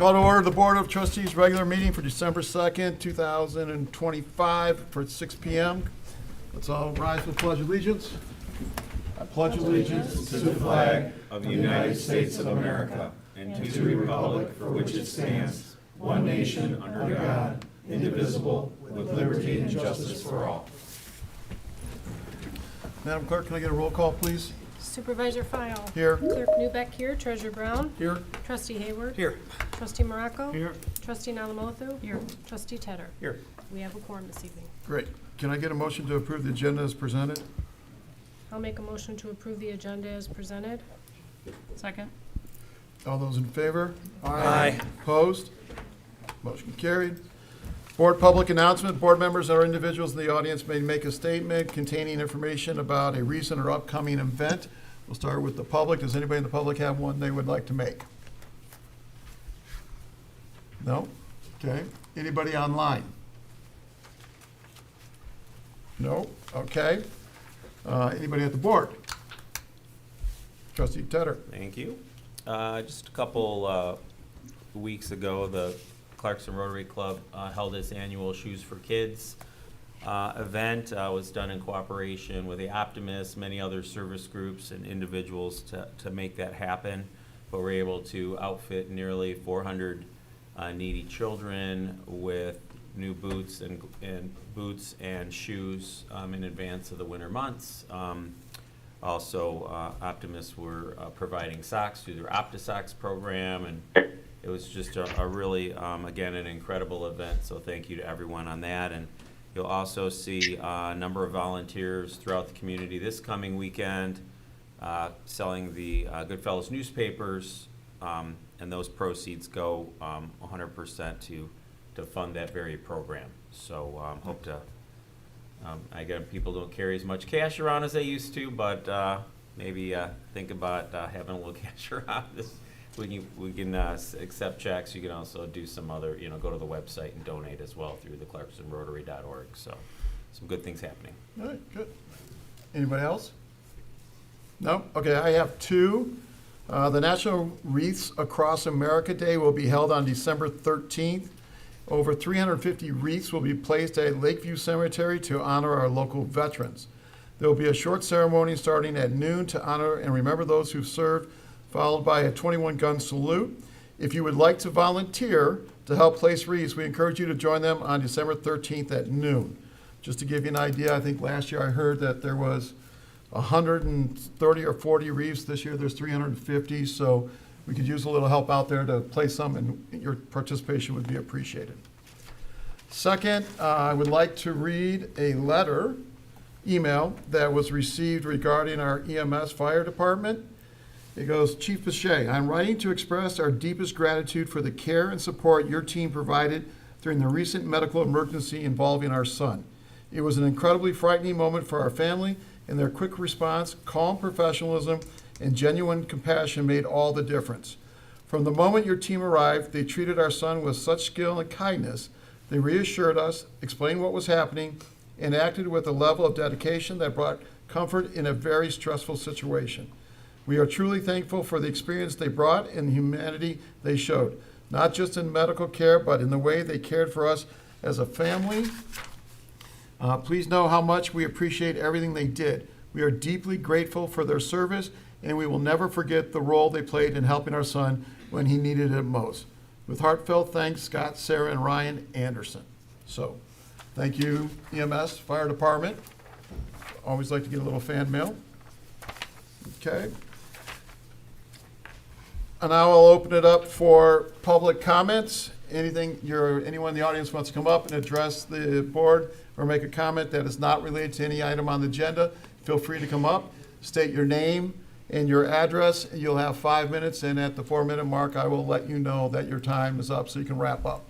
Call to order the Board of Trustees regular meeting for December 2nd, 2025 for 6 p.m. Let's all rise for the Pledge of Allegiance. I pledge allegiance to the flag of the United States of America and to the republic for which it stands, one nation under God, indivisible, with liberty and justice for all. Madam Clerk, can I get a roll call, please? Supervisor File. Here. Clerk Newbeck here. Treasurer Brown. Here. Trustee Hayward. Here. Trustee Morocco. Here. Trustee Nalamothu. Here. Trustee Tedder. Here. We have a quorum this evening. Great. Can I get a motion to approve the agenda as presented? I'll make a motion to approve the agenda as presented. Second. All those in favor? Aye. Opposed? Motion carried. Board public announcement. Board members or individuals in the audience may make a statement containing information about a recent or upcoming event. We'll start with the public. Does anybody in the public have one they would like to make? No? Okay. Anybody online? No? Okay. Anybody at the board? Trustee Tedder. Thank you. Just a couple weeks ago, the Clarkson Rotary Club held its annual Shoes for Kids event. Was done in cooperation with the Optimists, many other service groups and individuals to make that happen. But we're able to outfit nearly 400 needy children with new boots and shoes in advance of the winter months. Also, Optimists were providing socks through their OptiSocks program, and it was just a really, again, an incredible event. So thank you to everyone on that. And you'll also see a number of volunteers throughout the community this coming weekend selling the Goodfellas newspapers, and those proceeds go 100% to fund that very program. So hope to, again, people don't carry as much cash around as they used to, but maybe think about having a little cash around. We can accept checks. You can also do some other, go to the website and donate as well through the clarksonrotary.org. So some good things happening. All right, good. Anybody else? No? Okay, I have two. The National Wreaths Across America Day will be held on December 13th. Over 350 wreaths will be placed at Lakeview Cemetery to honor our local veterans. There will be a short ceremony starting at noon to honor and remember those who served, followed by a 21-gun salute. If you would like to volunteer to help place wreaths, we encourage you to join them on December 13th at noon. Just to give you an idea, I think last year I heard that there was 130 or 40 wreaths. This year there's 350, so we could use a little help out there to place some, and your participation would be appreciated. Second, I would like to read a email that was received regarding our EMS fire department. It goes, Chief Bechet, I'm writing to express our deepest gratitude for the care and support your team provided during the recent medical emergency involving our son. It was an incredibly frightening moment for our family, and their quick response, calm professionalism, and genuine compassion made all the difference. From the moment your team arrived, they treated our son with such skill and kindness. They reassured us, explained what was happening, and acted with a level of dedication that brought comfort in a very stressful situation. We are truly thankful for the experience they brought and the humanity they showed, not just in medical care, but in the way they cared for us as a family. Please know how much we appreciate everything they did. We are deeply grateful for their service, and we will never forget the role they played in helping our son when he needed it most. With heartfelt thanks, Scott, Sarah, and Ryan Anderson. So, thank you, EMS, Fire Department. Always like to get a little fan mail. Okay. And now I'll open it up for public comments. Anyone in the audience wants to come up and address the board or make a comment that is not related to any item on the agenda, feel free to come up, state your name and your address. You'll have 5 minutes, and at the 4-minute mark, I will let you know that your time is up so you can wrap up.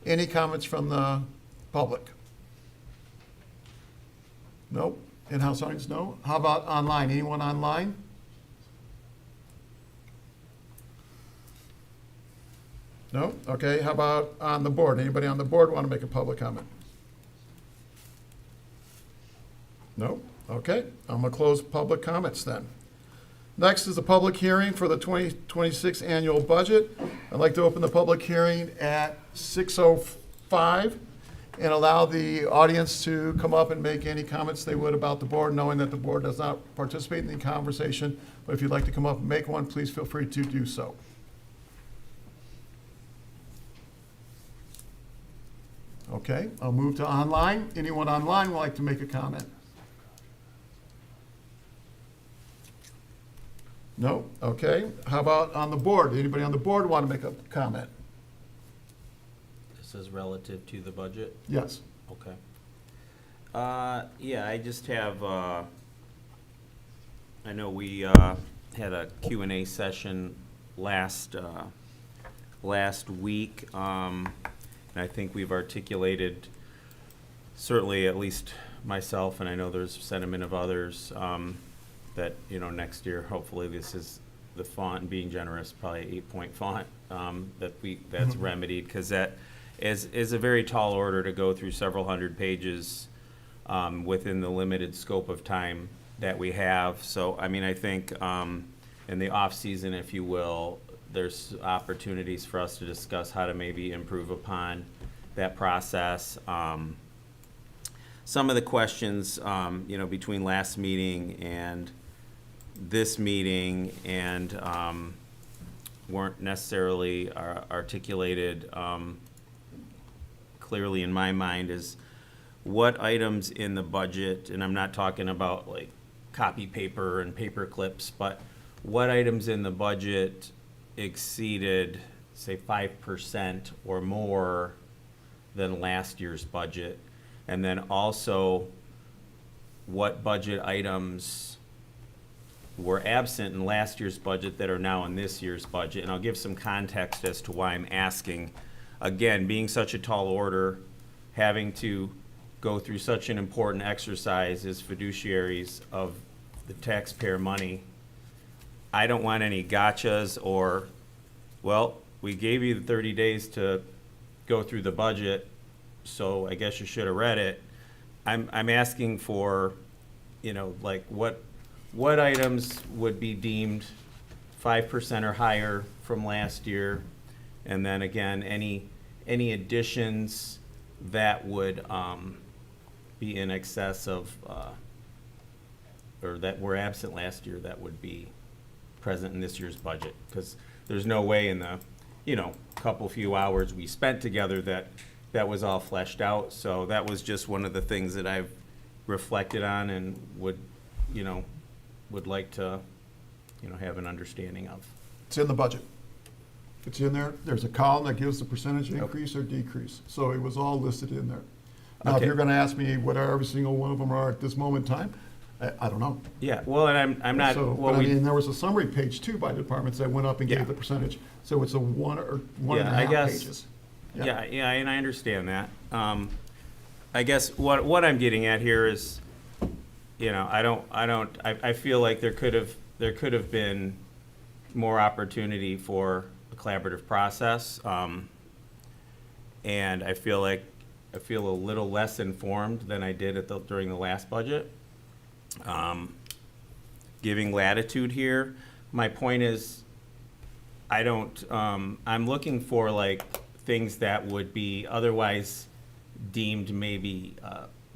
Any comments from the public? Nope. In-house audience, no. How about online? Anyone online? No? Okay, how about on the board? Anybody on the board want to make a public comment? No? Okay, I'm going to close public comments then. Next is the public hearing for the 2026 annual budget. I'd like to open the public hearing at 6:05 and allow the audience to come up and make any comments they would about the board, knowing that the board does not participate in the conversation. But if you'd like to come up and make one, please feel free to do so. Okay, I'll move to online. Anyone online would like to make a comment? No? Okay. How about on the board? Anybody on the board want to make a comment? This is relative to the budget? Yes. Okay. Yeah, I just have, I know we had a Q&A session last week. And I think we've articulated, certainly at least myself, and I know there's sentiment of others, that, you know, next year, hopefully this is the font, being generous, probably 8-point font, that's remedied, because that is a very tall order to go through several hundred pages within the limited scope of time that we have. So, I mean, I think in the off-season, if you will, there's opportunities for us to discuss how to maybe improve upon that process. Some of the questions, you know, between last meeting and this meeting and weren't necessarily articulated clearly in my mind is what items in the budget, and I'm not talking about like copy paper and paper clips, but what items in the budget exceeded, say, 5% or more than last year's budget? And then also, what budget items were absent in last year's budget that are now in this year's budget? And I'll give some context as to why I'm asking. Again, being such a tall order, having to go through such an important exercise as fiduciaries of the taxpayer money, I don't want any gotchas or, well, we gave you the 30 days to go through the budget, so I guess you should have read it. I'm asking for, you know, like what items would be deemed 5% or higher from last year, and then again, any additions that would be in excess of, or that were absent last year that would be present in this year's budget, because there's no way in the, you know, few hours we spent together that was all fleshed out. So that was just one of the things that I've reflected on and would like to, you know, have an understanding of. It's in the budget. It's in there. There's a column that gives the percentage increase or decrease. So it was all listed in there. Now, if Okay. you're going to ask me what every single one of them are at this moment in time, I don't know. Yeah, well, and I'm not, So, well, but I we, mean, there was a summary page too by departments that went up and Yeah. gave the percentage. So it's a one and a Yeah, I half guess- pages. yeah, and I understand that. I guess what I'm getting at here is, you know, I feel like there could have been more opportunity for a collaborative process. And I feel a little less informed than I did during the last budget. Giving latitude here. My point is, I'm looking for like things that would be otherwise deemed maybe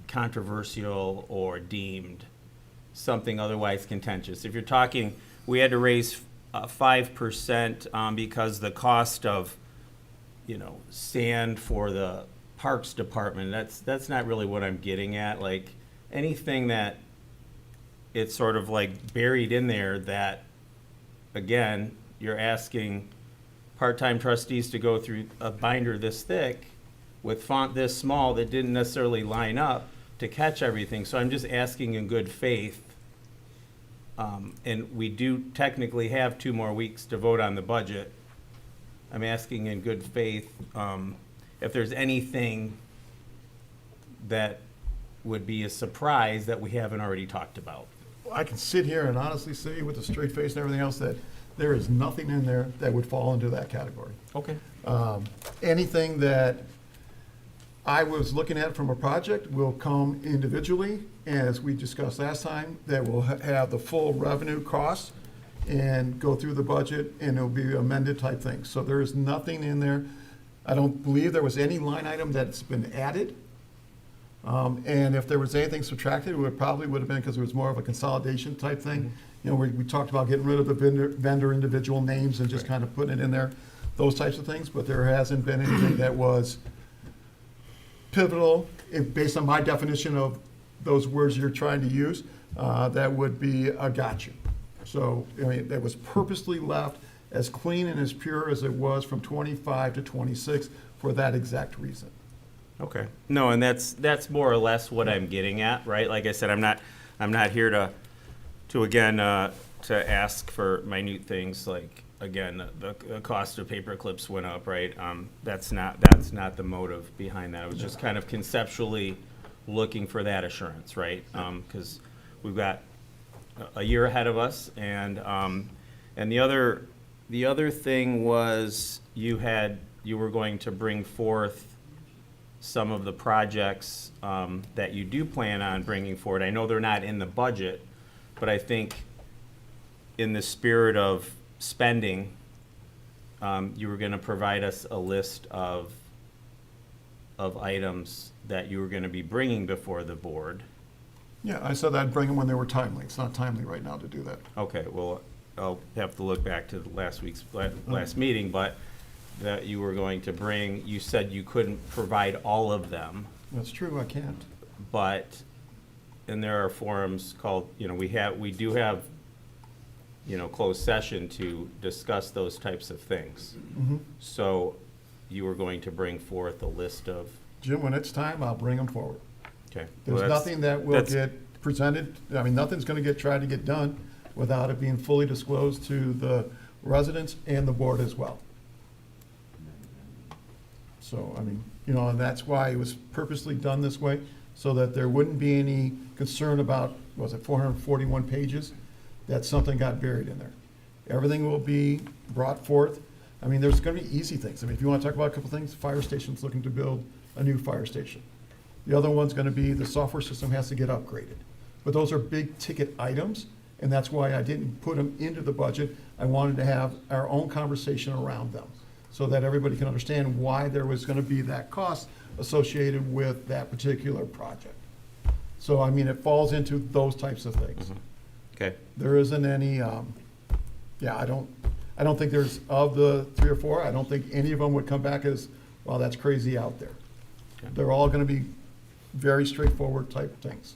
controversial or deemed something otherwise contentious. If you're talking, we had to raise 5% because the cost of, you know, sand for the Parks Department, that's not really what I'm getting at. Like anything that it's sort of like buried in there that, again, you're asking part-time trustees to go through a binder this thick with font this small that didn't necessarily line up to catch everything. So I'm just asking in good faith, and we do technically have 2 more weeks to vote on the budget. I'm asking in good faith if there's anything that would be a surprise that we haven't already talked about. I can sit here and honestly say with a straight face and everything else that there is nothing in there that would fall into that category. Okay. Anything that I was looking at from a project will come individually, as we discussed last time, that will have the full revenue costs and go through the budget, and it'll be amended type thing. So there is nothing in there. I don't believe there was any line item that's been added. And if there was anything subtracted, it would probably would have been because it was more of a consolidation type thing. You know, we talked about getting rid of the vendor individual names and just kind of putting it in there, those types of things, but there hasn't been anything that was pivotal, based on my definition of those words you're trying to use, that would be a gotcha. So, I mean, that was purposely left as clean and as pure as it was from 25 to 26 for that exact reason. Okay. No, and that's more or less what I'm getting at, right? Like I said, I'm not here to again, to ask for minute things like, again, the cost of paper clips went up, right? That's not the motive behind that. I was just kind of conceptually looking for that assurance, right? Because we've got a year ahead of us, and the other thing was you were going to bring forth some of the projects that you do plan on bringing forward. I know they're not in the budget, but I think in the spirit of spending, you were going to provide us a list of items that you were going to be bringing before the board. Yeah, I said I'd bring them when they were timely. It's not timely right now to do that. Okay, well, I'll have to look back to last meeting, but that you were going to bring, you said you couldn't provide all of them, That's true, I can't. but, and there are forums called, we do have, closed session to discuss those types of things. Mhm. So you were going to bring forth a list of, Jim, when it's time, I'll bring them forward. okay. There's well, that's- nothing that will that's- get presented, I mean, nothing's gonna tried to get done without it being fully disclosed to the residents and the board as well. So, I mean, and that's why it was purposely done this way, so that there wouldn't be any concern about, was it 441 pages? That something got buried in there. Everything will be brought forth. I mean, there's gonna be easy things. I mean, if you wanna talk about a couple things, fire station's looking to build a new fire station. The other one's gonna be the software system has to get upgraded. But those are big ticket items, and that's why I didn't put them into the budget. I wanted to have our own conversation around them, so that everybody can understand why there was gonna be that cost associated with that particular project. So, I mean, it falls into those types of things. Okay, There isn't any, I don't think there's, of the 3 or 4, I don't think any of them would come back as, well, that's crazy out there. Okay. They're all gonna be very straightforward type things,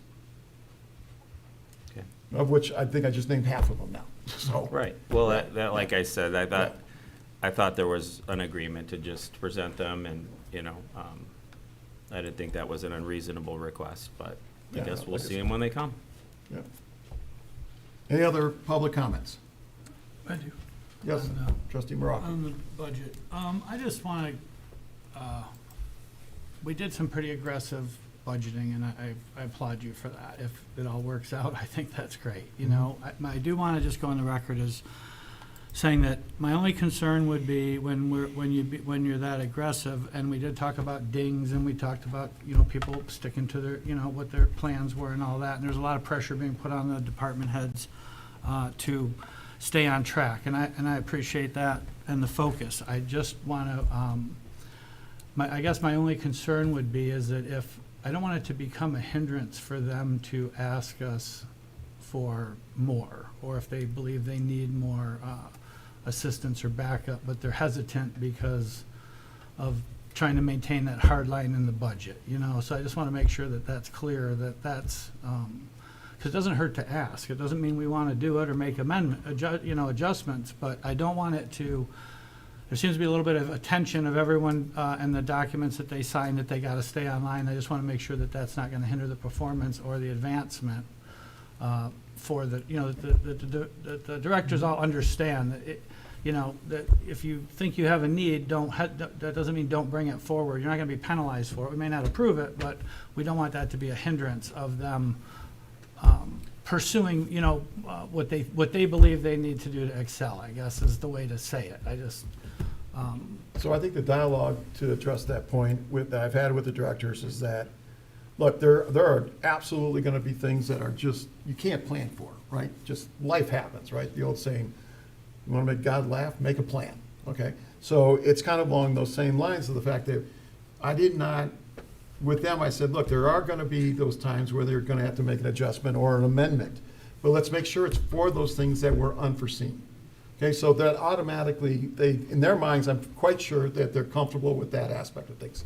okay. of which I think I just named half of them now, so. Right, well, that, like I said, I thought there was an agreement to just present them, and, I didn't think that was an unreasonable request, but I Yeah, guess we'll like I see said. them when they come. Yeah. Any other public comments? I do. Yes, On the- trustee Morocco. On the budget, I just want to, we did some pretty aggressive budgeting, and I applaud you for that. If it all works out, I think that's great. I do want to just go on the record as saying that my only concern would be when you're that aggressive, and we did talk about dings, and we talked about, people sticking to their, what their plans were and all that, and there's a lot of pressure being put on the department heads to stay on track, and I appreciate that and the focus. I just want to, I guess my only concern would be is that if, I don't want it to become a hindrance for them to ask us for more, or if they believe they need more assistance or backup, but they're hesitant because of trying to maintain that hard line in the budget, So I just want to make sure that that's clear, that's, because it doesn't hurt to ask. It doesn't mean we want to do it or make adjustments, but I don't want it to, there seems to be a little bit of attention of everyone and the documents that they sign that they got to stay online. I just want to make sure that that's not going to hinder the performance or the advancement for the, the directors all understand that that if you think you have a need, that doesn't mean don't bring it forward. You're not going to be penalized for it. We may not approve it, but we don't want that to be a hindrance of them pursuing, what they believe they need to do to excel, I guess is the way to say it. I just, So I think the dialogue to address that point that I've had with the directors is that look, there are absolutely gonna be things that are just, you can't plan for, right? Just life happens, right? The old saying, you wanna make God laugh, make a plan, okay? So it's kind of along those same lines of the fact that I did not, with them, I said, look, there are gonna be those times where they're gonna have to make an adjustment or an amendment. But let's make sure it's for those things that were unforeseen. Okay, so that automatically, in their minds, I'm quite sure that they're comfortable with that aspect of things.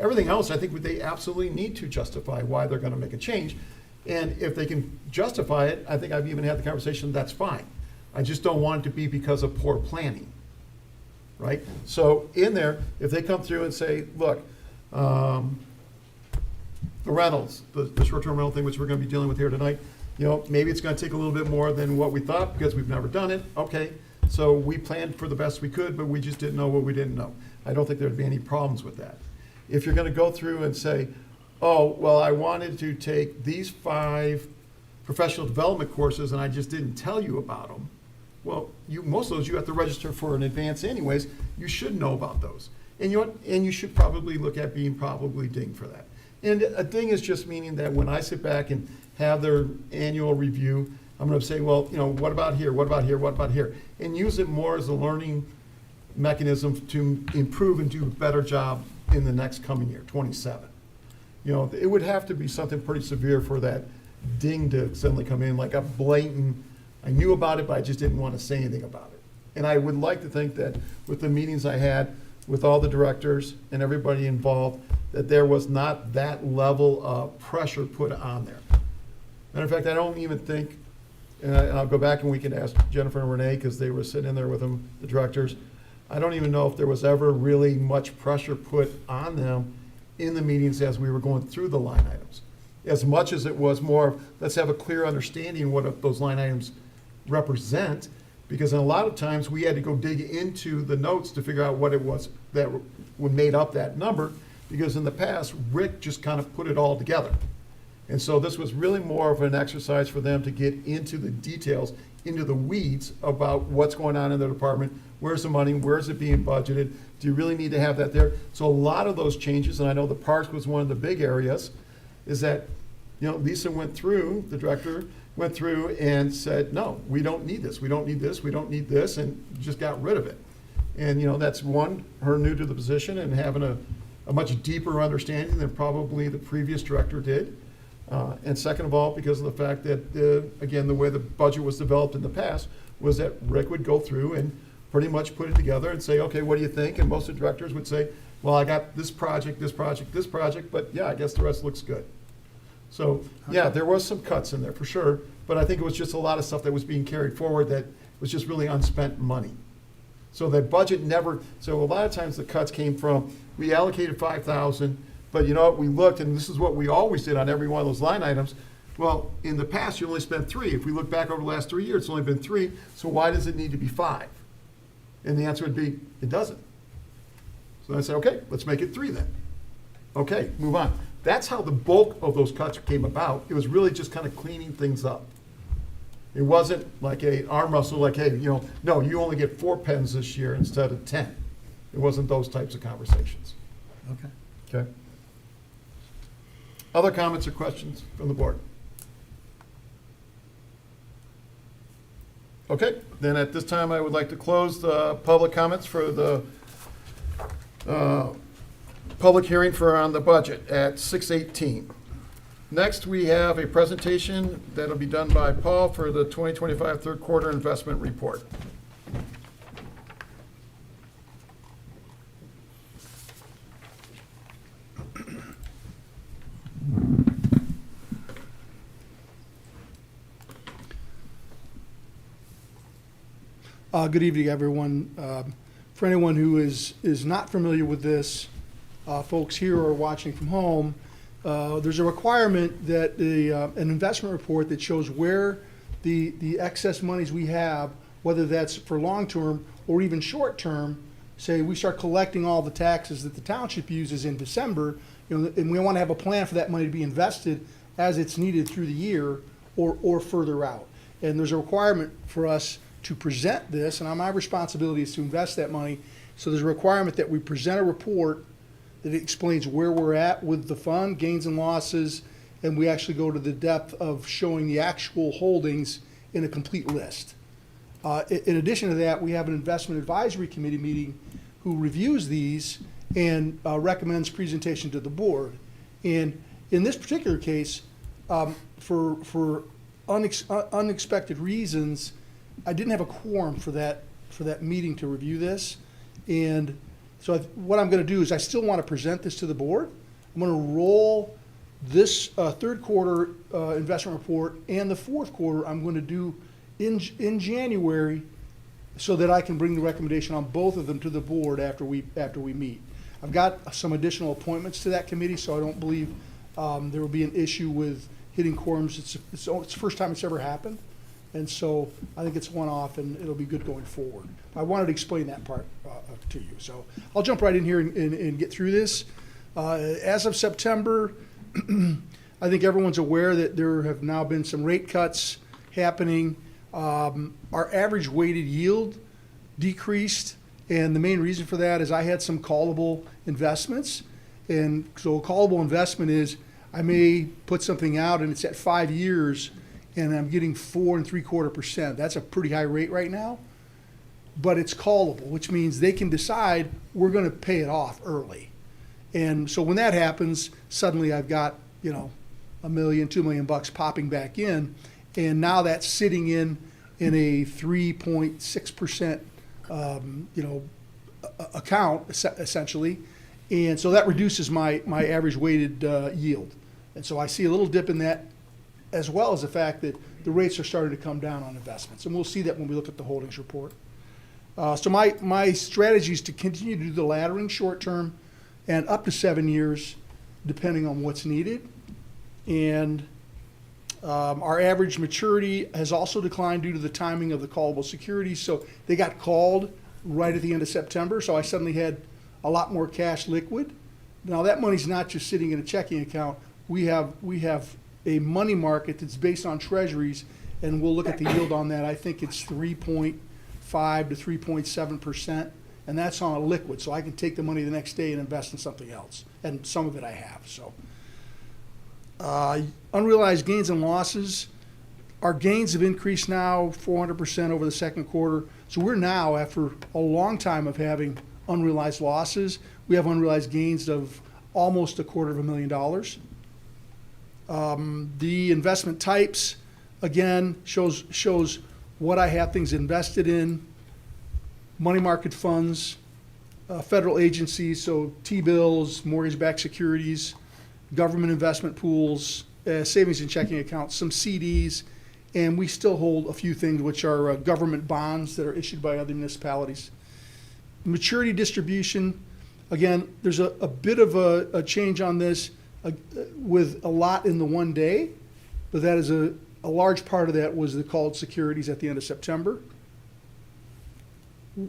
Everything else, I think they absolutely need to justify why they're gonna make a change. And if they can justify it, I think I've even had the conversation, that's fine. I just don't want it to be because of poor planning, right? So in there, if they come through and say, look, the rentals, the short-term rental thing, which we're gonna be dealing with here tonight, maybe it's gonna take a little bit more than what we thought because we've never done it. Okay, so we planned for the best we could, but we just didn't know what we didn't know. I don't think there'd be any problems with that. If you're gonna go through and say, oh, well, I wanted to take these 5 professional development courses and I just didn't tell you about them. Well, most of those you have to register for in advance anyways. You should know about those. And you should probably look at being probably dinged for that. And a ding is just meaning that when I sit back and have their annual review, I'm gonna say, well, what about here, what about here, what about here? And use it more as a learning mechanism to improve and do a better job in the next coming year, 27. It would have to be something pretty severe for that ding to suddenly come in, like a blatant, I knew about it, but I just didn't want to say anything about it. And I would like to think that with the meetings I had with all the directors and everybody involved, that there was not that level of pressure put on there. Matter of fact, I don't even think, and I'll go back and we can ask Jennifer and Renee, because they were sitting in there with them, the directors. I don't even know if there was ever really much pressure put on them in the meetings as we were going through the line items. As much as it was more, let's have a clear understanding what those line items represent, because a lot of times we had to go dig into the notes to figure out what it was that made up that number, because in the past, Rick just kind of put it all together. And so this was really more of an exercise for them to get into the details, into the weeds about what's going on in the department, where's the money, where's it being budgeted, do you really need to have that there? So a lot of those changes, and I know the parks was one of the big areas, is that, Lisa went through, the director went through and said, no, we don't need this, we don't need this, we don't need this, and just got rid of it. And, that's one, her new to the position and having a much deeper understanding than probably the previous director did. And second of all, because of the fact that, again, the way the budget was developed in the past was that Rick would go through and pretty much put it together and say, okay, what do you think? And most of the directors would say, well, I got this project, this project, this project, but yeah, I guess the rest looks good. So, yeah, there was some cuts in there for sure, but I think it was just a lot of stuff that was being carried forward that was just really unspent money. So that budget so a lot of times the cuts came from, we allocated 5,000, but you know what, we looked, and this is what we always did on every one of those line items. Well, in the past, you only spent 3. If we look back over the last 3 years, it's only been 3, so why does it need to be 5? And the answer would be, it doesn't. So I said, okay, let's make it 3 then. Okay, move on. That's how the bulk of those cuts came about. It was really just kind of cleaning things up. It wasn't like an arm wrestle, like, hey, no, you only get 4 pens this year instead of 10. It wasn't those types of conversations. Okay. Other comments or questions from the board? Okay, then at this time, I would like to close the public comments for the public hearing on the budget at 6:18. Next, we have a presentation that'll be done by Paul for the 2025 third quarter investment report. Good evening, everyone. For anyone who is not familiar with this, folks here or watching from home, there's a requirement that an investment report that shows where the excess monies we have, whether that's for long-term or even short-term, say we start collecting all the taxes that the township uses in December, and we want to have a plan for that money to be invested as it's needed through the year or further out. And there's a requirement for us to present this, and my responsibility is to invest that money. So there's a requirement that we present a report that explains where we're at with the fund, gains and losses, and we actually go to the depth of showing the actual holdings in a complete list. In addition to that, we have an investment advisory committee meeting who reviews these and recommends presentation to the board. And in this particular case, for unexpected reasons, I didn't have a quorum for that meeting to review this. And so what I'm going to do is I still want to present this to the board. I'm going to roll this third quarter investment report and the fourth quarter I'm going to do in January so that I can bring the recommendation on both of them to the board after we meet. I've got some additional appointments to that committee, so I don't believe there will be an issue with hitting quorums. It's the first time it's ever happened. And so I think it's one-off, and it'll be good going forward. I wanted to explain that part to you. So I'll jump right in here and get through this. As of September, I think everyone's aware that there have now been some rate cuts happening. Our average weighted yield decreased, and the main reason for that is I had some callable investments. And so a callable investment is I may put something out and it's at 5 years, and I'm getting 4 3/4%. That's a pretty high rate right now, but it's callable, which means they can decide we're going to pay it off early. And so when that happens, suddenly I've got, $1 million, $2 million popping back in, and now that's sitting in a 3.6%, account essentially, and so that reduces my average weighted yield. And so I see a little dip in that, as well as the fact that the rates are starting to come down on investments. And we'll see that when we look at the holdings report. So my strategy is to continue to do the laddering short term and up to 7 years, depending on what's needed. And our average maturity has also declined due to the timing of the callable securities. So they got called right at the end of September. So I suddenly had a lot more cash liquid. Now that money's not just sitting in a checking account. We have a money market that's based on treasuries, and we'll look at the yield on that. I think it's 3.5 to 3.7%, and that's on a liquid. So I can take the money the next day and invest in something else, and some of it I have. So unrealized gains and losses. Our gains have increased now 400% over the second quarter. So we're now, after a long time of having unrealized losses, we have unrealized gains of almost $250,000. The investment types, again, shows what I have things invested in: money market funds, federal agencies, so T-bills, mortgage-backed securities, government investment pools, savings and checking accounts, some CDs, and we still hold a few things which are government bonds that are issued by other municipalities. Maturity distribution, again, there's a bit of a change on this with a lot in the one day, but that is a large part of that was the called securities at the end of September.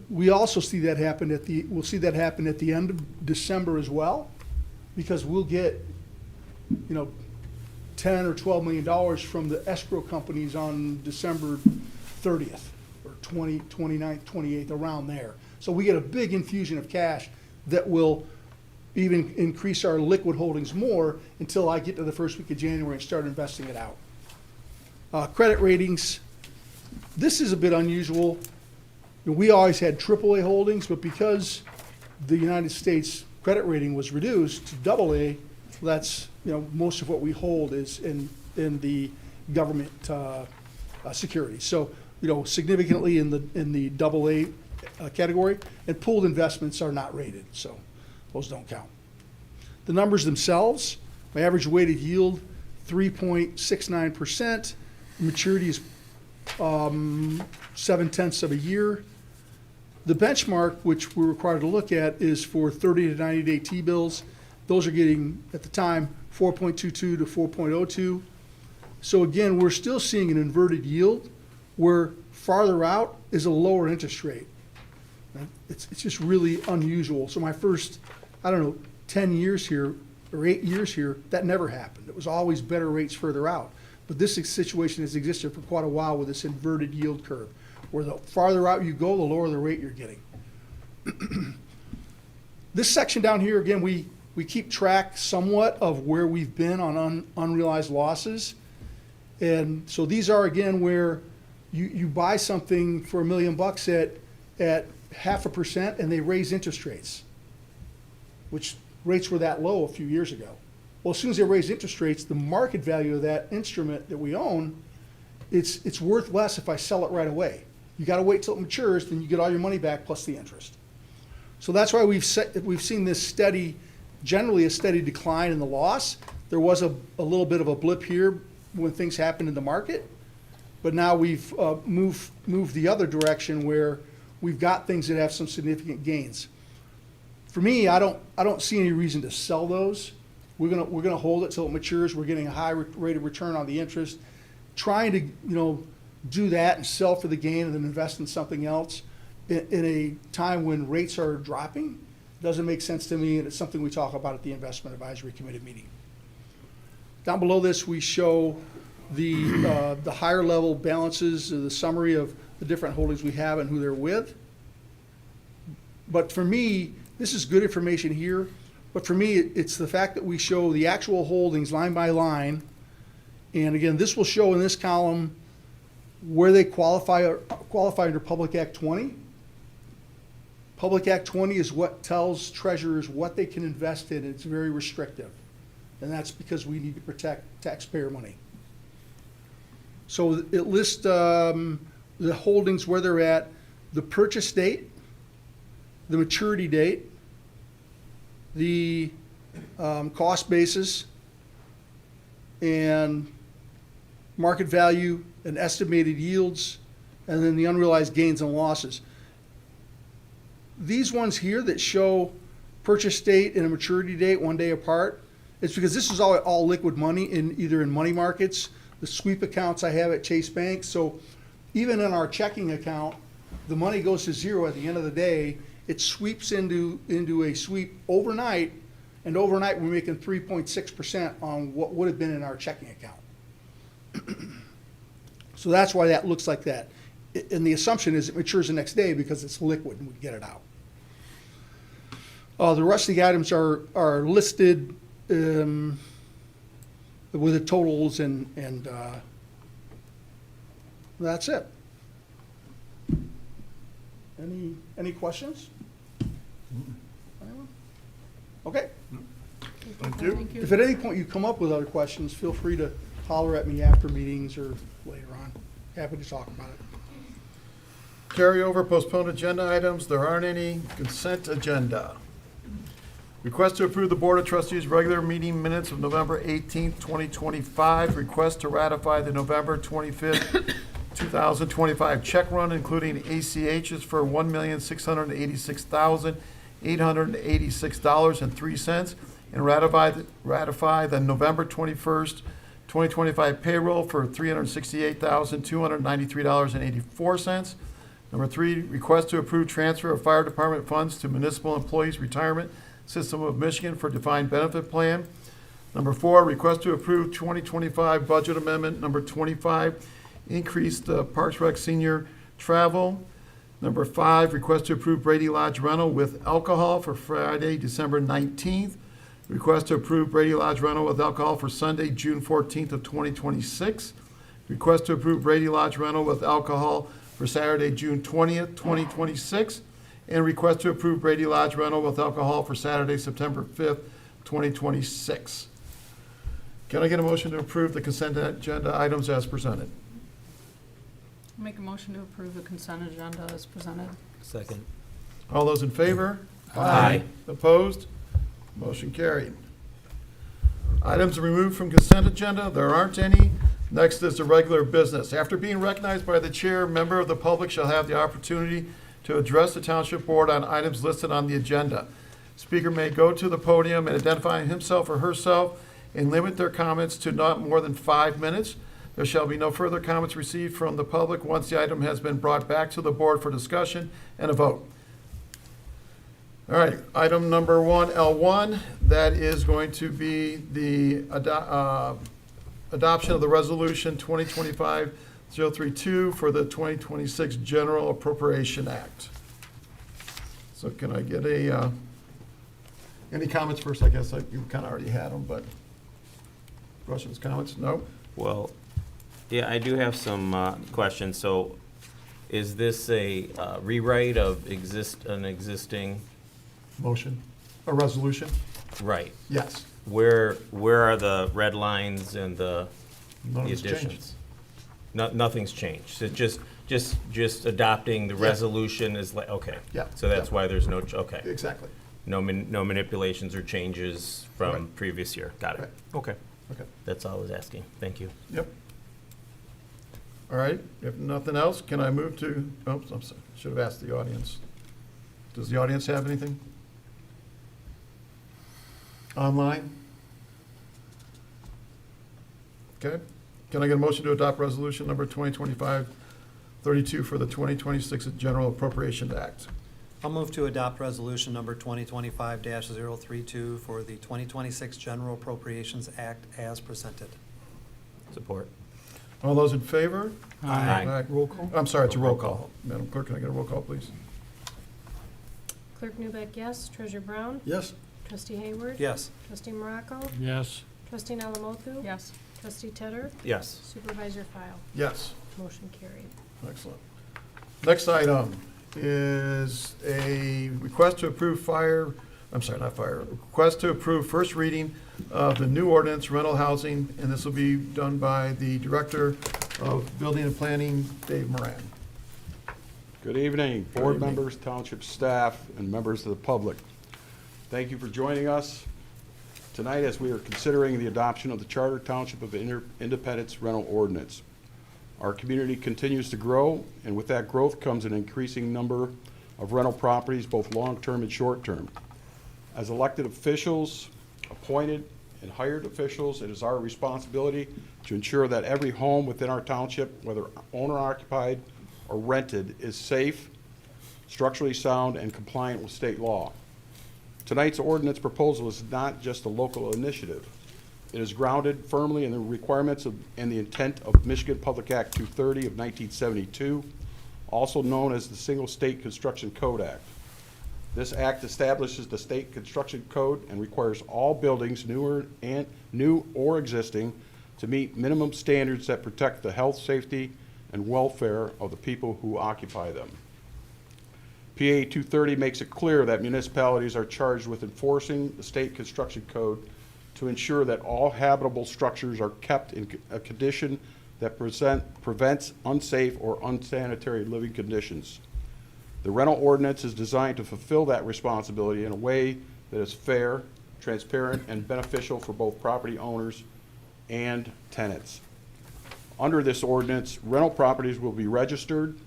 We also see that happen we'll see that happen at the end of December as well, because we'll get, 10 or $12 million from the escrow companies on December 30th or 29th, 28th, around there. So we get a big infusion of cash that will even increase our liquid holdings more until I get to the first week of January and start investing it out. Credit ratings. This is a bit unusual. We always had AAA holdings, but because the United States credit rating was reduced to AA, that's, most of what we hold is in the government securities. So, significantly in the AA category, and pooled investments are not rated, so those don't count. The numbers themselves: my average weighted yield, 3.69%. Maturity is 0.7 of a year. The benchmark, which we're required to look at, is for 30 to 90-day T-bills. Those are getting, at the time, 4.22 to 4.02. So again, we're still seeing an inverted yield where farther out is a lower interest rate. It's just really unusual. So my first, 10 years here or 8 years here, that never happened. It was always better rates further out. But this situation has existed for quite a while with this inverted yield curve, where the farther out you go, the lower the rate you're getting. This section down here, again, we we keep track somewhat of where we've been on unrealized losses. And so these are, again, where you buy something for $1 million at 0.5% and they raise interest rates, which rates were that low a few years ago. Well, as soon as they raise interest rates, the market value of that instrument that we own, it's worth less if I sell it right away. You got to wait till it matures, then you get all your money back plus the interest. So that's why we've seen this steady, generally a steady decline in the loss. There was a little bit of a blip here when things happened in the market, but now we've moved the other direction where we've got things that have some significant gains. For me, I don't see any reason to sell those. We're gonna hold it till it matures. We're getting a high rate of return on the interest. Trying to do that and sell for the gain and then invest in something else in a time when rates are dropping doesn't make sense to me, and it's something we talk about at the Investment Advisory Committee meeting. Down below this, we show the higher level balances, the summary of the different holdings we have and who they're with. But for me, this is good information here, but for me, it's the fact that we show the actual holdings line by line. And again, this will show in this column where they qualify under Public Act 20. Public Act 20 is what tells treasurers what they can invest in. It's very restrictive. And that's because we need to protect taxpayer money. So it lists the holdings where they're at, the purchase date, the maturity date, the cost basis, and market value and estimated yields, and then the unrealized gains and losses. These ones here that show purchase date and a maturity date 1 day apart, it's because this is all liquid money either in money markets, the sweep accounts I have at Chase Bank. So even in our checking account, the money goes to zero at the end of the day. It sweeps into a sweep overnight, and overnight we're making 3.6% on what would have been in our checking account. So that's why that looks like that. And the assumption is it matures the next day because it's liquid and we get it out. The rest of the items are listed with the totals and that's it. Any questions? Anyone? Okay. Thank you. Thank you. If at any point you come up with other questions, feel free to holler at me after meetings or later on. Happy to talk about it. Carryover postponed agenda items, there aren't any. Consent agenda. Request to approve the Board of Trustees regular meeting minutes of November 18th, 2025. Request to ratify the November 25th, 2025 check run, including ACHs for $1,686,886.03, and ratify the November 21st, 2025 payroll for $368,293.84. Number 3, request to approve transfer of fire department funds to Municipal Employees Retirement System of Michigan for defined benefit plan. Number 4, request to approve 2025 budget amendment number 25, increased Parks Rec senior travel. Number 5, request to approve Brady Lodge rental with alcohol for Friday, December 19th. Request to approve Brady Lodge rental with alcohol for Sunday, June 14th of 2026. Request to approve Brady Lodge rental with alcohol for Saturday, June 20th, 2026. And request to approve Brady Lodge rental with alcohol for Saturday, September 5th, 2026. Can I get a motion to approve the consent agenda items as presented? Make a motion to approve the consent agenda as presented. Second. All those in favor? Aye. Opposed? Motion carried. Items removed from consent agenda, there aren't any. Next is the regular business. After being recognized by the chair, a member of the public shall have the opportunity to address the township board on items listed on the agenda. Speaker may go to the podium and identify himself or herself and limit their comments to not more than 5 minutes. There shall be no further comments received from the public once the item has been brought back to the board for discussion and a vote. All right, item number 1, L1, that is going to be the adoption of the resolution 2025-032 for the 2026 General Appropriation Act. So can I get a Any comments first? I guess you kind of already had them, but questions, comments? No? Well, yeah, I do have some questions. So is this a rewrite of an existing? Motion? A resolution? Right. Yes. Where are the red lines and the Nothing's changed. additions? Nothing's changed. So just adopting the Yeah. resolution is like, okay. Yeah. So that's Yeah. why there's no, okay. Exactly. No manipulations or changes from Right. previous year. Got it. Right. Okay. Okay. That's all I was asking. Thank you. Yep. All right, if nothing else, can I move to, oops, I'm sorry, should have asked the audience. Does the audience have anything? Online? Okay, can I get a motion to adopt resolution number 2025-32 for the 2026 General Appropriations Act? I'll move to adopt resolution number 2025-032 for the 2026 General Appropriations Act as presented. Support. All those in favor? Aye. Roll call? I'm sorry, it's a roll call. Madam Clerk, can I get a roll call, please? Clerk Newbeck, yes. Treasurer Brown? Yes. Trustee Hayward? Yes. Trustee Morocco? Yes. Trustee Alamothu? Yes. Trustee Tedder? Yes. Supervisor File? Yes. Motion carried. Excellent. Next item is a request to approve request to approve first reading of the new ordinance rental housing, and this will be done by the Director of Building and Planning, Dave Moran. Good evening, board evening. members, township staff, and members of the public. Thank you for joining us tonight as we are considering the adoption of the Charter Township of Independence Rental Ordinance. Our community continues to grow, and with that growth comes an increasing number of rental properties, both long-term and short-term. As elected officials, appointed and hired officials, it is our responsibility to ensure that every home within our township, whether owner-occupied or rented, is safe, structurally sound, and compliant with state law. Tonight's ordinance proposal is not just a local initiative. It is grounded firmly in the requirements and the intent of Michigan Public Act 230 of 1972, also known as the Single State Construction Code Act. This act establishes the state construction code and requires all buildings, new or existing, to meet minimum standards that protect the health, safety, and welfare of the people who occupy them. PA 230 makes it clear that municipalities are charged with enforcing the state construction code to ensure that all habitable structures are kept in a condition that prevents unsafe or unsanitary living conditions. The rental ordinance is designed to fulfill that responsibility in a way that is fair, transparent, and beneficial for both property owners and tenants. Under this ordinance, rental properties will be registered,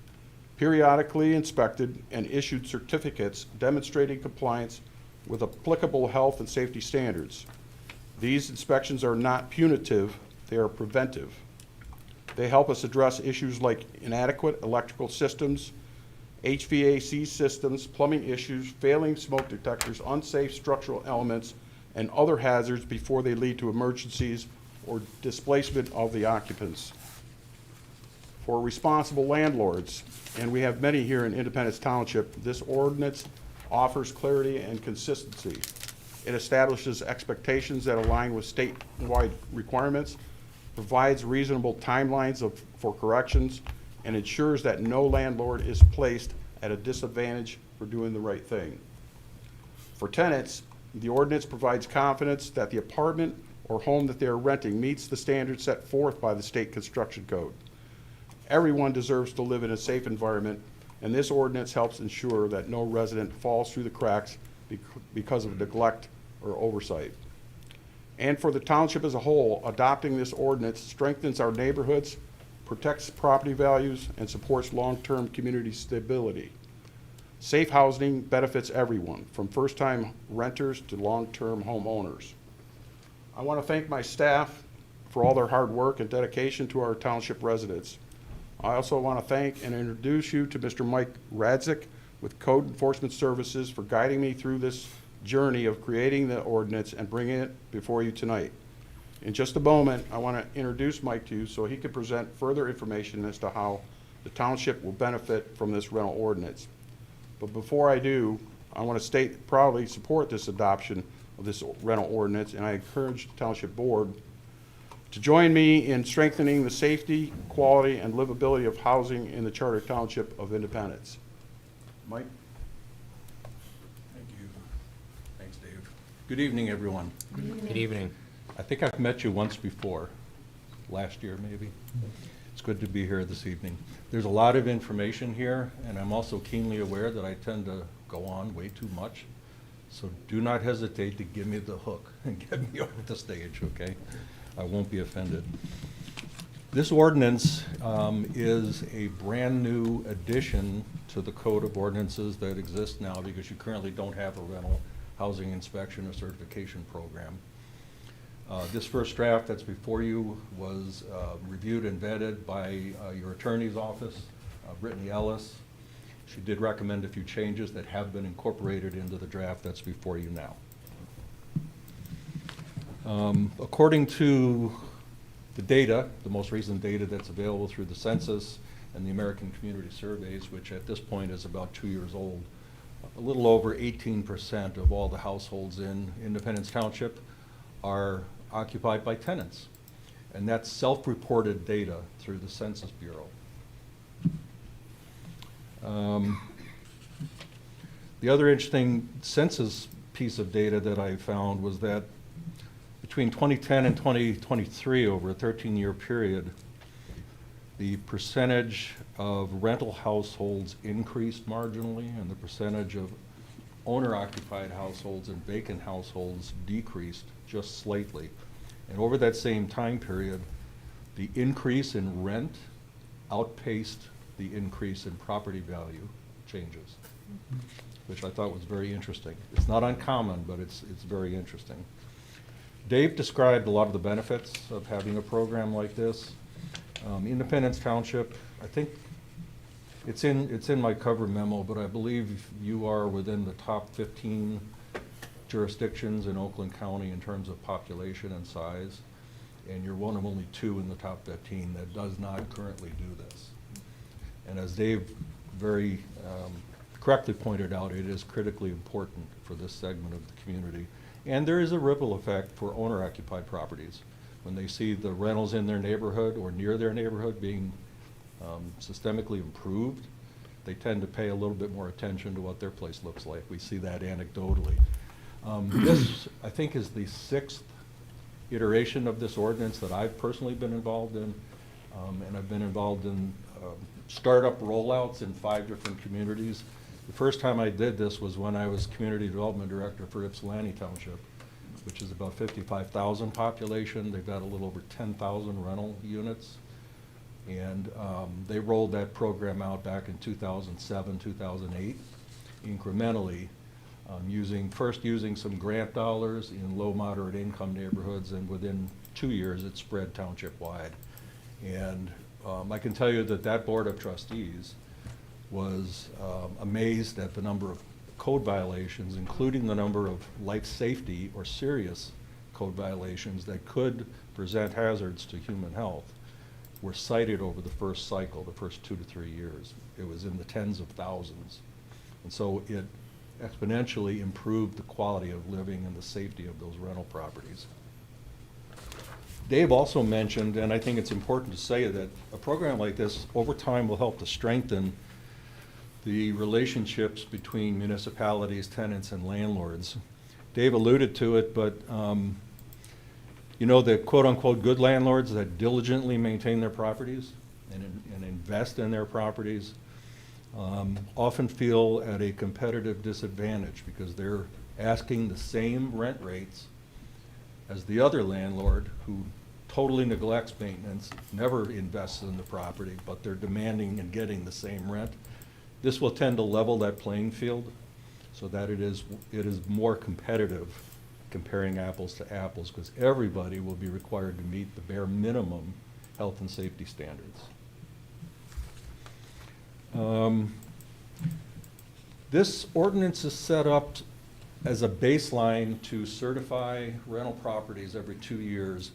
periodically inspected, and issued certificates demonstrating compliance with applicable health and safety standards. These inspections are not punitive, they are preventive. They help us address issues like inadequate electrical systems, HVAC systems, plumbing issues, failing smoke detectors, unsafe structural elements, and other hazards before they lead to emergencies or displacement of the occupants. For responsible landlords, and we have many here in Independence Township, this ordinance offers clarity and consistency. It establishes expectations that align with statewide requirements, provides reasonable timelines for corrections, and ensures that no landlord is placed at a disadvantage for doing the right thing. For tenants, the ordinance provides confidence that the apartment or home that they are renting meets the standards set forth by the state construction code. Everyone deserves to live in a safe environment, and this ordinance helps ensure that no resident falls through the cracks because of neglect or oversight. And for the township as a whole, adopting this ordinance strengthens our neighborhoods, protects property values, and supports long-term community stability. Safe housing benefits everyone, from first-time renters to long-term homeowners. I want to thank my staff for all their hard work and dedication to our township residents. I also want to thank and introduce you to Mr. Mike Radzik with Code Enforcement Services for guiding me through this journey of creating the ordinance and bringing it before you tonight. In just a moment, I want to introduce Mike to you so he can present further information as to how the township will benefit from this rental ordinance. But before I do, I want to state proudly support this adoption of this rental ordinance, and I encourage the Township Board to join me in strengthening the safety, quality, and livability of housing in the Charter Township of Independence. Mike? Thank you. Thanks, Dave. Good evening, everyone. Good evening. I think I've met you once before, last year maybe. It's good to be here this evening. There's a lot of information here, and I'm also keenly aware that I tend to go on way too much. So do not hesitate to give me the hook and get me off the stage, okay? I won't be offended. This ordinance is a brand-new addition to the code of ordinances that exists now because you currently don't have a rental housing inspection or certification program. This first draft that's before you was reviewed and vetted by your attorney's office, Brittany Ellis. She did recommend a few changes that have been incorporated into the draft that's before you now. According to the data, the most recent data that's available through the census and the American Community Surveys, which at this point is about 2 years old, a little over 18% of all the households in Independence Township are occupied by tenants. And that's self-reported data through the Census Bureau. The other interesting census piece of data that I found was that between 2010 and 2023, over a 13-year period, the percentage of rental households increased marginally, and the percentage of owner-occupied households and vacant households decreased just slightly. And over that same time period, the increase in rent outpaced the increase in property value changes, which I thought was very interesting. It's not uncommon, but it's very interesting. Dave described a lot of the benefits of having a program like this. Independence Township, I think it's in my cover memo, but I believe you are within the top 15 jurisdictions in Oakland County in terms of population and size, and you're one of only 2 in the top 15 that does not currently do this. And as Dave very correctly pointed out, it is critically important for this segment of the community. And there is a ripple effect for owner-occupied properties. When they see the rentals in their neighborhood or near their neighborhood being systemically improved, they tend to pay a little bit more attention to what their place looks like. We see that anecdotally. This, I think, is the 6th iteration of this ordinance that I've personally been involved in. And I've been involved in startup rollouts in 5 different communities. The first time I did this was when I was Community Development Director for Ypsilanti Township, which is about 55,000 population. They've got a little over 10,000 rental units. And they rolled that program out back in 2007, 2008, incrementally, using some grant dollars in low, moderate income neighborhoods, and within 2 years it spread township-wide. And I can tell you that that Board of Trustees was amazed at the number of code violations, including the number of life safety or serious code violations that could present hazards to human health, were cited over the first cycle, the first 2 to 3 years. It was in the tens of thousands. And so it exponentially improved the quality of living and the safety of those rental properties. Dave also mentioned, and I think it's important to say, that a program like this over time will help to strengthen the relationships between municipalities, tenants, and landlords. Dave alluded to it, but you know, the quote-unquote good landlords that diligently maintain their properties and invest in their properties often feel at a competitive disadvantage because they're asking the same rent rates as the other landlord who totally neglects maintenance, never invests in the property, but they're demanding and getting the same rent. This will tend to level that playing field so that it is more competitive comparing apples to apples, because everybody will be required to meet the bare minimum health and safety standards. This ordinance is set up as a baseline to certify rental properties every 2 years,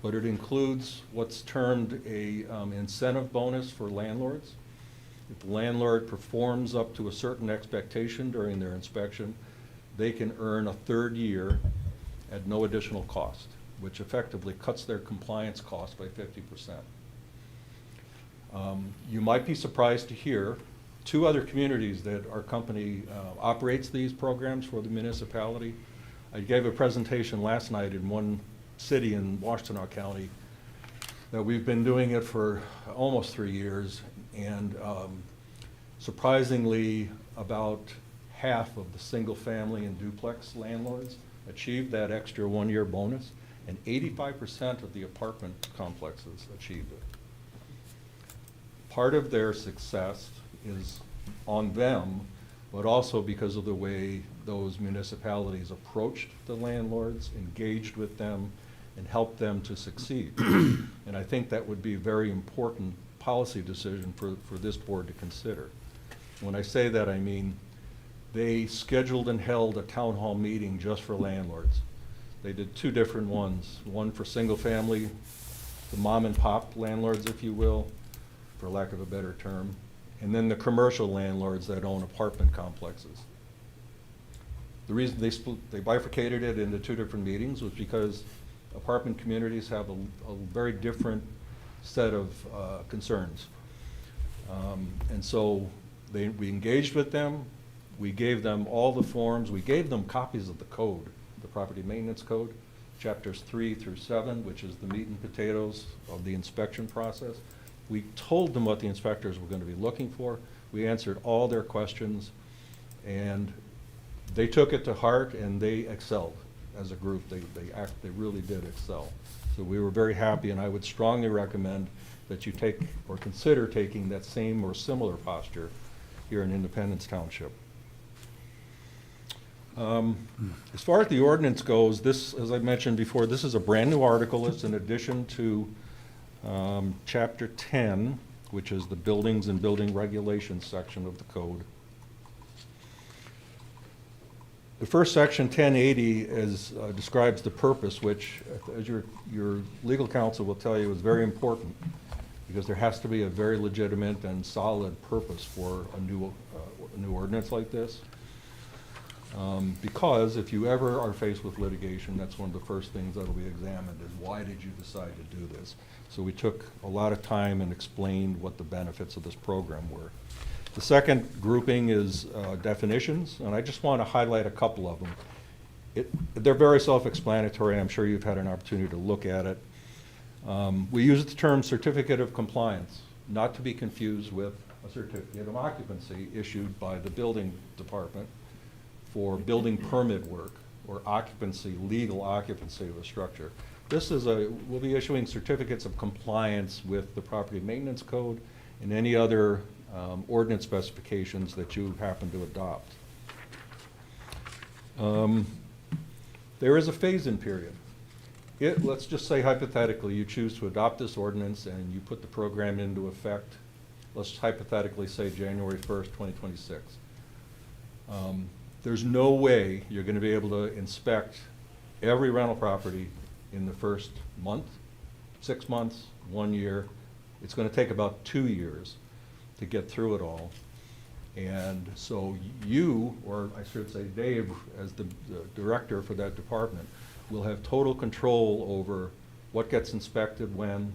but it includes what's termed a incentive bonus for landlords. If the landlord performs up to a certain expectation during their inspection, they can earn a 3rd year at no additional cost, which effectively cuts their compliance cost by 50%. You might be surprised to hear 2 other communities that our company operates these programs for the municipality. I gave a presentation last night in one city in Washtenaw County that we've been doing it for almost 3 years, and surprisingly, about half of the single-family and duplex landlords achieved that extra 1-year bonus, and 85% of the apartment complexes achieved it. Part of their success is on them, but also because of the way those municipalities approached the landlords, engaged with them, and helped them to succeed. And I think that would be a very important policy decision for this board to consider. When I say that, I mean they scheduled and held a town hall meeting just for landlords. They did 2 different ones, one for single family, the mom and pop landlords, if you will, for lack of a better term, and then the commercial landlords that own apartment complexes. The reason they bifurcated it into 2 different meetings was because apartment communities have a very different set of concerns. And so we engaged with them, we gave them all the forms, we gave them copies of the code, the property maintenance code, chapters 3 through 7, which is the meat and potatoes of the inspection process. We told them what the inspectors were going to be looking for. We answered all their questions, and they took it to heart, and they excelled as a group. They really did excel. So we were very happy, and I would strongly recommend that you take or consider taking that same or similar posture here in Independence Township. As far as the ordinance goes, this, as I mentioned before, this is a brand new article. It's in addition to Chapter 10, which is the Buildings and Building Regulations section of the code. The first section, 1080, describes the purpose, which, as your legal counsel will tell you, is very important, because there has to be a very legitimate and solid purpose for a new ordinance like this. Because if you ever are faced with litigation, that's one of the first things that will be examined is why did you decide to do this? So we took a lot of time and explained what the benefits of this program were. The second grouping is definitions, and I just want to highlight a couple of them. They're very self-explanatory. I'm sure you've had an opportunity to look at it. We use the term certificate of compliance, not to be confused with a certificate of occupancy issued by the building department for building permit work or occupancy, legal occupancy of a structure. We'll be issuing certificates of compliance with the property maintenance code and any other ordinance specifications that you happen to adopt. There is a phase-in period. Let's just say hypothetically you choose to adopt this ordinance and you put the program into effect, let's hypothetically say January 1st, 2026. There's no way you're going to be able to inspect every rental property in the first month, 6 months, 1 year. It's going to take about 2 years to get through it all. And so you, or I should say Dave, as the director for that department, will have total control over what gets inspected when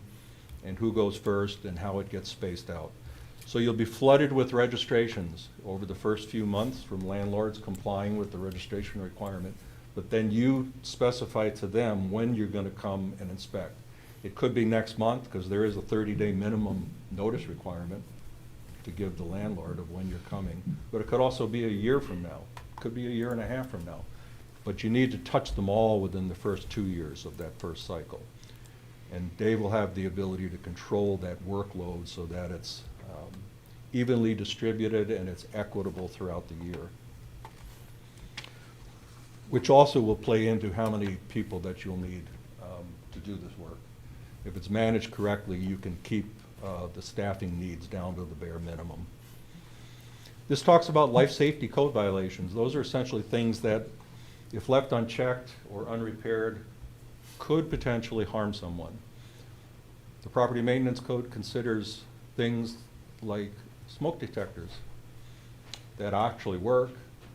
and who goes first and how it gets spaced out. So you'll be flooded with registrations over the first few months from landlords complying with the registration requirement, but then you specify to them when you're going to come and inspect. It could be next month, because there is a 30-day minimum notice requirement to give the landlord of when you're coming, but it could also be a year from now. It could be a year and a half from now. But you need to touch them all within the first 2 years of that first cycle. And Dave will have the ability to control that workload so that it's evenly distributed and it's equitable throughout the year. Which also will play into how many people that you'll need to do this work. If it's managed correctly, you can keep the staffing needs down to the bare minimum. This talks about life safety code violations. Those are essentially things that, if left unchecked or unrepaired, could potentially harm someone. The property maintenance code considers things like smoke detectors that actually work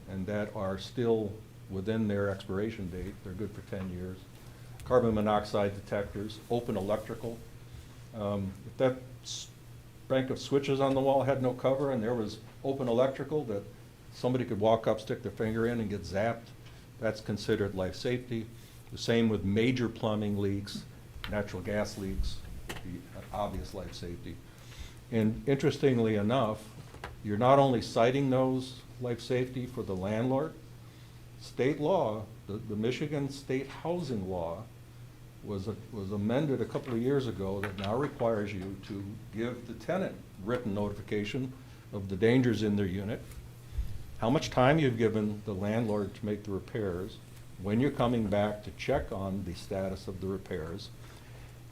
and that are still within their expiration date. They're good for 10 years. Carbon monoxide detectors, open electrical. If that bank of switches on the wall had no cover and there was open electrical that somebody could walk up, stick their finger in and get zapped, that's considered life safety. The same with major plumbing leaks, natural gas leaks, would be an obvious life safety. And interestingly enough, you're not only citing those life safety for the landlord, state law, the Michigan state housing law was amended a couple of years ago that now requires you to give the tenant written notification of the dangers in their unit, how much time you've given the landlord to make the repairs, when you're coming back to check on the status of the repairs,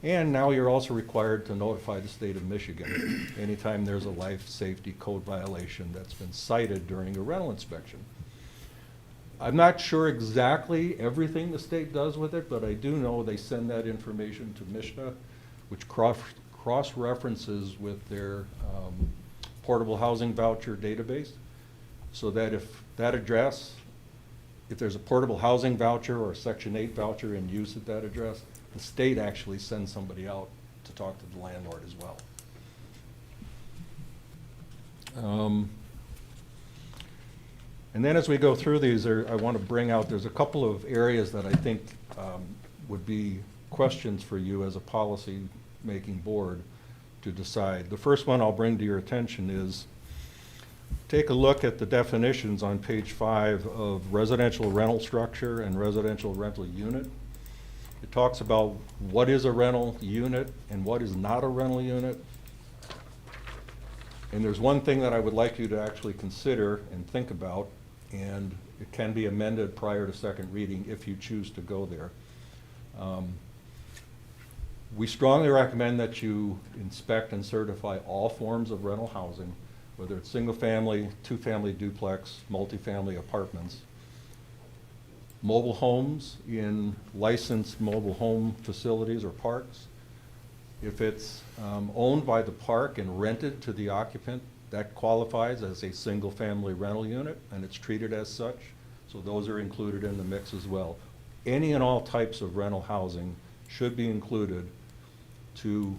and now you're also required to notify the state of Michigan anytime there's a life safety code violation that's been cited during a rental inspection. I'm not sure exactly everything the state does with it, but I do know they send that information to MISHDA, which cross-references with their portable housing voucher database, so that if that address, if there's a portable housing voucher or a Section 8 voucher in use at that address, the state actually sends somebody out to talk to the landlord as well. And then as we go through these, I want to bring out, there's a couple of areas that I think would be questions for you as a policy-making board to decide. The first one I'll bring to your attention is take a look at the definitions on page 5 of residential rental structure and residential rental unit. It talks about what is a rental unit and what is not a rental unit. And there's one thing that I would like you to actually consider and think about, and it can be amended prior to second reading if you choose to go there. We strongly recommend that you inspect and certify all forms of rental housing, whether it's single-family, two-family duplex, multifamily apartments, mobile homes in licensed mobile home facilities or parks. If it's owned by the park and rented to the occupant, that qualifies as a single-family rental unit, and it's treated as such. So those are included in the mix as well. Any and all types of rental housing should be included to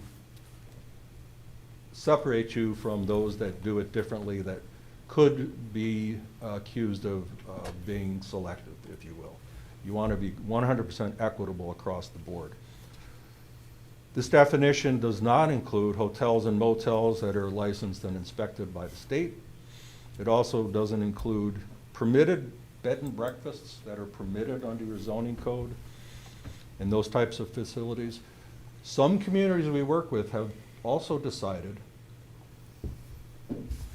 separate you from those that do it differently, that could be accused of being selective, if you will. You want to be 100% equitable across the board. This definition does not include hotels and motels that are licensed and inspected by the state. It also doesn't include permitted bed and breakfasts that are permitted under your zoning code and those types of facilities. Some communities we work with have also decided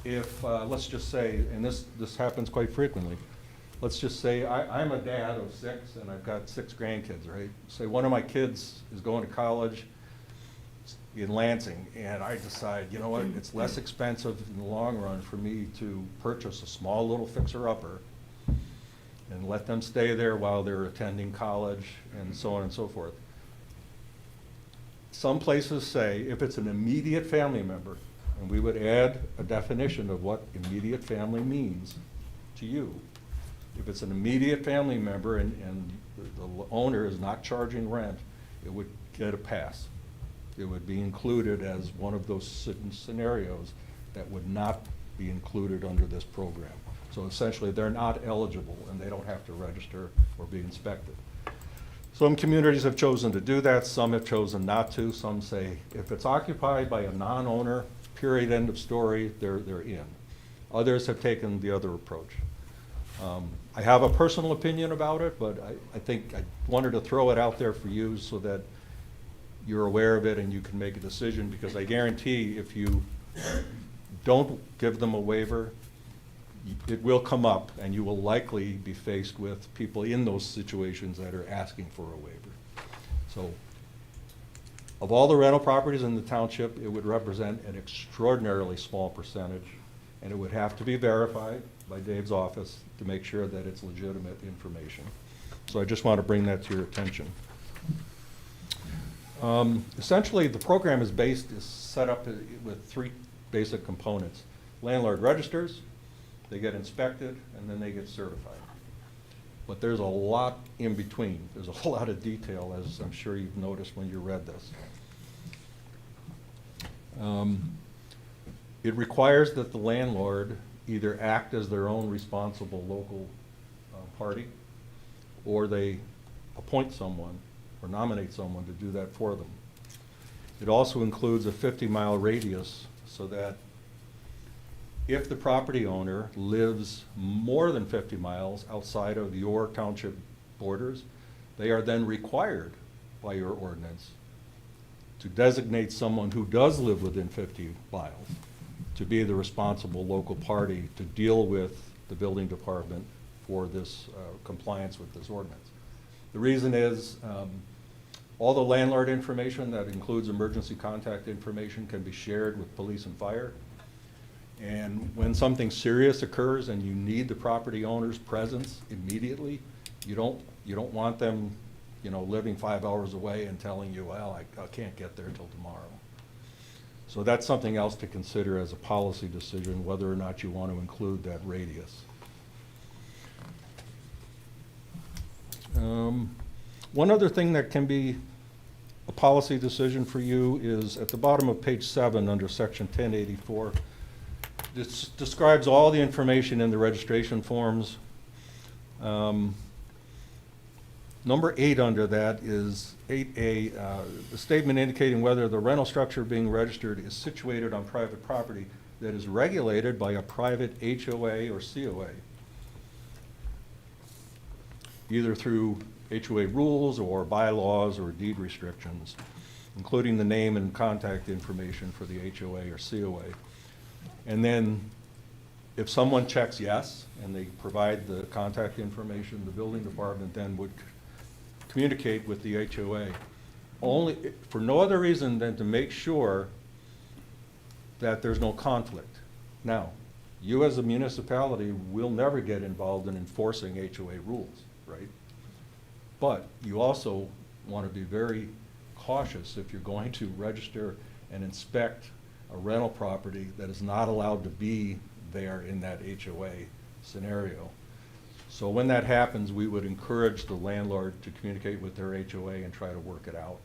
if, let's just say, and this happens quite frequently, let's just say I'm a dad of 6 and I've got 6 grandkids, right? Say one of my kids is going to college in Lansing, and I decide, you know what, it's less expensive in the long run for me to purchase a small little fixer-upper and let them stay there while they're attending college and so on and so forth. Some places say if it's an immediate family member, and we would add a definition of what immediate family means to you. If it's an immediate family member and the owner is not charging rent, it would get a pass. It would be included as one of those scenarios that would not be included under this program. So essentially, they're not eligible and they don't have to register or be inspected. Some communities have chosen to do that, some have chosen not to. Some say if it's occupied by a non-owner, period, end of story, they're in. Others have taken the other approach. I have a personal opinion about it, but I think I wanted to throw it out there for you so that you're aware of it and you can make a decision, because I guarantee if you don't give them a waiver, it will come up and you will likely be faced with people in those situations that are asking for a waiver. So of all the rental properties in the township, it would represent an extraordinarily small percentage, and it would have to be verified by Dave's office to make sure that it's legitimate information. So I just want to bring that to your attention. Essentially, the program is set up with 3 basic components. Landlord registers, they get inspected, and then they get certified. but there's a lot in between. There's a whole lot of detail, as I'm sure you've noticed when you read this. It requires that the landlord either act as their own responsible local party, or they appoint someone or nominate someone to do that for them. It also includes a 50-mile radius so that if the property owner lives more than 50 miles outside of your township borders, they are then required by your ordinance to designate someone who does live within 50 miles to be the responsible local party to deal with the building department for this compliance with this ordinance. The reason is all the landlord information, that includes emergency contact information, can be shared with police and fire. And when something serious occurs and you need the property owner's presence immediately, you don't want them, living 5 hours away and telling you, well, I can't get there till tomorrow. So that's something else to consider as a policy decision, whether or not you want to include that radius. One other thing that can be a policy decision for you is at the bottom of page 7 under section 1084. This describes all the information in the registration forms. Number 8 under that is 8A, the statement indicating whether the rental structure being registered is situated on private property that is regulated by a private HOA or COA, either through HOA rules or bylaws or deed restrictions, including the name and contact information for the HOA or COA. And then if someone checks yes and they provide the contact information, the building department then would communicate with the HOA, only for no other reason than to make sure that there's no conflict. Now, you as a municipality will never get involved in enforcing HOA rules, right? But you also want to be very cautious if you're going to register and inspect a rental property that is not allowed to be there in that HOA scenario. So when that happens, we would encourage the landlord to communicate with their HOA and try to work it out.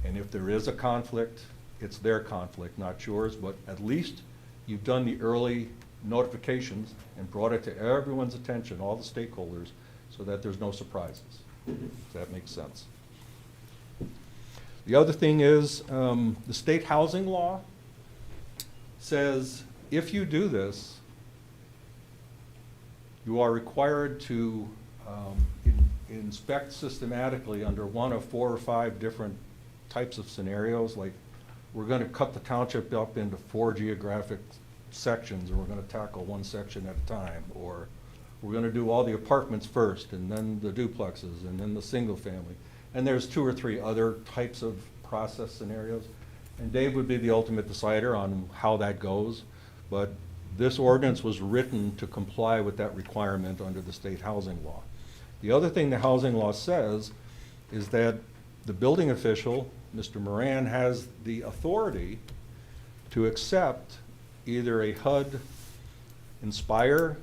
And if there is a conflict, it's their conflict, not yours, but at least you've done the early notifications and brought it to everyone's attention, all the stakeholders, so that there's no surprises. If that makes sense. The other thing is the state housing law says if you do this, you are required to inspect systematically under one of 4 or 5 different types of scenarios, like we're going to cut the township up into 4 geographic sections, and we're going to tackle one section at a time, or we're going to do all the apartments first, and then the duplexes, and then the single family. And there's 2 or 3 other types of process scenarios. And Dave would be the ultimate decider on how that goes. But this ordinance was written to comply with that requirement under the state housing law. The other thing the housing law says is that the building official, Mr. Moran, has the authority to accept either a HUD Inspire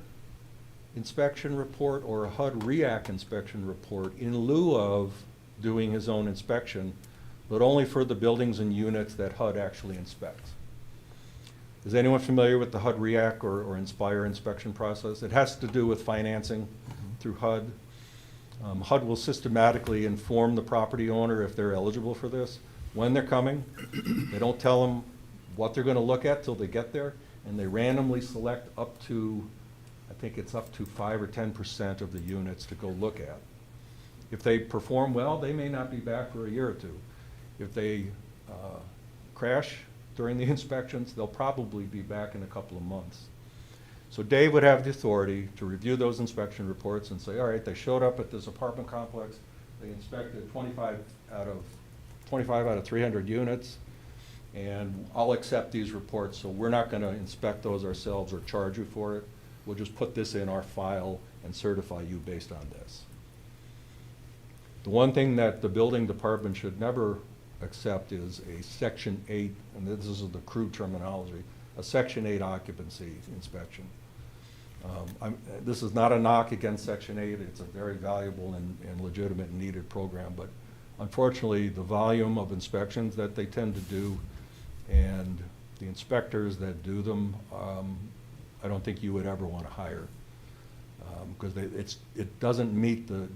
inspection report or a HUD REAC inspection report in lieu of doing his own inspection, but only for the buildings and units that HUD actually inspects. Is anyone familiar with the HUD REAC or Inspire inspection process? It has to do with financing through HUD. HUD will systematically inform the property owner if they're eligible for this, when they're coming. They don't tell them what they're going to look at till they get there, and they randomly select up to, I think it's up to 5 or 10% of the units to go look at. If they perform well, they may not be back for a year or 2. If they crash during the inspections, they'll probably be back in a couple of months. So Dave would have the authority to review those inspection reports and say, all right, they showed up at this apartment complex, they inspected 25 out of 300 units, and I'll accept these reports, so we're not going to inspect those ourselves or charge you for it. We'll just put this in our file and certify you based on this. The one thing that the building department should never accept is a Section 8, and this is the crude terminology, a Section 8 occupancy inspection. This is not a knock against Section 8. It's a very valuable and legitimate and needed program, but unfortunately, the volume of inspections that they tend to do and the inspectors that do them, I don't think you would ever want to hire. Because it doesn't meet the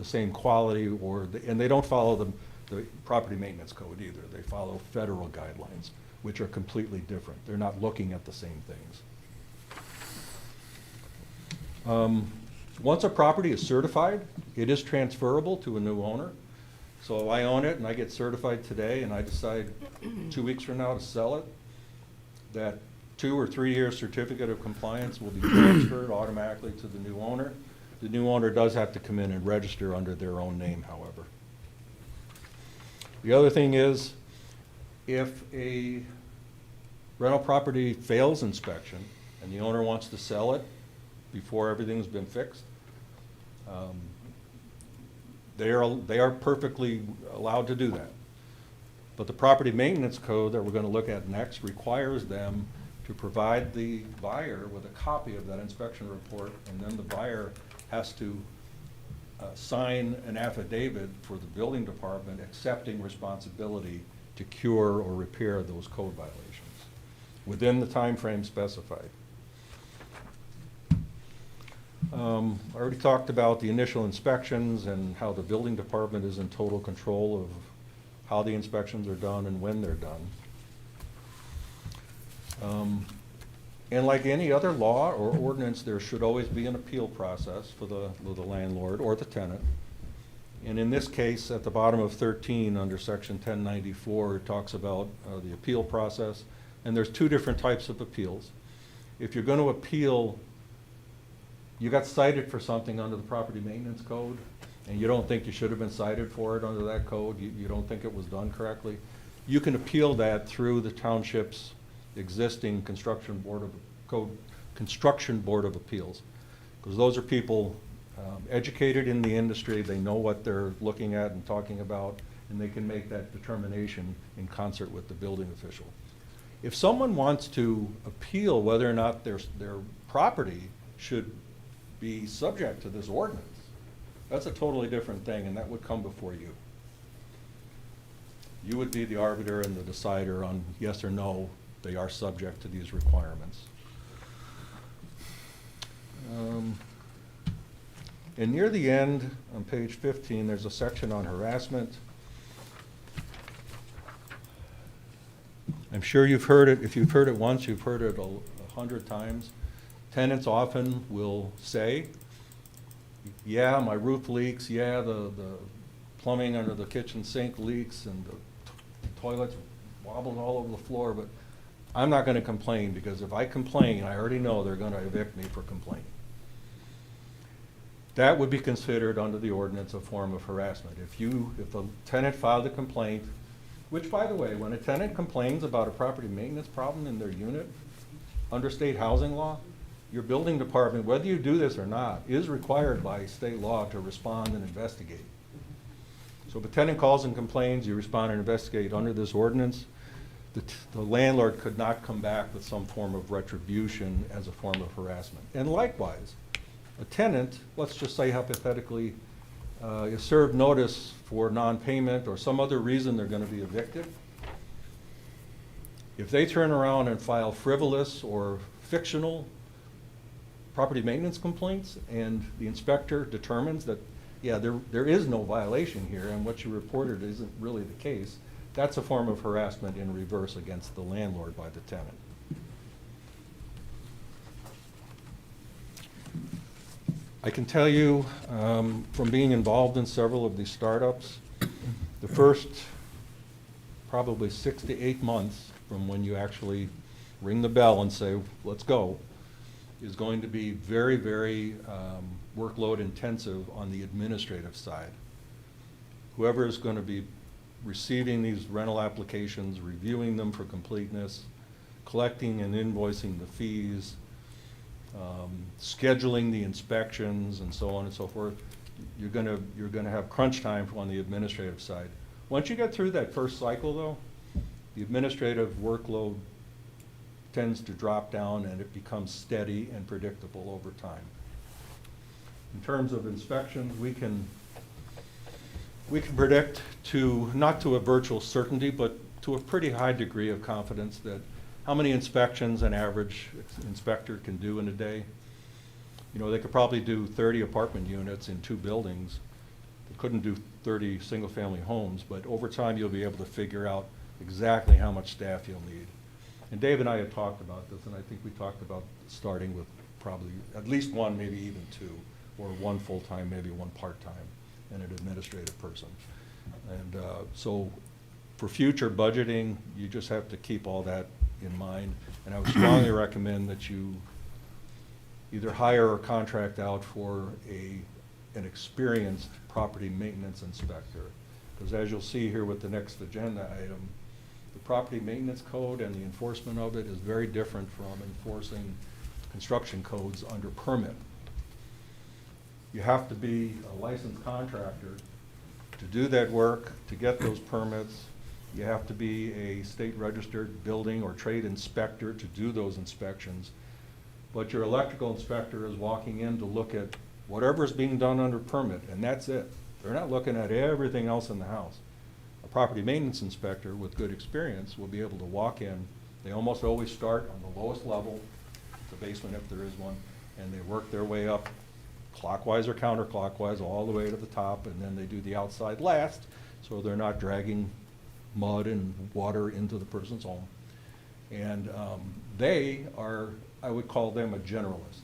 same quality and they don't follow the property maintenance code either. They follow federal guidelines, which are completely different. They're not looking at the same things. Once a property is certified, it is transferable to a new owner. So I own it and I get certified today and I decide 2 weeks from now to sell it, that 2 or 3 year certificate of compliance will be transferred automatically to the new owner. The new owner does have to come in and register under their own name, however. The other thing is, if a rental property fails inspection and the owner wants to sell it before everything's been fixed, they are perfectly allowed to do that. But the property maintenance code that we're going to look at next requires them to provide the buyer with a copy of that inspection report, and then the buyer has to sign an affidavit for the building department accepting responsibility to cure or repair those code violations within the time frame specified. I already talked about the initial inspections and how the building department is in total control of how the inspections are done and when they're done. And like any other law or ordinance, there should always be an appeal process for the landlord or the tenant. And in this case, at the bottom of 13, under section 1094, it talks about the appeal process. And there's 2 different types of appeals. If you're going to appeal, you got cited for something under the property maintenance code, and you don't think you should have been cited for it under that code, you don't think it was done correctly, you can appeal that through the township's existing construction board of appeals, because those are people educated in the industry. They know what they're looking at and talking about, and they can make that determination in concert with the building official. If someone wants to appeal whether or not their property should be subject to this ordinance, that's a totally different thing, and that would come before you. You would be the arbiter and the decider on yes or no, they are subject to these requirements. And near the end, on page 15, there's a section on harassment. I'm sure you've heard it. If you've heard it once, you've heard it 100 times. Tenants often will say, yeah, my roof leaks, yeah, the plumbing under the kitchen sink leaks, and the toilets wobbled all over the floor, but I'm not going to complain, because if I complain, I already know they're going to evict me for complaining. That would be considered under the ordinance a form of harassment. If a tenant filed a complaint, which, by the way, when a tenant complains about a property maintenance problem in their unit, under state housing law, your building department, whether you do this or not, is required by state law to respond and investigate. So if a tenant calls and complains, you respond and investigate under this ordinance. The landlord could not come back with some form of retribution as a form of harassment. And likewise, a tenant, let's just say hypothetically, is served notice for non-payment or some other reason they're going to be evicted. If they turn around and file frivolous or fictional property maintenance complaints, and the inspector determines that, yeah, there is no violation here, and what you reported isn't really the case, that's a form of harassment in reverse against the landlord by the tenant. I can tell you from being involved in several of these startups, the first probably 6 to 8 months from when you actually ring the bell and say, let's go, is going to be very, very workload intensive on the administrative side. Whoever is going to be receiving these rental applications, reviewing them for completeness, collecting and invoicing the fees, scheduling the inspections, and so on and so forth, you're going to have crunch time on the administrative side. Once you get through that first cycle, though, the administrative workload tends to drop down and it becomes steady and predictable over time. In terms of inspections, we can predict to, not to a virtual certainty, but to a pretty high degree of confidence that how many inspections an average inspector can do in a day. You know, they could probably do 30 apartment units in 2 buildings. They couldn't do 30 single-family homes, but over time you'll be able to figure out exactly how much staff you'll need. And Dave and I had talked about this, and I think we talked about starting with probably at least 1, maybe even 2, or 1 full-time, maybe 1 part-time, and an administrative person. And so for future budgeting, you just have to keep all that in mind. And I would strongly recommend that you either hire or contract out for an experienced property maintenance inspector. Because as you'll see here with the next agenda item, the property maintenance code and the enforcement of it is very different from enforcing construction codes under permit. You have to be a licensed contractor to do that work, to get those permits. You have to be a state registered building or trade inspector to do those inspections. But your electrical inspector is walking in to look at whatever's being done under permit, and that's it. They're not looking at everything else in the house. A property maintenance inspector with good experience will be able to walk in. They almost always start on the lowest level, the basement if there is one, and they work their way up clockwise or counterclockwise all the way to the top, and then they do the outside last, so they're not dragging mud and water into the person's home. And they are, I would call them a generalist.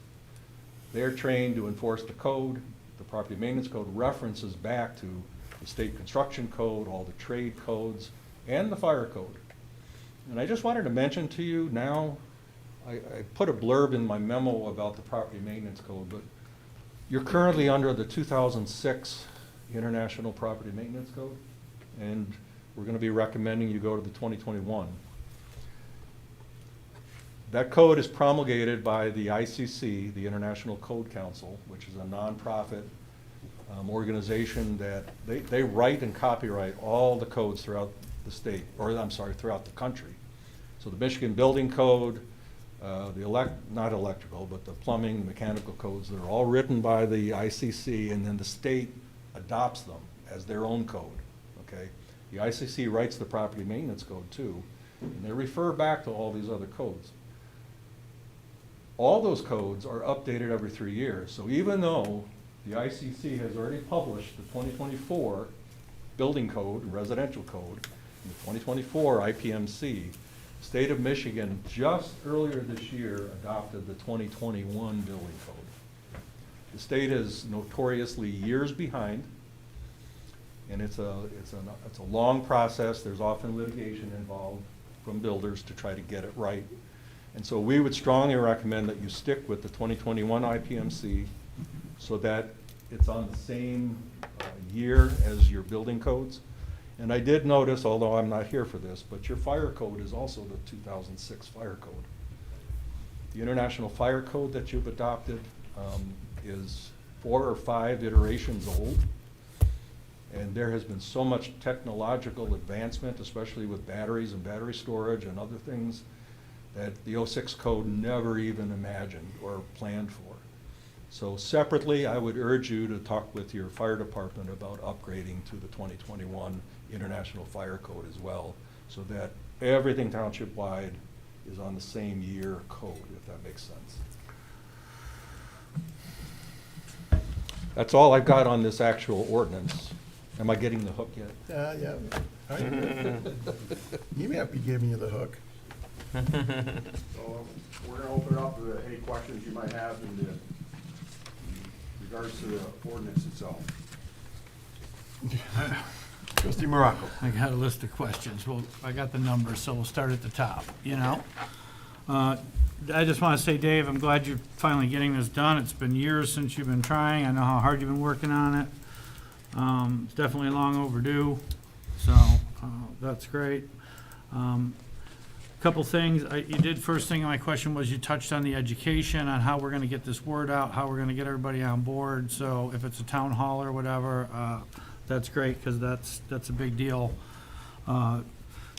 They're trained to enforce the code. The property maintenance code references back to the state construction code, all the trade codes, and the fire code. And I just wanted to mention to you now, I put a blurb in my memo about the property maintenance code, but you're currently under the 2006 International Property Maintenance Code, and we're going to be recommending you go to the 2021. That code is promulgated by the ICC, the International Code Council, which is a nonprofit organization that they write and copyright all the codes throughout the state, or I'm sorry, throughout the country. So the Michigan Building Code, not electrical, but the plumbing, the mechanical codes, they're all written by the ICC, and then the state adopts them as their own code, okay? The ICC writes the property maintenance code too, and they refer back to all these other codes. All those codes are updated every 3 years, so even though the ICC has already published the 2024 building code, residential code, and the 2024 IPMC, State of Michigan just earlier this year adopted the 2021 building code. The state is notoriously years behind, and it's a long process. There's often litigation involved from builders to try to get it right. And so we would strongly recommend that you stick with the 2021 IPMC so that it's on the same year as your building codes. And I did notice, although I'm not here for this, but your fire code is also the 2006 fire code. The International Fire Code that you've adopted is 4 or 5 iterations old. And there has been so much technological advancement, especially with batteries and battery storage and other things, that the 06 code never even imagined or planned for. So separately, I would urge you to talk with your fire department about upgrading to the 2021 International Fire Code as well, so that everything township-wide is on the same year code, if that makes sense. That's all I've got on this actual ordinance. Am I getting the hook yet? Yeah. All right. You may have to be giving you the hook. So we're going to open it up to any questions you might have in regards to the ordinance itself. Trustee Morocco. I got a list of questions. Well, I got the numbers, so we'll start at the top, you know? I just want to say, Dave, I'm glad you're finally getting this done. It's been years since you've been trying. I know how hard you've been working on it. It's definitely long overdue, so that's great. Couple things, first thing, my question was, you touched on the education, on how we're gonna get this word out, how we're gonna get everybody on board. So if it's a town hall or whatever, that's great, because that's a big deal.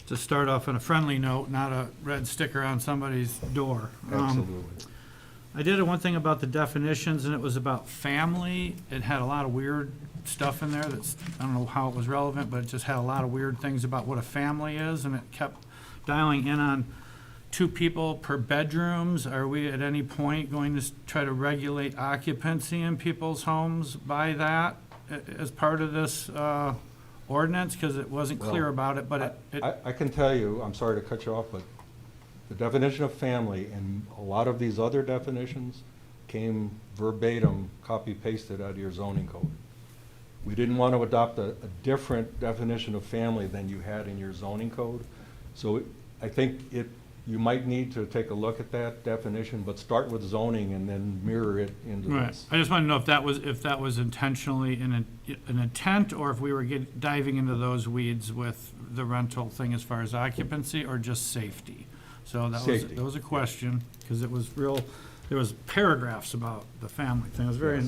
to start off on a friendly note, not a red sticker on somebody's door. Absolutely. I did one thing about the definitions, and it was about family. It had a lot of weird stuff in there that's, I don't know how it was relevant, but it just had a lot of weird things about what a family is, and it kept dialing in on 2 people per bedrooms. Are we at any point going to try to regulate occupancy in people's homes by that as part of this ordinance? Because it wasn't clear Well, about it, but it, I can tell you, I'm sorry to cut you off, but the definition of family and a lot of these other definitions came verbatim, copy-pasted out of your zoning code. We didn't want to adopt a different definition of family than you had in your zoning code. So I think you might need to take a look at that definition, but start with zoning and then mirror it into right. this. I just want to know if that was intentionally an intent, or if we were diving into those weeds with the rental thing as far as occupancy, or just safety. So Safety. that was a question, because it was there was paragraphs about the family thing. It was very Yes.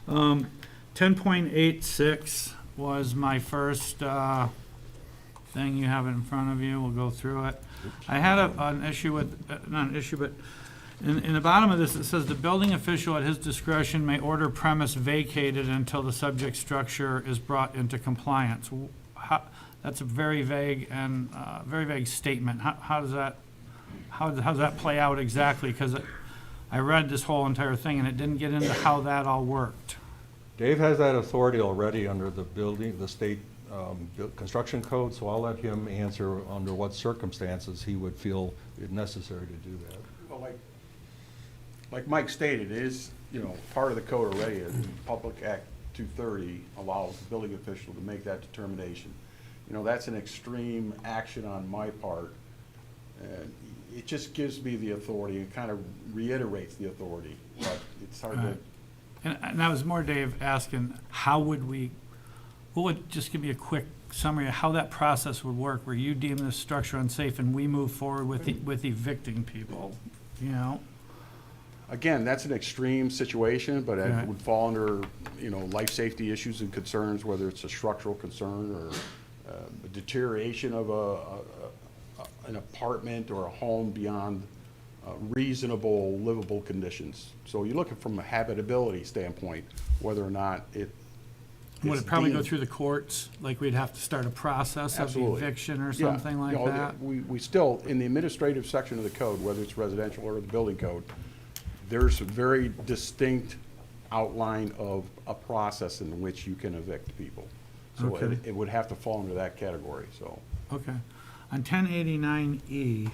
in-depth. 10.86 was my first thing. You have it in front of you. We'll go through it. I had an issue with, not an issue, but in the bottom of this, it says the building official at his discretion may order premise vacated until the subject structure is brought into compliance. That's a very vague and very vague statement. How does that play out exactly? Because I read this whole entire thing and it didn't get into how that all worked. Dave has that authority already under the state construction code, so I'll let him answer under what circumstances he would feel it necessary to do that. Well, like Mike stated, it is, part of the code already. Public Act 230 allows the building official to make that determination. That's an extreme action on my part. And it just gives me the authority and kind of reiterates the authority, but it's hard to. And that was more Dave asking, just give me a quick summary of how that process would work, where you deem this structure unsafe and we move forward with evicting people, Again, that's an extreme situation, but it Right. would fall under, life safety issues and concerns, whether it's a structural concern or a deterioration of an apartment or a home beyond reasonable livable conditions. So you're looking from a habitability standpoint, whether or not it. Would is it probably go deemed- through the courts? Like we'd have to start a process of Absolutely. eviction or Yeah, something like that? We still, in the administrative section of the code, whether it's residential or the building code, there's a very distinct outline of a process in which you can evict people. So Okay. it would have to fall into that category, so. Okay. On 1089E,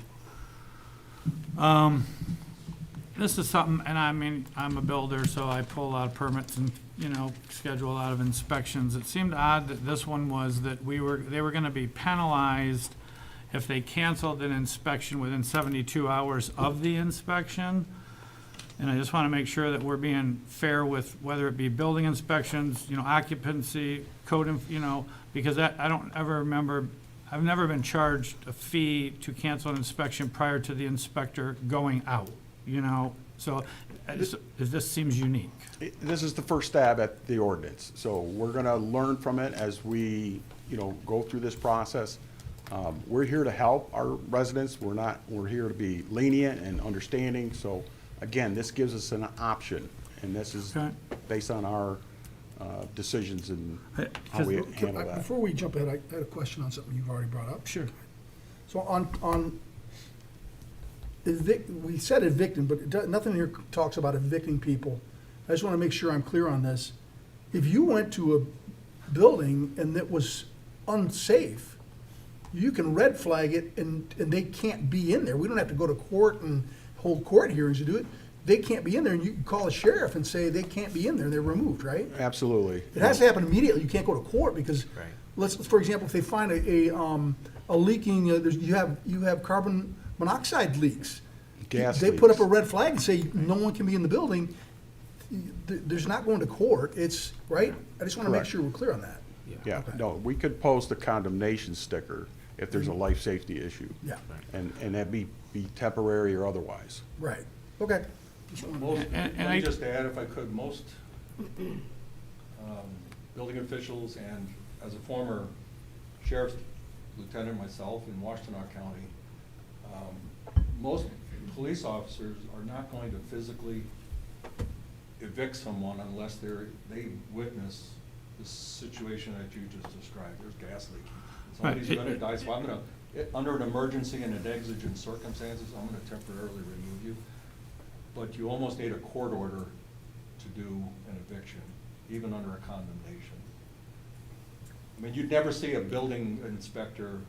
this is something, and I mean, I'm a builder, so I pull a lot of permits and, schedule a lot of inspections. It seemed odd that this one was that they were gonna be penalized if they canceled an inspection within 72 hours of the inspection. And I just want to make sure that we're being fair with whether it be building inspections, occupancy, code, because I don't ever remember, I've never been charged a fee to cancel an inspection prior to the inspector going out, So this seems unique. This is the first stab at the ordinance, so we're gonna learn from it as we, go through this process. We're here to help our residents, we're here to be lenient and understanding, so again, this gives us an option, and this is Okay. based on our decisions and how 'Cause- we handle that. Before we jump ahead, I had a question on something you've already brought up. Sure. So on we said evicting, but nothing here talks about evicting people. I just want to make sure I'm clear on this. If you went to a building and it was unsafe, you can red flag it and they can't be in there. We don't have to go to court and hold court hearings to do it. They can't be in there, and you can call the sheriff and say they can't be in there, they're removed, right? Absolutely. It has to happen immediately. You can't go to court because, Right. for example, if they find a leaking, you have carbon monoxide leaks. Gas They put up leaks. a red flag and say no one can be in the building. There's not going to court. It's right. I just want to make Correct. sure we're clear on that. Yeah, Okay. no, we could post a condemnation sticker if there's a life safety issue. Yeah. And that be temporary or otherwise. Right. Okay. Just wanted- And Let I- me just add, if I could, most building officials and as a former sheriff's lieutenant, myself, in Washtenaw County, most police officers are not going to physically evict someone unless they witness the situation that you just described. There's gas leaking. Somebody's Right. gonna die, so I'm gonna, under an emergency and an exigent circumstances, I'm gonna temporarily remove you. But you almost need a court order to do an eviction, even under a condemnation. I mean, you'd never see a building inspector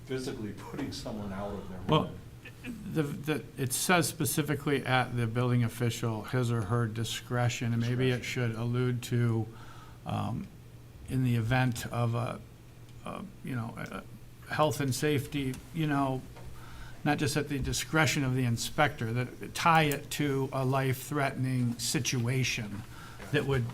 physically putting someone out of their Well, home. it says specifically at the building official, his or her discretion, and maybe it should allude to, in the event of a health and safety, not just at the discretion of the inspector, that tie it to a life-threatening situation that would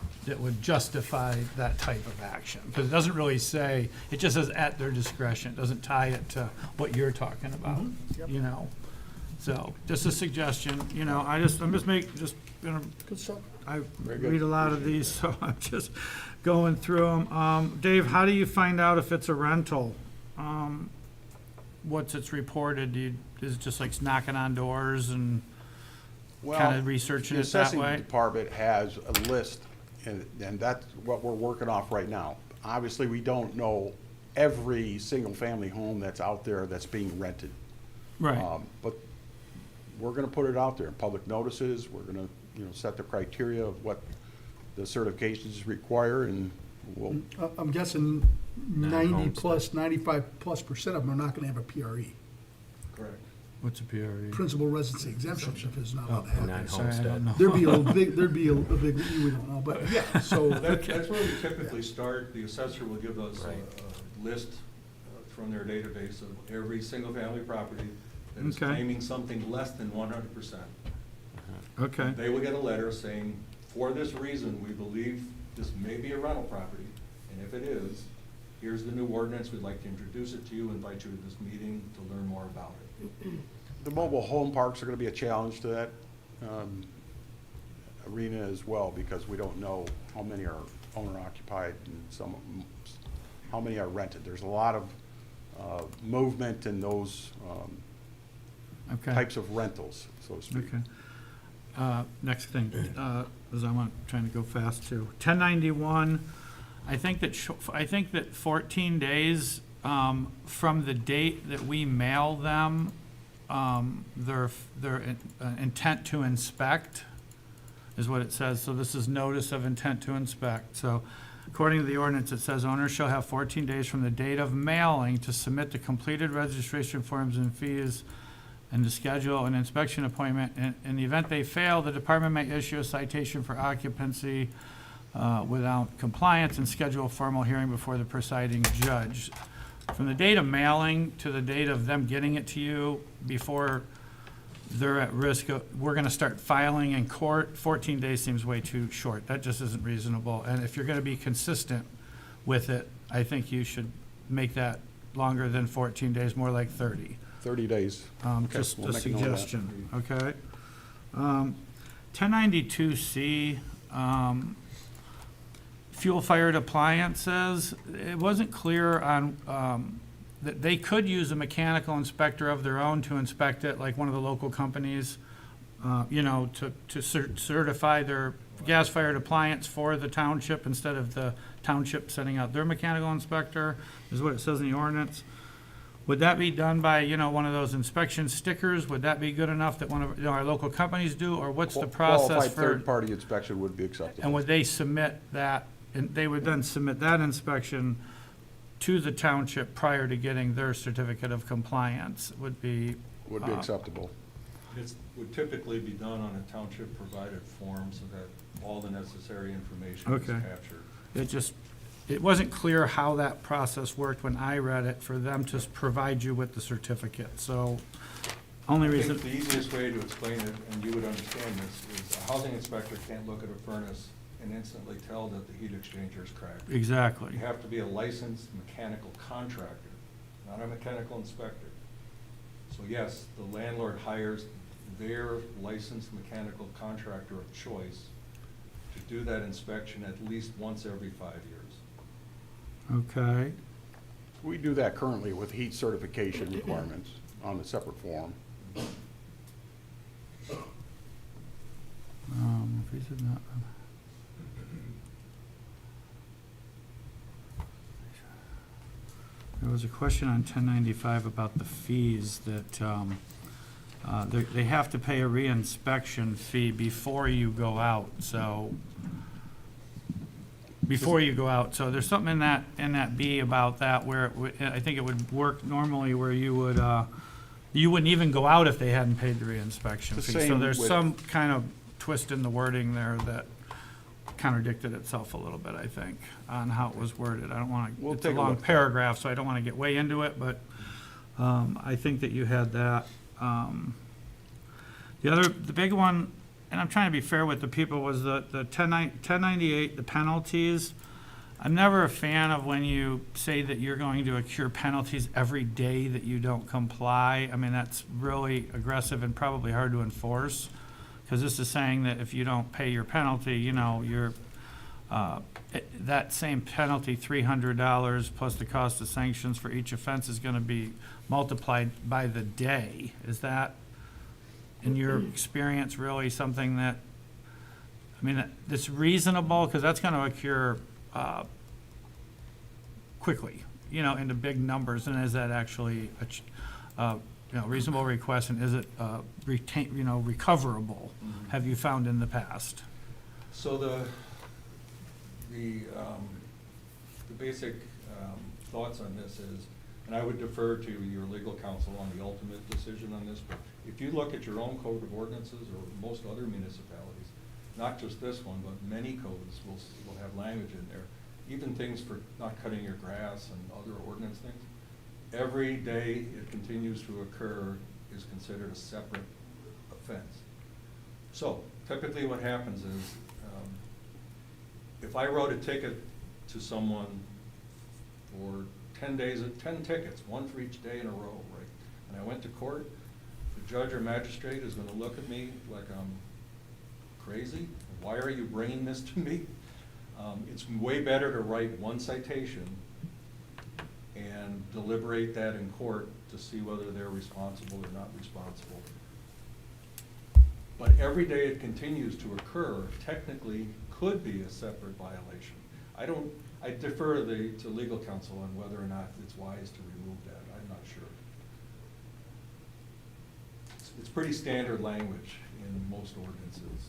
justify that type of action. Because it doesn't really say, it just says at their discretion, it doesn't tie it to what you're talking about, Yep. So, just a suggestion, I'm just gonna, Good stuff. I Very good. read a lot of these, so I'm just going through them. Dave, how do you find out if it's a rental? Once it's reported, is it just like knocking on doors and kind of researching it that The assessing way? department has a list, and that's what we're working off right now. Obviously, we don't know every single-family home that's out there that's being rented. Right, But we're gonna put it out there in public notices, we're gonna, set the criteria of what the certifications require, and we'll, I'm guessing 95+% of them are not gonna have a PRE, Correct. what's a PRE? principal residency exemption, because not allowed to have that. Sorry, I don't know. There'd be a big, we don't know, but yeah, so, That's where we typically start. The assessor will give us a list from their database of every single-family property that is Okay. claiming something less than 100%. Okay, They will get a letter saying, for this reason, we believe this may be a rental property, and if it is, here's the new ordinance, we'd like to introduce it to you, invite you to this meeting to learn more about it. the mobile home parks are gonna be a challenge to that, arena as well, because we don't know how many are owner-occupied and how many are rented. There's a lot of, movement in those, okay. types of rentals, so to speak. Okay. Next thing, is I'm trying to go fast too. 1091, I think that 14 days from the date that we mail them their intent to inspect is what it says. So this is notice of intent to inspect. So according to the ordinance, it says owners shall have 14 days from the date of mailing to submit the completed registration forms and fees and to schedule an inspection appointment. In the event they fail, the department may issue a citation for occupancy without compliance and schedule a formal hearing before the presiding judge. From the date of mailing to the date of them getting it to you, before they're at risk, we're gonna start filing in court. 14 days seems way too short. That just isn't reasonable. And if you're gonna be consistent with it, I think you should make that longer than 14 days, more like 30. 30 days. Okay, Just we'll a make a note of that. suggestion, okay? 1092C, fuel-fired appliances, it wasn't clear on, that they could use a mechanical inspector of their own to inspect it, like one of the local companies, to certify their gas-fired appliance for the township instead of the township sending out their mechanical inspector, is what it says in the ordinance. Would that be done by, one of those inspection stickers? Would that be good enough that one of our local companies do, or what's the process Qualified for? third-party inspection would be acceptable. And would they submit that, and they would then submit that inspection to the township prior to getting their certificate of compliance would be? Would be acceptable. It would typically be done on a township-provided form so that all the necessary information is Okay. captured. It wasn't clear how that process worked when I read it, for them to provide you with the certificate, so, only I reason, think the easiest way to explain it, and you would understand this, is a housing inspector can't look at a furnace and instantly tell that the heat exchanger is cracked. exactly, You have to be a licensed mechanical contractor, not a mechanical inspector. So yes, the landlord hires their licensed mechanical contractor of choice to do that inspection at least once every 5 years. okay. We do that currently with heat certification requirements on a separate form. Fees of not- There was a question on 1095 about the fees that they have to pay a reinspection fee before you go out, so so there's something in that B about that where I think it would work normally where you wouldn't even go out if they hadn't paid the reinspection The fee. So same there's with- some kind of twist in the wording there that contradicted itself a little bit, I think, on how it was worded. I don't want to, We'll it's a take a long look at it. paragraph, so I don't want to get way into it, but I think that you had that. The big one, and I'm trying to be fair with the people, was the 1098, the penalties. I'm never a fan of when you say that you're going to accrue penalties every day that you don't comply. I mean, that's really aggressive and probably hard to enforce. Because this is saying that if you don't pay your penalty, you're, that same penalty, $300 plus the cost of sanctions for each offense is going to be multiplied by the day. Is that, in your experience, really something that, that's reasonable? Because that's going to occur quickly, into big numbers. And is that actually reasonable request, and is it recoverable? Have you found in the past? So the basic thoughts on this is, and I would defer to your legal counsel on the ultimate decision on this, but if you look at your own code of ordinances or most other municipalities, not just this one, but many codes will have language in there, even things for not cutting your grass and other ordinance things. Every day it continues to occur is considered a separate offense. So typically what happens is, if I wrote a ticket to someone for 10 days, 10 tickets, one for each day in a row, right? And I went to court, the judge or magistrate is gonna look at me like I'm crazy. Why are you bringing this to me? It's way better to write one citation and deliberate that in court to see whether they're responsible or not responsible. But every day it continues to occur, technically could be a separate violation. I defer to legal counsel on whether or not it's wise to remove that. I'm not sure. It's pretty standard language in most ordinances.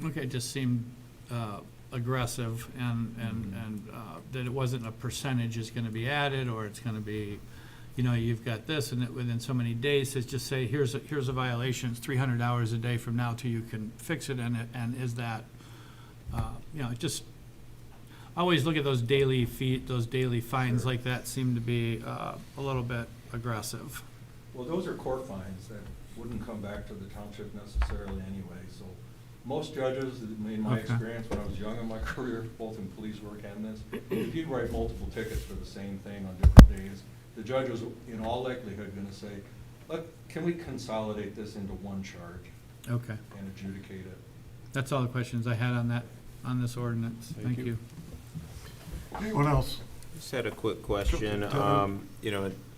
Okay, it just seemed aggressive, and that it wasn't a percentage is going to be added, or it's going to be, you've got this, and within so many days, it's just say, here's a violation, it's $300 a day from now till you can fix it, and is that, just always look at those daily fines like that seem to be a little bit aggressive. Well, those are court fines that wouldn't come back to the township necessarily anyway, so most judges, in my Okay. experience, when I was young in my career, both in police work and this, if you'd write multiple tickets for the same thing on different days, the judge was in all likelihood gonna say, can we consolidate this into one charge Okay, and adjudicate it? that's all the questions I had on this ordinance. Thank Thank you. you. Anyone else? Just had a quick question.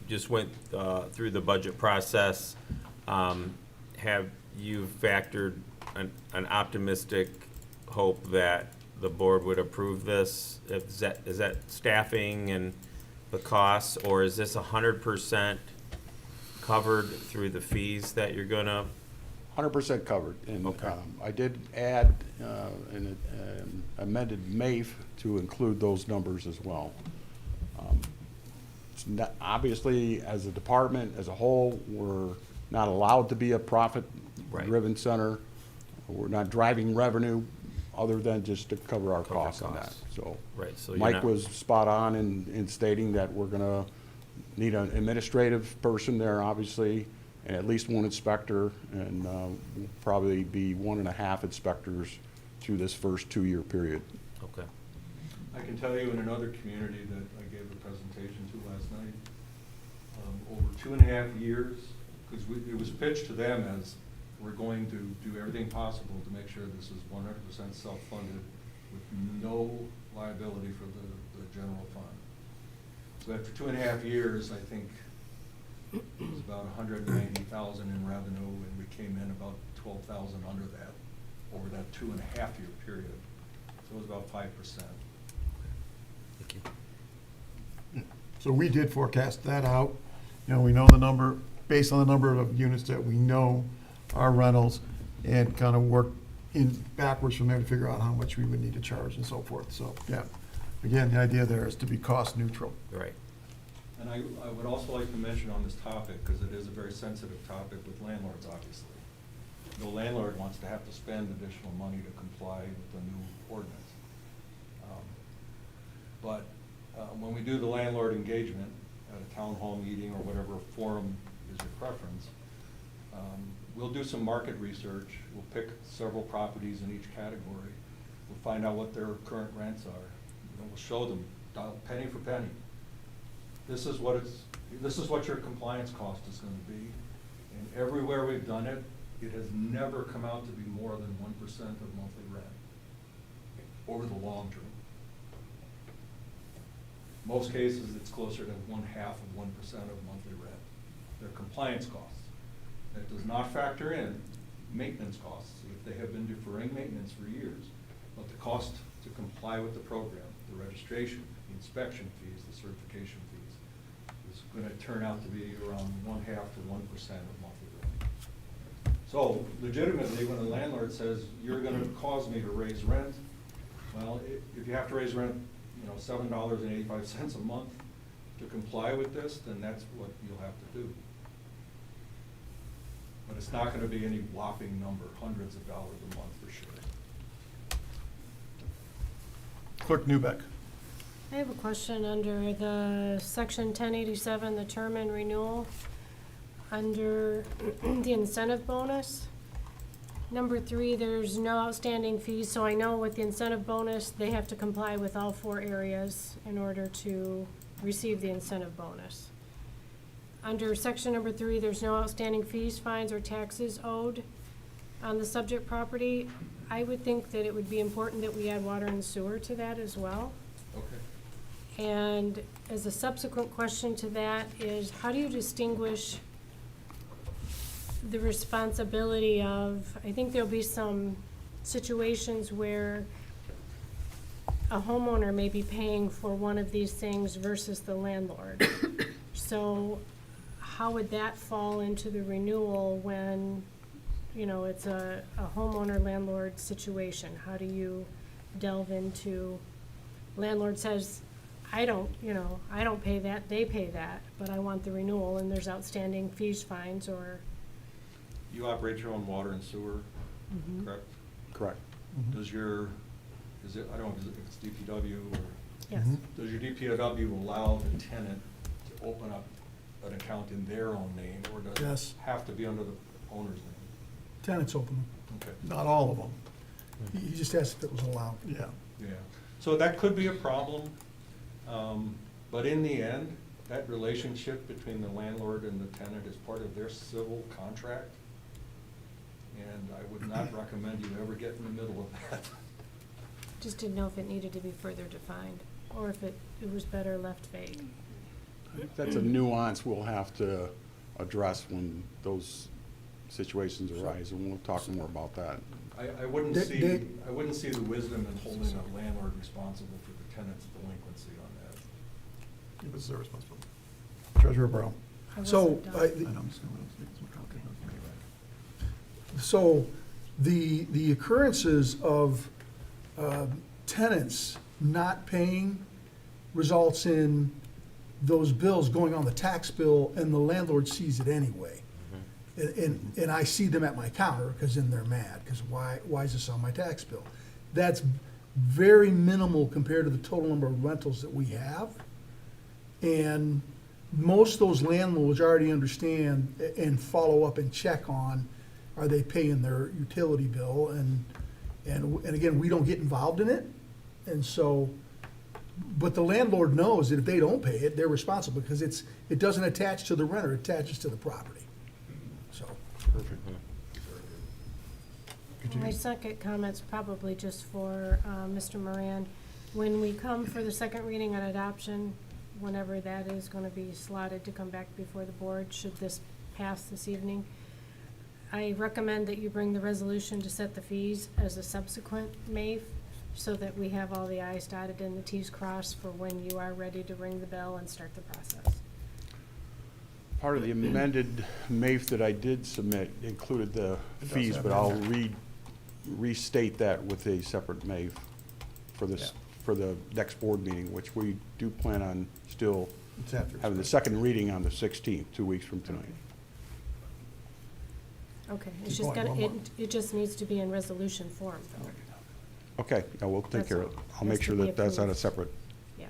Just went through the budget process. Have you factored an optimistic hope that the board would approve this? Is that staffing and the costs, or is this 100% covered through the fees that you're gonna? 100% covered. And Okay. I did add an amended MAFE to include those numbers as well. It's not, obviously, as a department, as a whole, we're not allowed to be a profit-driven center. We're not driving revenue other than just to cover our Cover costs on that. costs. So Right, so you're Mike not- was spot on in stating that we're gonna need an administrative person there, obviously, and at least one inspector, and we'll probably be 1.5 inspectors through this first 2-year period. Okay. I can tell you in another community that I gave a presentation to last night, over 2.5 years, because it was pitched to them as, we're going to do everything possible to make sure this is 100% self-funded with no liability for the general fund. So after 2.5 years, I think it was about 190,000 in revenue, and we came in about 12,000 under that over that 2.5 year period. So it was about 5%. Thank you. So we did forecast that out. You know, we know the number, based on the number of units that we know are rentals, and kind of work in backwards from there to figure out how much we would need to charge and so forth. So, yeah, again, the idea there is to be cost neutral. Right. And I would also like to mention on this topic, because it is a very sensitive topic with landlords, obviously. No landlord wants to have to spend additional money to comply with the new ordinance. But when we do the landlord engagement at a town hall meeting or whatever forum is your preference, we'll do some market research. We'll pick several properties in each category. We'll find out what their current rents are. And we'll show them penny for penny. This is what your compliance cost is going to be. And everywhere we've done it, it has never come out to be more than 1% of monthly rent over the long term. Most cases, it's closer to 1/2 of 1% of monthly rent. Their compliance costs. That does not factor in maintenance costs, if they have been deferring maintenance for years. But the cost to comply with the program, the registration, the inspection fees, the certification fees, is going to turn out to be around 1/2 to 1% of monthly rent. So legitimately, when a landlord says, you're going to cause me to raise rent, well, if you have to raise rent, $7.85 a month to comply with this, then that's what you'll have to do. But it's not gonna be any whopping number, hundreds of dollars a month for sure. Clerk Newbeck. I have a question under the section 1087, the term and renewal, under the incentive bonus. Number 3, there's no outstanding fees, so I know with the incentive bonus, they have to comply with all 4 areas in order to receive the incentive bonus. Under section number 3, there's no outstanding fees, fines, or taxes owed on the subject property. I would think that it would be important that we add water and sewer to that as well. Okay. And as a subsequent question to that is, how do you distinguish the responsibility of, I think there'll be some situations where a homeowner may be paying for one of these things versus the landlord. So how would that fall into the renewal when, it's a homeowner landlord situation? How do you delve into, landlord says, I don't pay that, they pay that, but I want the renewal, and there's outstanding fees, fines, or. You operate your own water and sewer, correct? Correct. Mm-hmm. Does your, I don't know if it's DPW or, Yes. Mhm. does your DPW allow the tenant to open up an account in their own name, or does Yes. it have to be under the owner's name? Tenants open them. Okay. Not all of them. He just asked if it was allowed. Yeah. Yeah, so that could be a problem, but in the end, that relationship between the landlord and the tenant is part of their civil contract. And I would not recommend you ever get in the middle of that. Just didn't know if it needed to be further defined, or if it was better left vague. That's a nuance we'll have to address when those situations arise, and we'll talk more about that. I wouldn't They- see, I wouldn't see the wisdom in holding a landlord responsible for the tenant's delinquency on that. It was their responsibility. Treasurer Brown. I So, wasn't done. So the occurrences of tenants not paying results in those bills going on the tax bill, and the landlord sees it anyway. And I see them at my counter, because then they're mad, because why is this on my tax bill? That's very minimal compared to the total number of rentals that we have. And most of those landlords already understand and follow up and check on, are they paying their utility bill? And again, we don't get involved in it. And so, but the landlord knows that if they don't pay it, they're responsible, because it doesn't attach to the renter, it attaches to the property. So, My second comment's probably just for Mr. Moran. When we come for the second reading on adoption, whenever that is gonna be slotted to come back before the board, should this pass this evening. I recommend that you bring the resolution to set the fees as a subsequent MAVE, so that we have all the i's dotted and the t's crossed for when you are ready to ring the bell and start the process. Part of the amended MAF that I did submit included the fees, have but that I'll there. restate that with a separate MAF for this, Yeah. for the next board meeting, which we do plan on still It's after. having the second reading on the 16th, 2 weeks from tonight. Okay, Keep it's just going, gonna, one more. it just needs to be in resolution form, though. Okay, yeah, we'll take That's care of it. all. I'll Has make to sure be that that's on a approved. separate Yeah.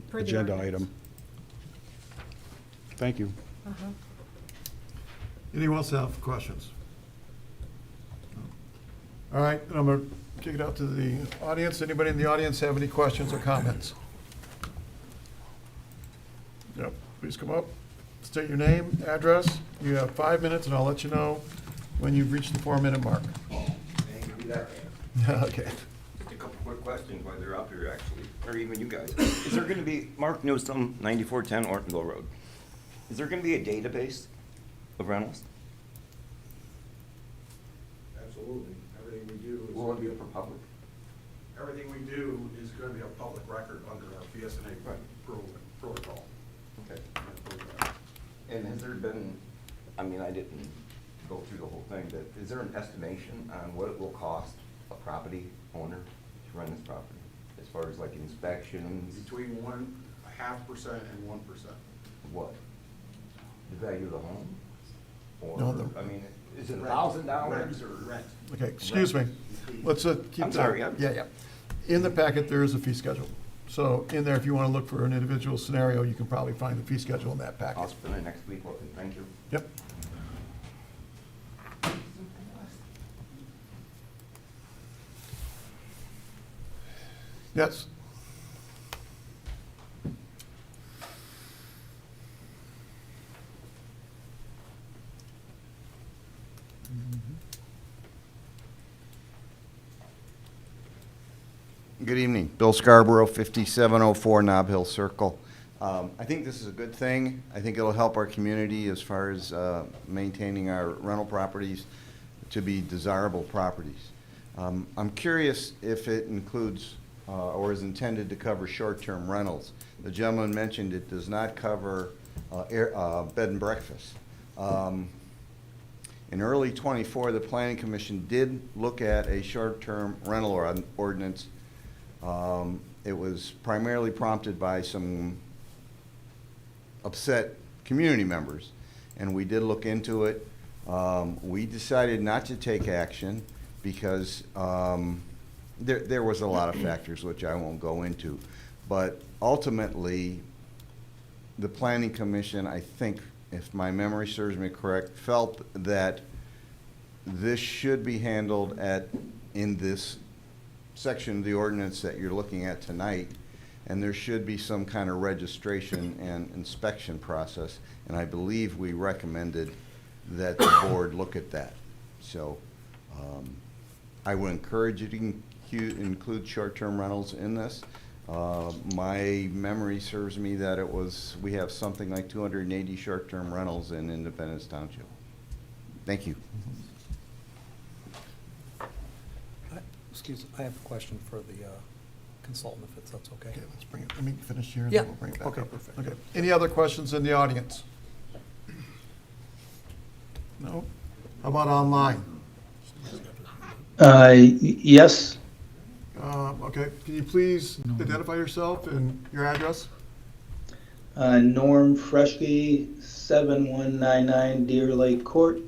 Per the agenda ordinance. item. Thank you. Uh-huh. Anyone else have questions? All right, and I'm going to kick it out to the audience. Anybody in the audience have any questions or comments? Yep, please come up, state your name, address. You have 5 minutes, and I'll let you know when you've reached the 4-minute mark. Okay. Just a couple quick questions while they're up here, actually, or even you guys. Is there gonna be, Mark Newsome, 9410 Ortonville Road, is there gonna be a database of rentals? Absolutely. Everything we do is. Will it be for public? Everything we do is going to be a public record under our PSNA Right. protocol. Okay. And has there been, I mean, I didn't go through the whole thing, but is there an estimation on what it will cost a property owner to run this property? As far as like inspections, Between 0.5% and 1%. what? The value of the home? Or, No, the- I mean, is it $1,000 or? Rent. Okay, excuse me. Let's keep. I'm the- sorry, Yeah. In the packet, there is a fee schedule. So in there, if you want to look for an individual scenario, you can probably find the fee schedule in that I'll packet. spend it next week looking, thank you. Yep. Yes. Good evening. Bill Scarborough, 5704 Nob Hill Circle. I think this is a good thing. I think it'll help our community as far as maintaining our rental properties to be desirable properties. I'm curious if it includes or is intended to cover short-term rentals. The gentleman mentioned it does not cover bed and breakfast. In early '24, the Planning Commission did look at a short-term rental ordinance. It was primarily prompted by some upset community members, and we did look into it. We decided not to take action because there was a lot of factors which I won't go into. But ultimately, the Planning Commission, I think, if my memory serves me correct, felt that this should be handled in this section of the ordinance that you're looking at tonight, and there should be some kind of registration and inspection process, and I believe we recommended that the board look at that. So I would encourage you to include short-term rentals in this. My memory serves me that we have something like 280 short-term rentals in Independence Township. Thank you. Excuse me, I have a question for the consultant, if that's okay. Okay, let's bring it, let me finish here, and Yeah. then we'll bring it back Okay, up. perfect. Okay, any other questions in the audience? No? How about online? Yes, Okay, can you please identify yourself and your address? Norm Freschke, 7199 Deer Lake Court.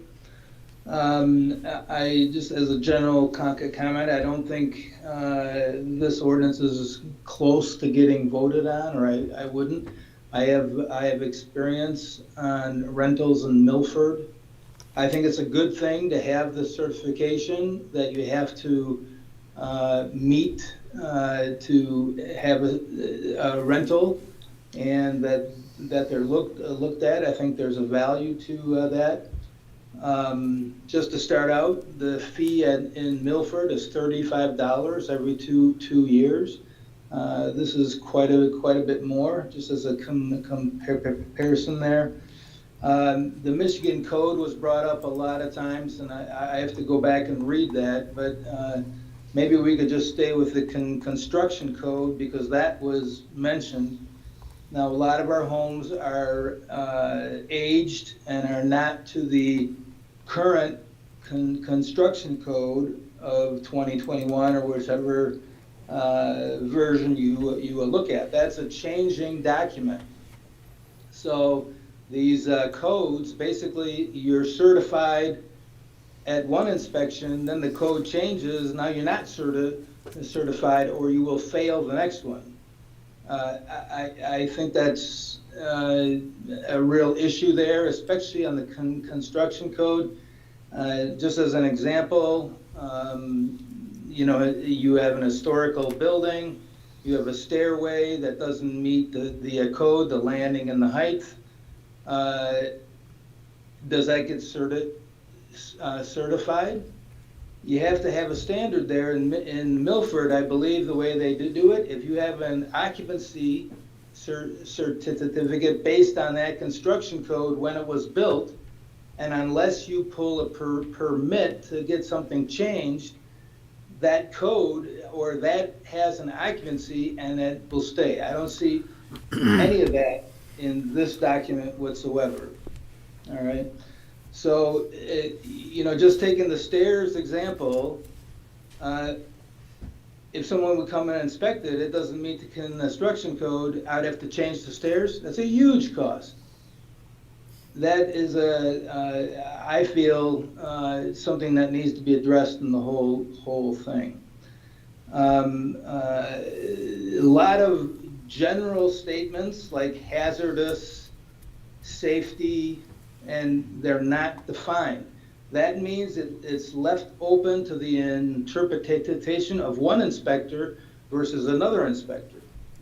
I just, as a general comment, I don't think this ordinance is close to getting voted on, or I wouldn't. I have experience on rentals in Milford. I think it's a good thing to have this certification that you have to meet to have a rental, and that they're looked at. I think there's a value to that. Just to start out, the fee in Milford is $35 every two years. This is quite a bit more, just as a comparison there. The Michigan code was brought up a lot of times, and I have to go back and read that, but maybe we could just stay with the construction code, because that was mentioned. Now, a lot of our homes are aged and are not to the current construction code of 2021 or whichever version you look at. That's a changing document. So these codes, basically, you're certified at one inspection, then the code changes, now you're not certified, or you will fail the next one. I think that's a real issue there, especially on the construction code. Just as an example, you know, you have an historical building, you have a stairway that doesn't meet the code, the landing and the height. Does that get certified? You have to have a standard there. In Milford, I believe the way they do it, if you have an occupancy certificate based on that construction code when it was built, and unless you pull a permit to get something changed, that code or that has an occupancy and it will stay. I don't see any of that in this document whatsoever. All right. So, you know, just taking the stairs example, if someone would come and inspect it, it doesn't meet the construction code, I'd have to change the stairs. That's a huge cost. That is I feel, something that needs to be addressed in the whole thing. A lot of general statements like hazardous, safety, and they're not defined. That means it's left open to the interpretation of one inspector versus another inspector,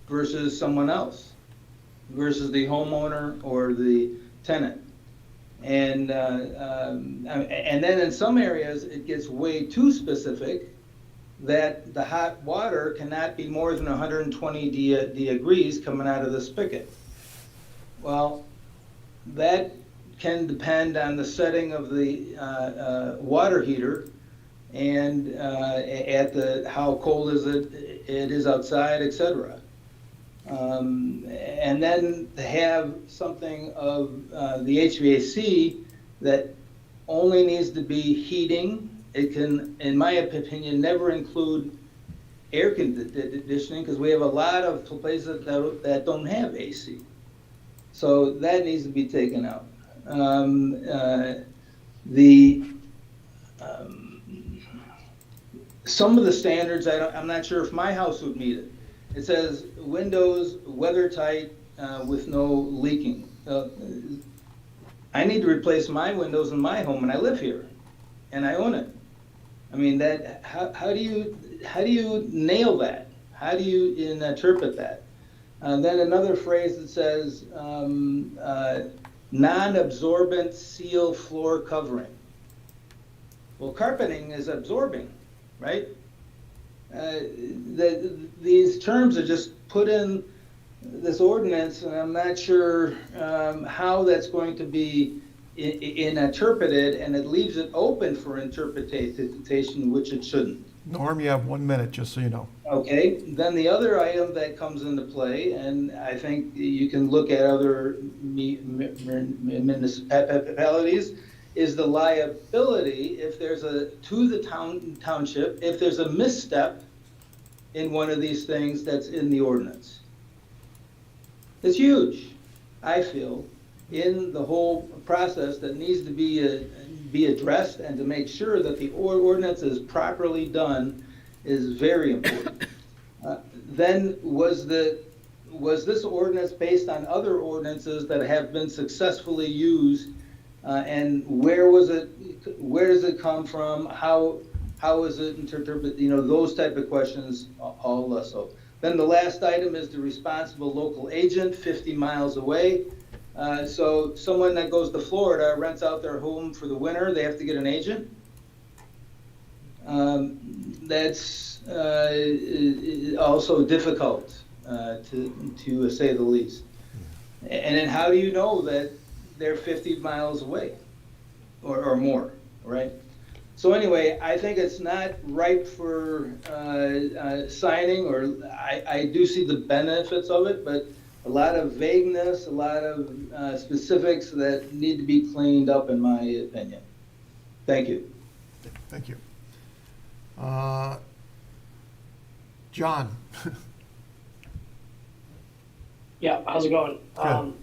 versus someone else, versus the homeowner or the tenant. And then in some areas, it gets way too specific that the hot water cannot be more than 120 degrees coming out of the spigot. Well, that can depend on the setting of the water heater and how cold it is outside, etc. And then to have something of the HVAC that only needs to be heating. It can, in my opinion, never include air conditioning, because we have a lot of places that don't have AC. So that needs to be taken out. Some of the standards, I'm not sure if my house would meet it. It says windows weather tight with no leaking. I need to replace my windows in my home, and I live here, and I own it. I mean, how do you nail that? How do you interpret that? Then another phrase that says non-absorbent seal floor covering. Well, carpeting is absorbing, right? These terms are just put in this ordinance, and I'm not sure how that's going to be interpreted, and it leaves it open for interpretation, which it shouldn't. Norm, you have 1 minute, just so you know. Okay, then the other item that comes into play, and I think you can look at other municipalities, is the liability if there's to the township, if there's a misstep in one of these things that's in the ordinance. It's huge, I feel, in the whole process that needs to be addressed, and to make sure that the ordinance is properly done is very important. Then was this ordinance based on other ordinances that have been successfully used, and where does it come from? How is it interpreted? You know, those type of questions also. Then the last item is the responsible local agent, 50 miles away. So someone that goes to Florida, rents out their home for the winter, they have to get an agent? that's also difficult, to say the least. And then how do you know that they're 50 miles away or more, right? So anyway, I think it's not ripe for signing, or I do see the benefits of it, but a lot of vagueness, a lot of specifics that need to be cleaned up, in my opinion. Thank you. Thank you. John? Yeah, how's it going? Good.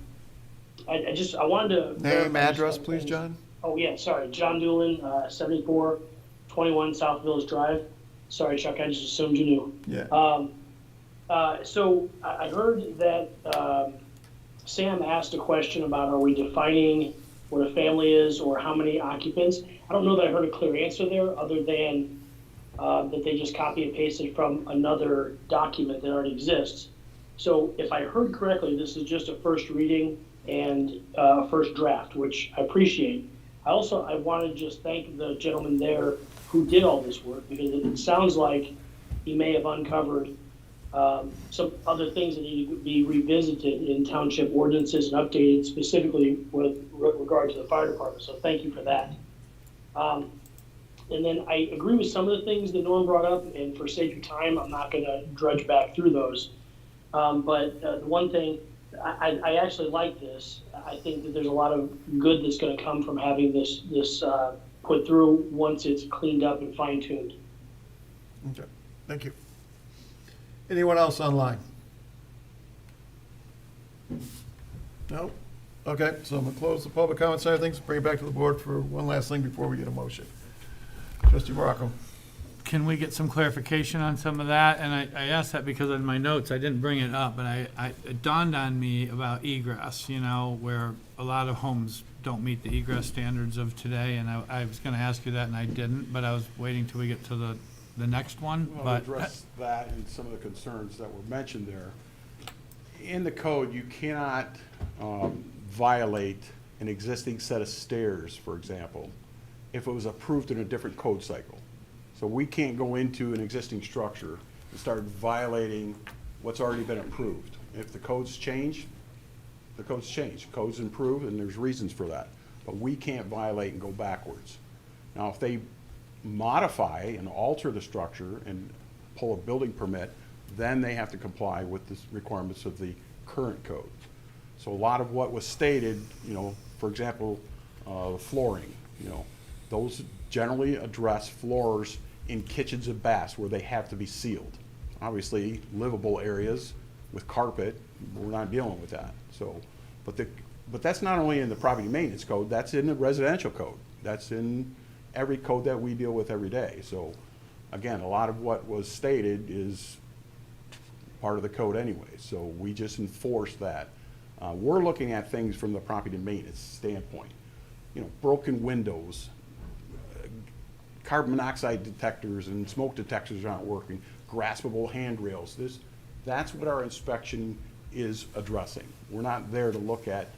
I wanted to. Name, verify address, some please, things. John? Oh, yeah, sorry, John Doolin, 7421 South Village Drive. Sorry, Chuck, I just assumed you knew. Yeah. So I heard that Sam asked a question about, are we defining what a family is or how many occupants? I don't know that I heard a clear answer there, other than that they just copy and pasted from another document that already exists. So if I heard correctly, this is just a first reading and a first draft, which I appreciate. I want to just thank the gentleman there who did all this work, because it sounds like he may have uncovered some other things that need to be revisited in township ordinances and updated specifically with regard to the fire department. So thank you for that. And then I agree with some of the things that Norm brought up, and for sake of time, I'm not going to drudge back through those. But the one thing, I actually like this. I think that there's a lot of good that's going to come from having this put through once it's cleaned up and fine-tuned. Okay, thank you. Anyone else online? No? Okay, so I'm gonna close the public comment side of things, bring it back to the board for one last thing before we get a motion. Trustee Morocco? Can we get some clarification on some of that? And I asked that because in my notes, I didn't bring it up, but it dawned on me about egress, where a lot of homes don't meet the egress standards of today, and I was gonna ask you that, and I didn't, but I was waiting till we get to the next one, Well, to but. address that and some of the concerns that were mentioned there, in the code, you cannot violate an existing set of stairs, for example, if it was approved in a different code cycle. So we can't go into an existing structure and start violating what's already been approved. If the codes change, the codes change. Codes improve, and there's reasons for that. But we can't violate and go backwards. Now, if they modify and alter the structure and pull a building permit, then they have to comply with the requirements of the current code. So a lot of what was stated, for example, flooring, those generally address floors in kitchens and baths where they have to be sealed. Obviously, livable areas with carpet, we're not dealing with that. So, but that's not only in the property maintenance code, that's in the residential code. That's in every code that we deal with every day. So, again, a lot of what was stated is part of the code anyway. So we just enforce that. We're looking at things from the property maintenance standpoint. Broken windows, carbon monoxide detectors and smoke detectors aren't working, graspable handrails. That's what our inspection is addressing. We're not there to look at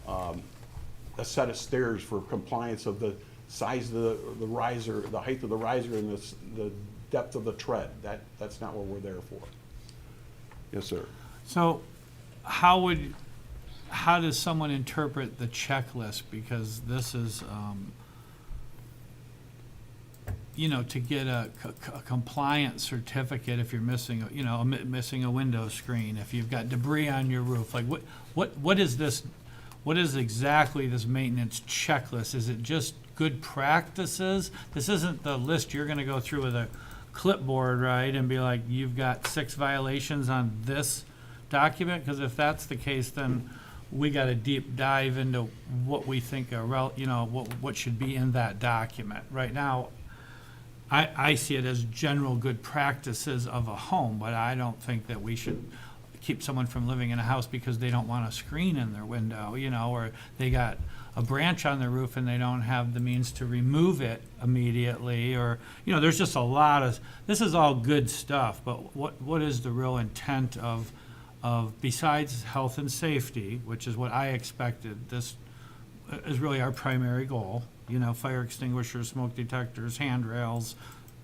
a set of stairs for compliance of the size of the riser, the height of the riser, and the depth of the tread. That's not what we're there for. Yes, sir. So how does someone interpret the checklist? Because this is, to get a compliance certificate if you're missing, missing a window screen, if you've got debris on your roof, like what is this? What is exactly this maintenance checklist? Is it just good practices? This isn't the list you're gonna go through with a clipboard, right, and be like, you've got 6 violations on this document? Because if that's the case, then we got to deep dive into what we think what should be in that document. Right now, I see it as general good practices of a home, but I don't think that we should keep someone from living in a house because they don't want a screen in their window, or they got a branch on their roof and they don't have the means to remove it immediately, or, there's just a lot of, this is all good stuff, but what is the real intent of besides health and safety, which is what I expected, this is really our primary goal, fire extinguishers, smoke detectors, handrails,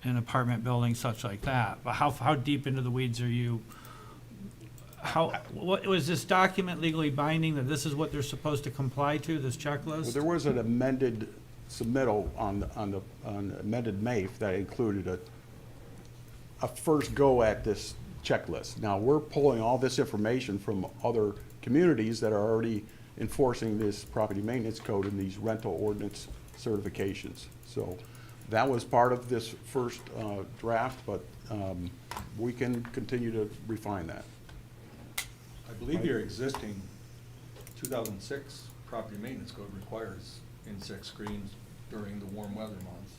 an apartment building such like that. But how deep into the weeds are you? What, was this document legally binding that this is what they're supposed to comply to, this Well, checklist? there was an amended submittal on amended MAFE that included a first go at this checklist. Now, we're pulling all this information from other communities that are already enforcing this property maintenance code and these rental ordinance certifications. So that was part of this first draft, but we can continue to refine that. I believe your existing 2006 property maintenance code requires insect screens during the warm weather months.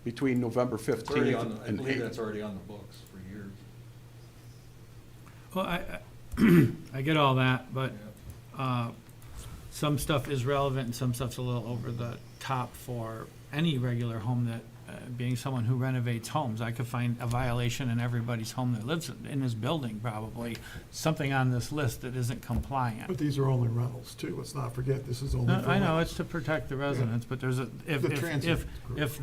Between November It's already 15th on the- I and believe 8th. that's already on the books for years. Well, I get all that, but some stuff is relevant and some stuff's a little over the top for any regular home that, being someone who renovates homes, I could find a violation in everybody's home that lives in this building, probably, something on this list that isn't But compliant. these are only rentals too, let's not forget, this is only No, for I know, rentals. it's to protect the residents, but there's a, if, The if, transient if group. if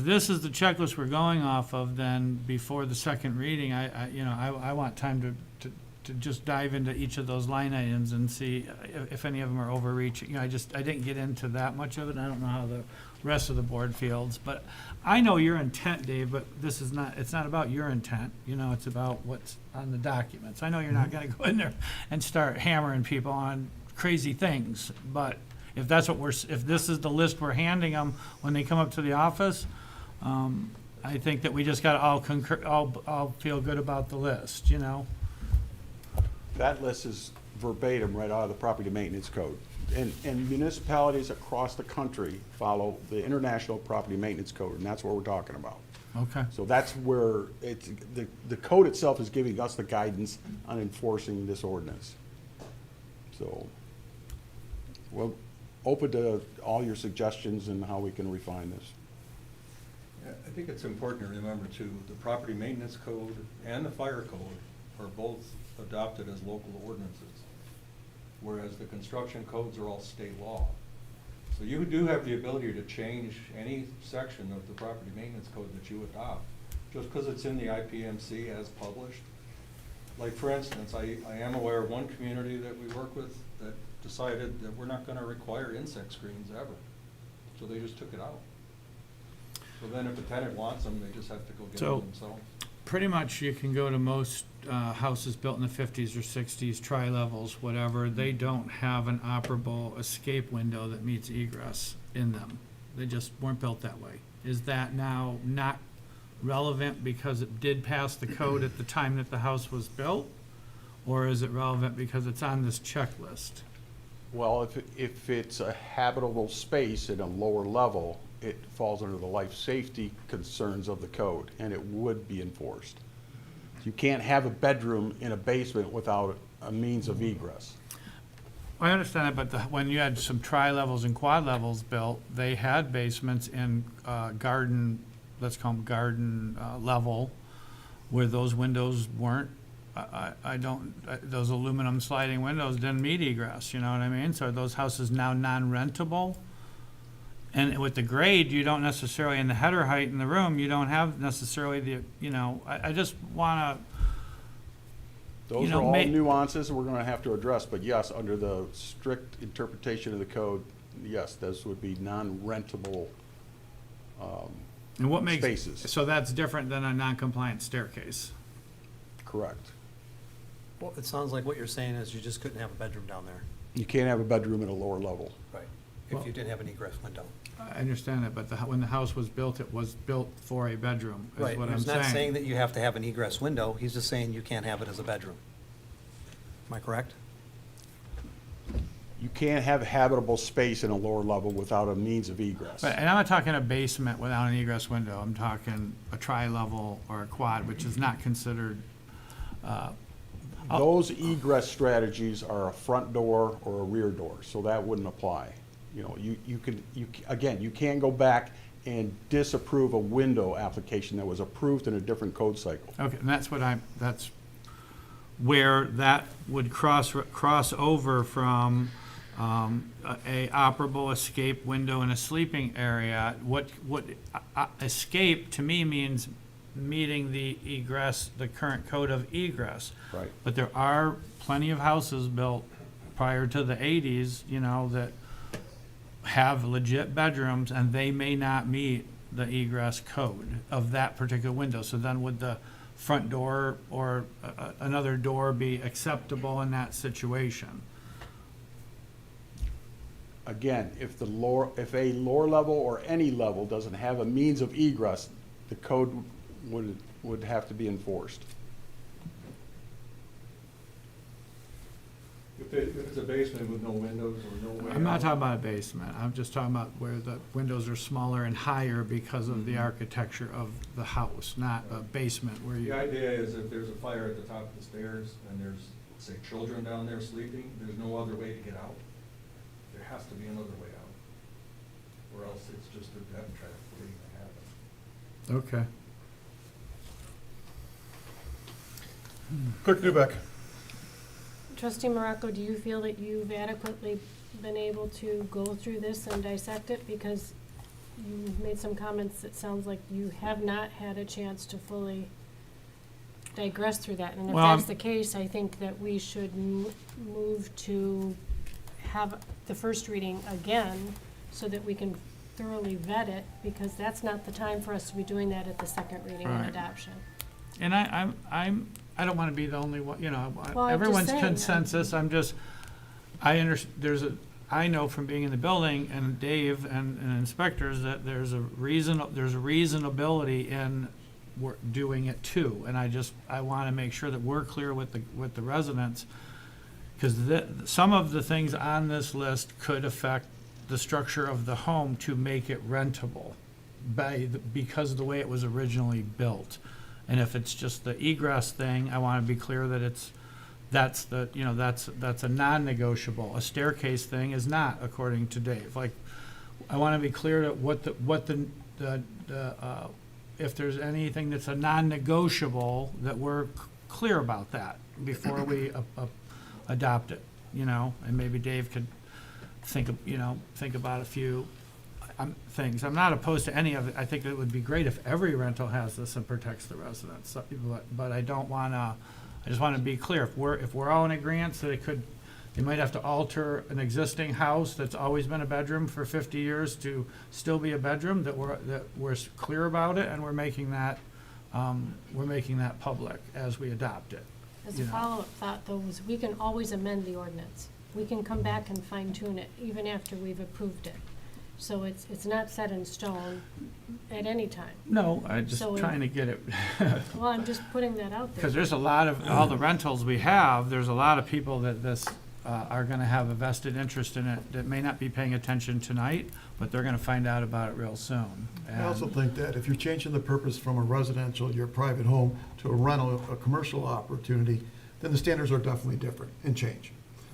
this is the checklist we're going off of, then before the second reading, I want time to just dive into each of those line items and see if any of them are overreaching. I didn't get into that much of it, and I don't know how the rest of the board feels, but I know your intent, Dave, but this is not, it's not about your intent, it's about what's on the documents. I know you're not gonna go in there and start hammering people on crazy things, but if that's what if this is the list we're handing them when they come up to the office, I think that we just gotta all concur, all feel good about the list, That list is verbatim right out of the property maintenance code. And municipalities across the country follow the International Property Maintenance Code, and that's what we're talking about. Okay. So that's where the code itself is giving us the guidance on enforcing this ordinance. So, we're open to all your suggestions and how we can refine this. Yeah, I think it's important to remember too, the property maintenance code and the fire code are both adopted as local ordinances, whereas the construction codes are all state law. So you do have the ability to change any section of the property maintenance code that you adopt, just because it's in the IPMC as published. Like, for instance, I am aware of one community that we work with that decided that we're not gonna require insect screens ever. So they just took it out. So then if a tenant wants them, they just have to go get So- them themselves. Pretty much you can go to most houses built in the 50s or 60s, tri-levels, whatever, they don't have an operable escape window that meets egress in them. They just weren't built that way. Is that now not relevant because it did pass the code at the time that the house was built? Or is it relevant because it's on this checklist? Well, if it's a habitable space at a lower level, it falls under the life safety concerns of the code, and it would be enforced. You can't have a bedroom in a basement without a means of egress. I understand that, but when you had some tri-levels and quad levels built, they had basements in garden, let's call them garden level, where those windows weren't, those aluminum sliding windows didn't meet egress, you know what I mean? So are those houses now non-rentable? And with the grade, you don't necessarily, in the header height in the room, you don't have necessarily the, I just wanna, Those are all nuances we're gonna have to address, but yes, under the strict interpretation of the code, yes, those would be non-rentable and what makes, spaces. so that's different than a non-compliant staircase. Correct. Well, it sounds like what you're saying is you just couldn't have a bedroom down there. You can't have a bedroom at a lower level. Right. Well- If you didn't have an egress window. I understand that, but when the house was built, it was built for a bedroom, is Right, what I'm he's not saying saying. that you have to have an egress window, he's just saying you can't have it as a bedroom. Am I correct? You can't have habitable space in a lower level without a means of egress. But, and I'm not talking a basement without an egress window, I'm talking a tri-level or a quad, which is not considered, Those egress strategies are a front door or a rear door, so that wouldn't apply. Again, you can go back and disapprove a window application that was approved in a different code cycle. okay, and that's where that would cross over from a operable escape window in a sleeping area. What escape to me means meeting the egress, the current code of egress. Right. But there are plenty of houses built prior to the 80s, you know, that have legit bedrooms, and they may not meet the egress code of that particular window. So then would the front door or another door be acceptable in that situation? Again, if a lower level or any level doesn't have a means of egress, the code would have to be enforced. If it's a basement with no windows or no way I'm not out. talking about a basement. I'm just talking about where the windows are smaller and higher because of the architecture of the house, not a basement where The you, idea is if there's a fire at the top of the stairs and there's, say, children down there sleeping, there's no other way to get out. There has to be another way out, or else it's just a death trap waiting to happen. okay. Clerk Newbeck. Trustee Morocco, do you feel that you've adequately been able to go through this and dissect it? Because you made some comments that sounds like you have not had a chance to fully digress through that. And if Well, that's the case, I think that we should move to have the first reading again so that we can thoroughly vet it, because that's not the time for us to be doing that at the second reading and Right. adoption. And I don't want to be the only one, you know, Well, I'm just everyone's saying, consensus, I know from being in the building and Dave and inspectors that there's a reasonability in doing it too. And I want to make sure that we're clear with the residents, because some of the things on this list could affect the structure of the home to make it rentable because of the way it was originally built. And if it's just the egress thing, I want to be clear that that's a non-negotiable. A staircase thing is not, according to Dave. Like, I want to be clear that if there's anything that's a non-negotiable, that we're clear about that before we adopt it, you know? And maybe Dave could think about a few things. I'm not opposed to any of it. I think it would be great if every rental has this and protects the residents. But I don't want to, I just want to be clear. If we're all in agreement that they might have to alter an existing house that's always been a bedroom for 50 years to still be a bedroom, that we're clear about it, and we're making that public as we adopt it. As a follow-up thought, though, is we can always amend the ordinance. We can come back and fine-tune it even after we've approved it. So it's not set in stone at any time. No, I'm just So trying to get it. Well, I'm just putting that out there. Because there's a lot of, all the rentals we have, there's a lot of people that are gonna have a vested interest in it that may not be paying attention tonight, but they're gonna find out about it real soon. I also And- think that if you're changing the purpose from a residential, your private home, to a rental, a commercial opportunity, then the standards are definitely different and change.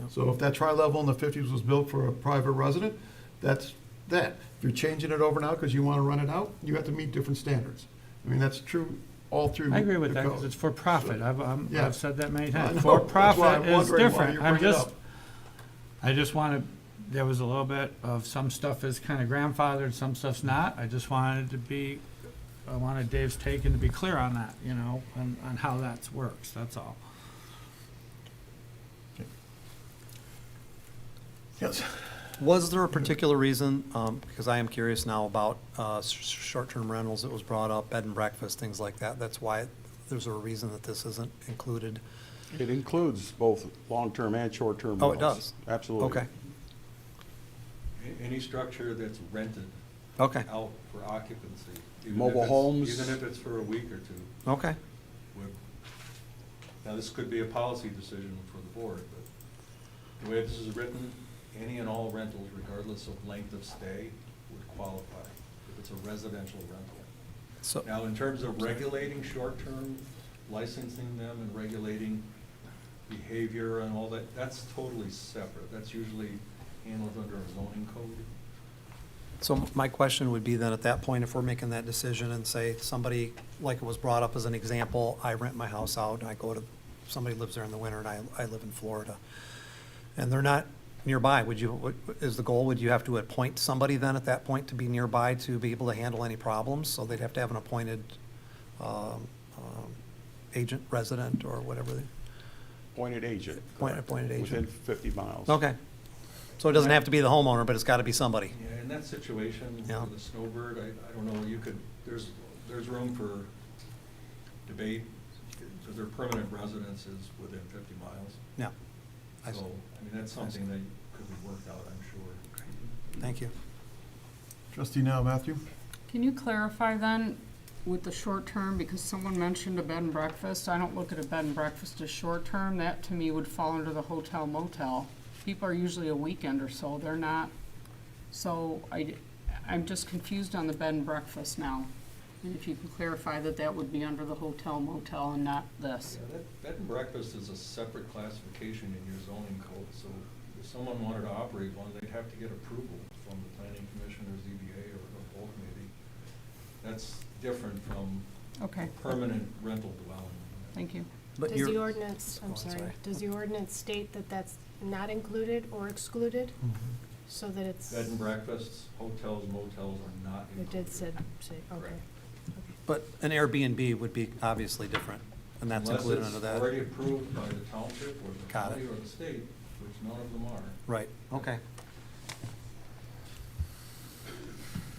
So if that tri-level in the 50s was built for a private resident, that's that. If you're changing it over now because you want to run it out, you have to meet different standards. I mean, that's true all through I agree with the that, because code. it's for profit. Yeah. I've said that many I times. know. For That's why I'm profit is wondering why different. you bring it up. I just wanted, there was a little bit of some stuff is kind of grandfathered, some stuff's not. I just wanted I wanted Dave's take and to be clear on that, you know, on how that works, that's all. Yes. Was there a particular reason, because I am curious now about short-term rentals that was brought up, bed and breakfast, things like that, that's why there's a reason that this isn't included? It includes both long-term and short-term Oh, rentals. it does? Absolutely. Okay, Any structure that's rented okay, out for occupancy. even Mobile if it's- homes. Even if it's for a week or two. okay. Now, this could be a policy decision for the board, but the way this is written, any and all rentals, regardless of length of stay, would qualify if it's a residential rental. So, Now, in terms of regulating short-term, licensing them and regulating behavior and all that, that's totally separate. That's usually handled under a zoning code. so my question would be then, at that point, if we're making that decision and say somebody, like it was brought up as an example, I rent my house out, and I go to, somebody lives there in the winter, and I live in Florida, and they're not nearby, is the goal, would you have to appoint somebody then at that point to be nearby to be able to handle any problems? So they'd have to have an appointed agent, resident, or whatever? Appointed agent. Appointed agent. Within 50 miles. Okay. So it doesn't have to be the homeowner, but it's got to be somebody. Yeah, in that situation, Yeah. with the snowbird, I don't know, there's room for debate, because their permanent residence is within 50 miles. Yeah. I So, see. I mean, that's something that could be worked out, I'm sure. Thank you. Trustee now, Matthew? Can you clarify then with the short term, because someone mentioned a bed and breakfast, I don't look at a bed and breakfast as short term, that to me would fall under the hotel motel. People are usually a weekend or so, they're not, so I'm just confused on the bed and breakfast now. And if you can clarify that that would be under the hotel motel and not this. Yeah, that bed and breakfast is a separate classification in your zoning code, so if someone wanted to operate one, they'd have to get approval from the planning commission or ZBA or the whole committee. That's different from Okay, permanent rental dwelling. thank you. But Does you're- the ordinance, I'm Oh, sorry, sorry. does the ordinance state that that's not included or excluded? So that it's, Bed and breakfasts, hotels, motels are not it included. did say, okay. Correct. But an Airbnb would be obviously different, and that's included under Unless that. it's already approved by the township or the Got it. county or the state, which none of them are. Right, okay.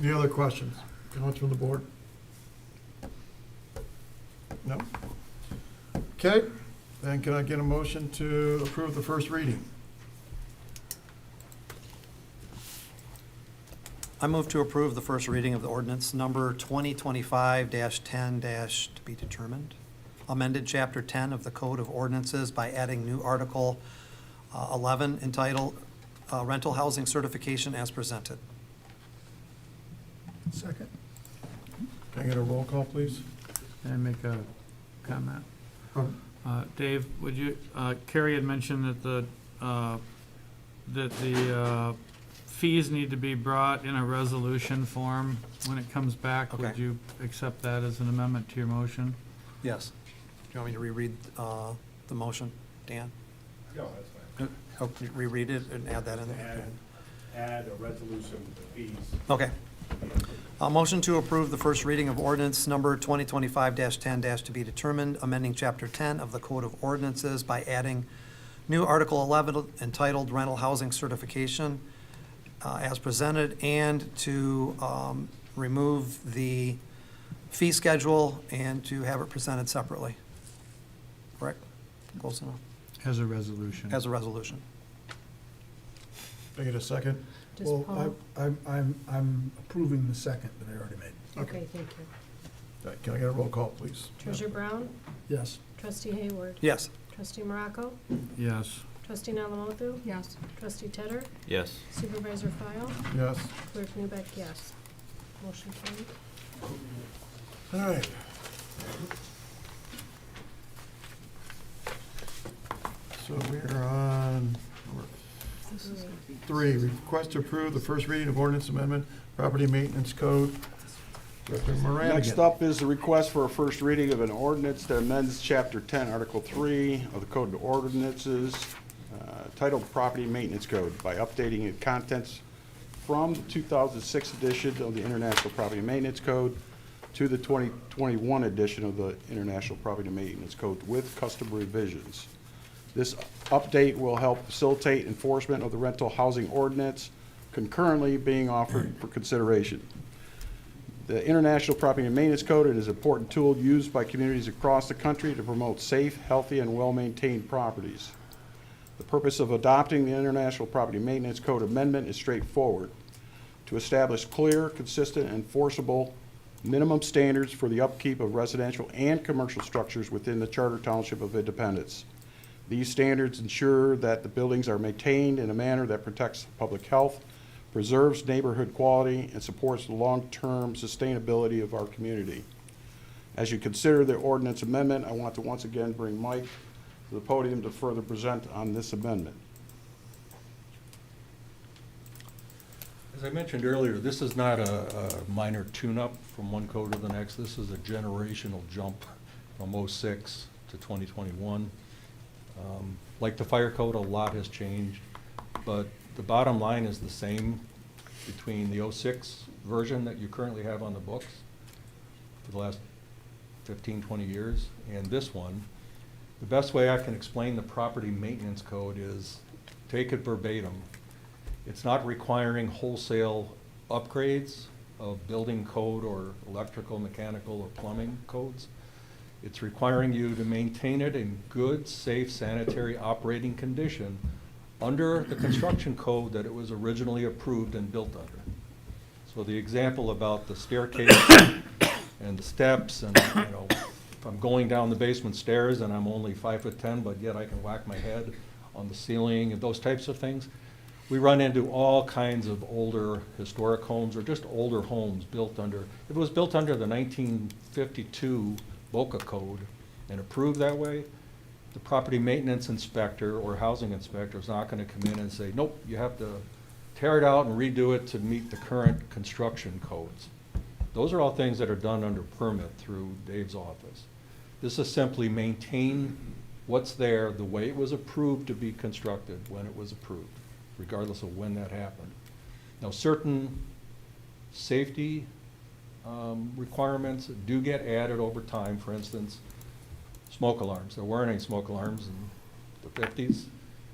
Any other questions? Comments from the board? No? Okay, then can I get a motion to approve the first reading? I move to approve the first reading of the ordinance number 2025-10- to be determined, amended Chapter 10 of the Code of Ordinances by adding new Article 11 entitled Rental Housing Certification as presented. Second. Can I get a roll call, please? Can I make a comment? Um, Dave, would you, Carrie had mentioned that the fees need to be brought in a resolution form when it comes back. Would Okay. you accept that as an amendment to your motion? Yes. Do you want me to reread the motion, Dan? No, that's fine. Oh, reread it and add that in there? Add a resolution with the fees. Okay. A motion to approve the first reading of ordinance number 2025-10- to be determined, amending Chapter 10 of the Code of Ordinances by adding new Article 11 entitled Rental Housing Certification as presented, and to remove the fee schedule and to have it presented separately. Correct? Close enough? As a resolution. As a resolution. Can I get a second? Does Well, Paul, I'm approving the second that I already made. okay, thank you. Can I get a roll call, please? Treasurer Brown, Yes. Trustee Hayward, Yes. Trustee Morocco, Yes. Trustee Nalamotu, Yes. Trustee Tedder, Yes. Supervisor File, Yes. Clerk Newbeck, yes. Motion carried. All right. So we're on number 3, request to approve the first reading of ordinance amendment, property maintenance code. Director Moran Next again. up is the request for a first reading of an ordinance that amends Chapter 10, Article 3 of the Code of Ordinances, titled Property Maintenance Code, by updating the contents from the 2006 edition of the International Property Maintenance Code to the 2021 edition of the International Property Maintenance Code with custom revisions. This update will help facilitate enforcement of the rental housing ordinance concurrently being offered for consideration. The International Property and Maintenance Code is an important tool used by communities across the country to promote safe, healthy, and well-maintained properties. The purpose of adopting the International Property Maintenance Code amendment is straightforward: to establish clear, consistent, and enforceable minimum standards for the upkeep of residential and commercial structures within the Charter Township of Independence. These standards ensure that the buildings are maintained in a manner that protects public health, preserves neighborhood quality, and supports the long-term sustainability of our community. As you consider the ordinance amendment, I want to once again bring Mike to the podium to further present on this amendment. As I mentioned earlier, this is not a minor tune-up from one code to the next. This is a generational jump from '06 to 2021. Like the fire code, a lot has changed. but the bottom line is the same between the '06 version that you currently have on the books for the last 15, 20 years and this one. The best way I can explain the property maintenance code is take it verbatim. It's not requiring wholesale upgrades of building code or electrical, mechanical, or plumbing codes. It's requiring you to maintain it in good, safe, sanitary operating condition under the construction code that it was originally approved and built under. So the example about the staircase and the steps and, you know, if I'm going down the basement stairs and I'm only 5'10", but yet I can whack my head on the ceiling and those types of things, we run into all kinds of older historic homes or just older homes built under, if it was built under the 1952 Boca Code and approved that way, the property maintenance inspector or housing inspector is not going to come in and say, nope, you have to tear it out and redo it to meet the current construction codes. Those are all things that are done under permit through Dave's office. This is simply maintain what's there the way it was approved to be constructed when it was approved, regardless of when that happened. Now, certain safety requirements do get added over time. For instance, smoke alarms. There weren't any smoke alarms in the 50s.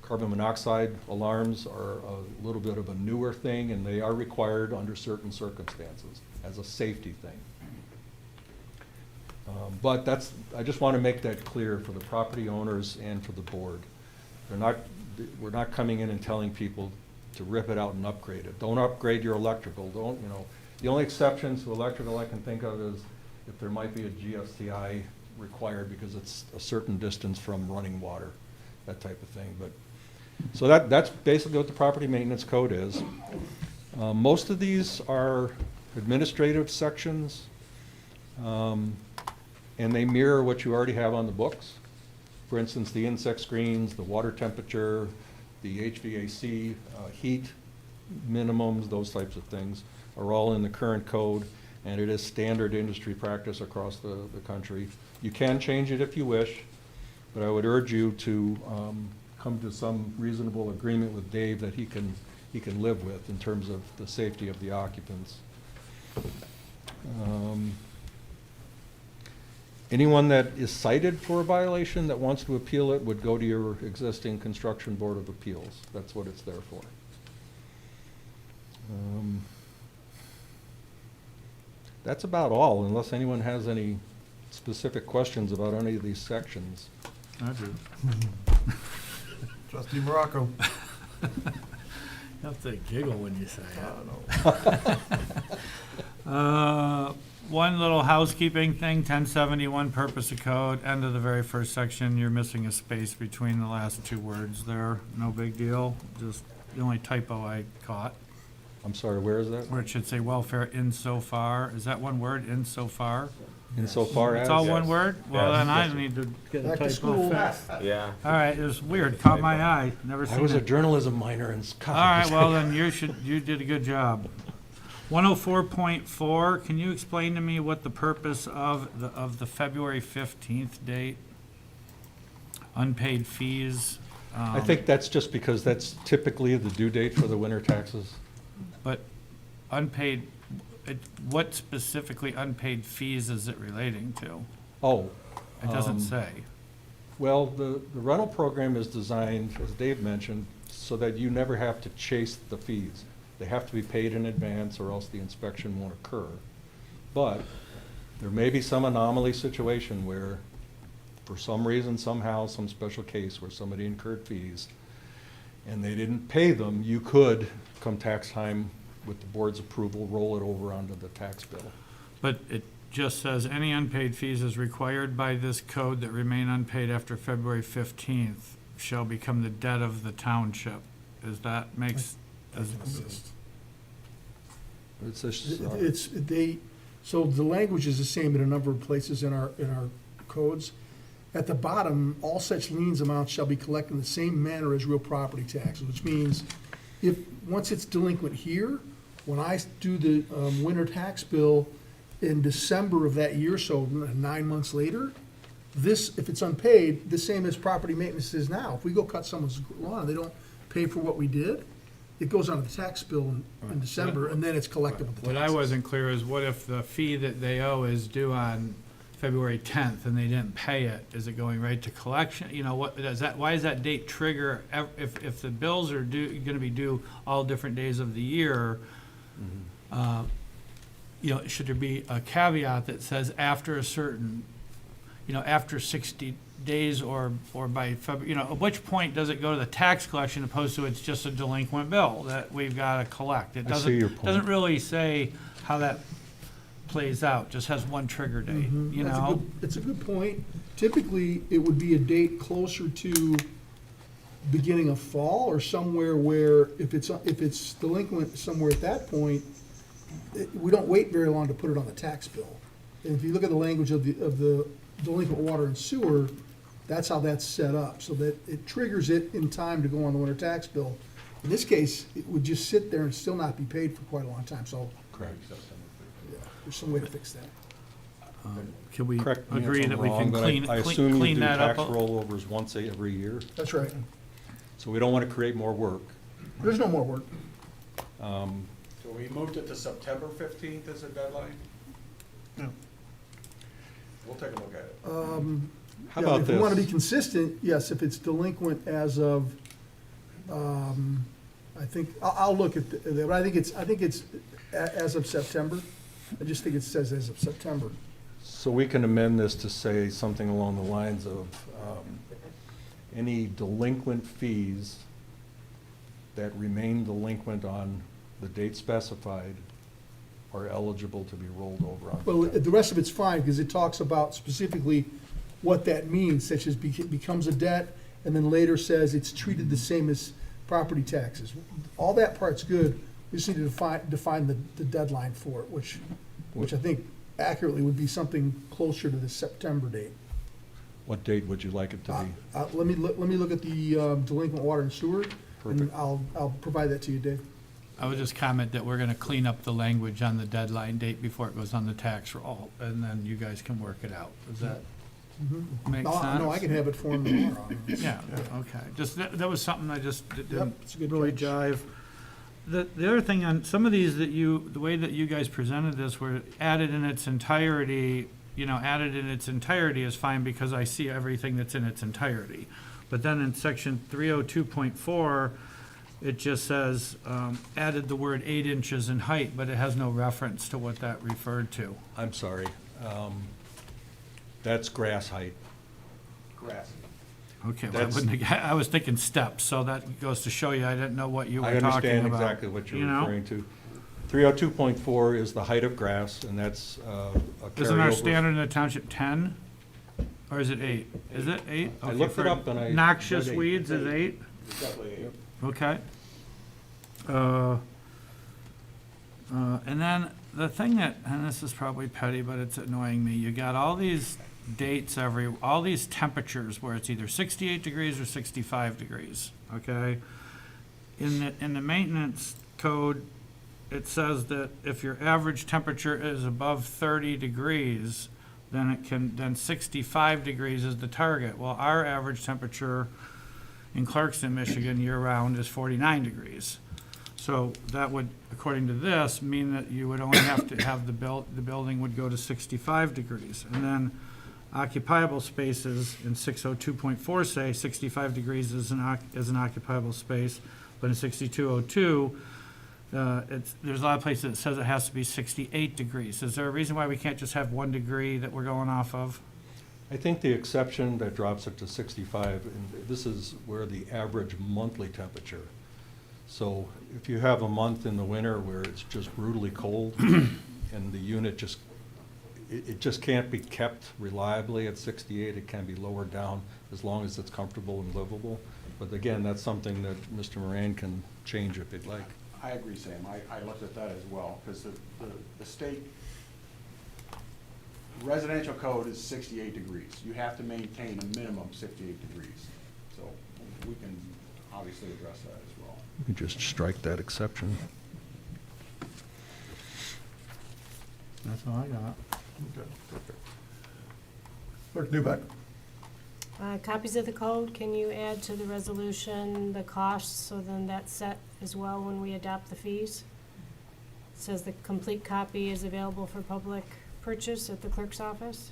Carbon monoxide alarms are a little bit of a newer thing, and they are required under certain circumstances as a safety thing. But that's, I just want to make that clear for the property owners and for the board. We're not coming in and telling people to rip it out and upgrade it. Don't upgrade your electrical. Don't, you know, the only exceptions to electrical I can think of is if there might be a GFCI required because it's a certain distance from running water, that type of thing. But so that's basically what the property maintenance code is. Most of these are administrative sections, and they mirror what you already have on the books. For instance, the insect screens, the water temperature, the HVAC, heat minimums, those types of things are all in the current code, and it is standard industry practice across the country. You can change it if you wish, but I would urge you to come to some reasonable agreement with Dave that he can live with in terms of the safety of the occupants. Anyone that is cited for a violation that wants to appeal it would go to your existing construction board of appeals. That's what it's there for. That's about all, unless anyone has any specific questions about any of these sections. I do. Trustee Morocco. You have to giggle when you say it. One little housekeeping thing, 1071 purpose of code, end of the very first section, you're missing a space between the last two words there. No big deal, just the only typo I caught, I'm sorry, where is that? where it should say welfare insofar. Is that one word, insofar? Insofar as? It's all one word? Well, then I need to get a Back to typo school. fixed. Yeah. All right, it was weird, caught my eye, never seen I it. was a journalism minor in college. All right, well, then you did a good job. 104.4, can you explain to me what the purpose of the February 15th date? Unpaid fees? I think that's just because that's typically the due date for the winter taxes. But unpaid, what specifically unpaid fees is it relating to? Oh. It doesn't say. Well, the rental program is designed, as Dave mentioned, so that you never have to chase the fees. They have to be paid in advance or else the inspection won't occur. But there may be some anomaly situation where, for some reason, somehow, some special case where somebody incurred fees and they didn't pay them, you could, come tax time, with the board's approval, roll it over onto the tax bill. But it just says any unpaid fees as required by this code that remain unpaid after February 15th shall become the debt of the township. Is that makes... It's just, So the language is the same in a number of places in our codes. At the bottom, all such liens amounts shall be collected in the same manner as real property taxes, which means once it's delinquent here, when I do the winter tax bill in December of that year, so 9 months later, if it's unpaid, the same as property maintenance is now. If we go cut someone's lawn, pay for what we did, it goes on the tax bill in December, and then it's collected with the What I taxes. wasn't clear is what if the fee that they owe is due on February 10th and they didn't pay it? Is it going right to collection? You know, what, does that, why does that date trigger, if the bills are gonna be due all different days of the year, you know, should there be a caveat that says after a certain, you know, after 60 days or by February, you know, at which point does it go to the tax collection opposed to it's just a delinquent bill that we've got to collect? It I see your point. doesn't really say how that plays out, just has one trigger date, you That's a know? good- It's a good point. Typically, it would be a date closer to beginning of fall or somewhere where if it's delinquent somewhere at that point, we don't wait very long to put it on the tax bill. And if you look at the language of the delinquent water and sewer, that's how that's set up, so that it triggers it in time to go on the winter tax bill. In this case, it would just sit there and still not be paid for quite a long time, so Correct. yeah, there's some way to fix that. Can we Correct me if agree I'm that we can wrong, but clean I assume you clean do that up? tax rollovers once every year, That's right. so we don't want to create more work. There's no more work. So we moved it to September 15th as a deadline? Yeah. We'll take a look at it. How Yeah, about if we want to be this? consistent, yes, if it's delinquent as of, I think, I'll look at that, but I think it's as of September. I just think it says as of September. So we can amend this to say something along the lines of, any delinquent fees that remain delinquent on the date specified are eligible to be rolled over on. Well, the rest of it's fine, because it talks about specifically what that means, such as becomes a debt, and then later says it's treated the same as property taxes. All that part's good, we just need to define the deadline for it, which I think accurately would be something closer to the September date. What date would you like it to be? Let me look at the delinquent water and sewer, and Perfect. I'll provide that to you, Dave. I would just comment that we're gonna clean up the language on the deadline date before it goes on the tax roll, and then you guys can work it out. Does that make sense? No, I can have it for him tomorrow. Yeah, okay. Just, that was something I just didn't it's a good really catch. jive. The other thing on, some of these that the way that you guys presented this were added in its entirety, you know, added in its entirety is fine because I see everything that's in its entirety. But then in section 302.4, it just says, added the word 8 inches in height, but it has no reference to what that referred to. I'm sorry. That's grass height. Grass. Okay, well, That's- I was thinking steps, so that goes to show you I didn't know what you I were talking about. understand exactly what you're you know? referring to. 302.4 is the height of grass, and that's a carryover. Isn't our standard in the township 10? Or is it 8? Is it 8? I Okay, looked for it up and I Noxious read 8. weeds is 8? It's definitely eight. Okay. And then the thing that, and this is probably petty, but it's annoying me, you got all these dates all these temperatures where it's either 68 degrees or 65 degrees, okay? In the maintenance code, it says that if your average temperature is above 30 degrees, then 65 degrees is the target. Well, our average temperature in Clarkston, Michigan, year-round is 49 degrees. So that would, according to this, mean that you would only have to have the building would go to 65 degrees. And then occupiable spaces in 602.4 say 65 degrees is an occupiable space, but in 6202, there's a lot of places that says it has to be 68 degrees. Is there a reason why we can't just have 1 degree that we're going off of? I think the exception that drops it to 65, and this is where the average monthly temperature. So if you have a month in the winter where it's just brutally cold and the unit it just can't be kept reliably at 68, it can be lowered down as long as it's comfortable and livable. But again, that's something that Mr. Moran can change if he'd like. I agree, Sam. I looked at that as well, because the state residential code is 68 degrees. You have to maintain a minimum 68 degrees. So we can obviously address that as well. You can just strike that exception. That's all I got. Clerk Newbeck. Copies of the code, can you add to the resolution the costs, so then that's set as well when we adopt the fees? It says the complete copy is available for public purchase at the clerk's office.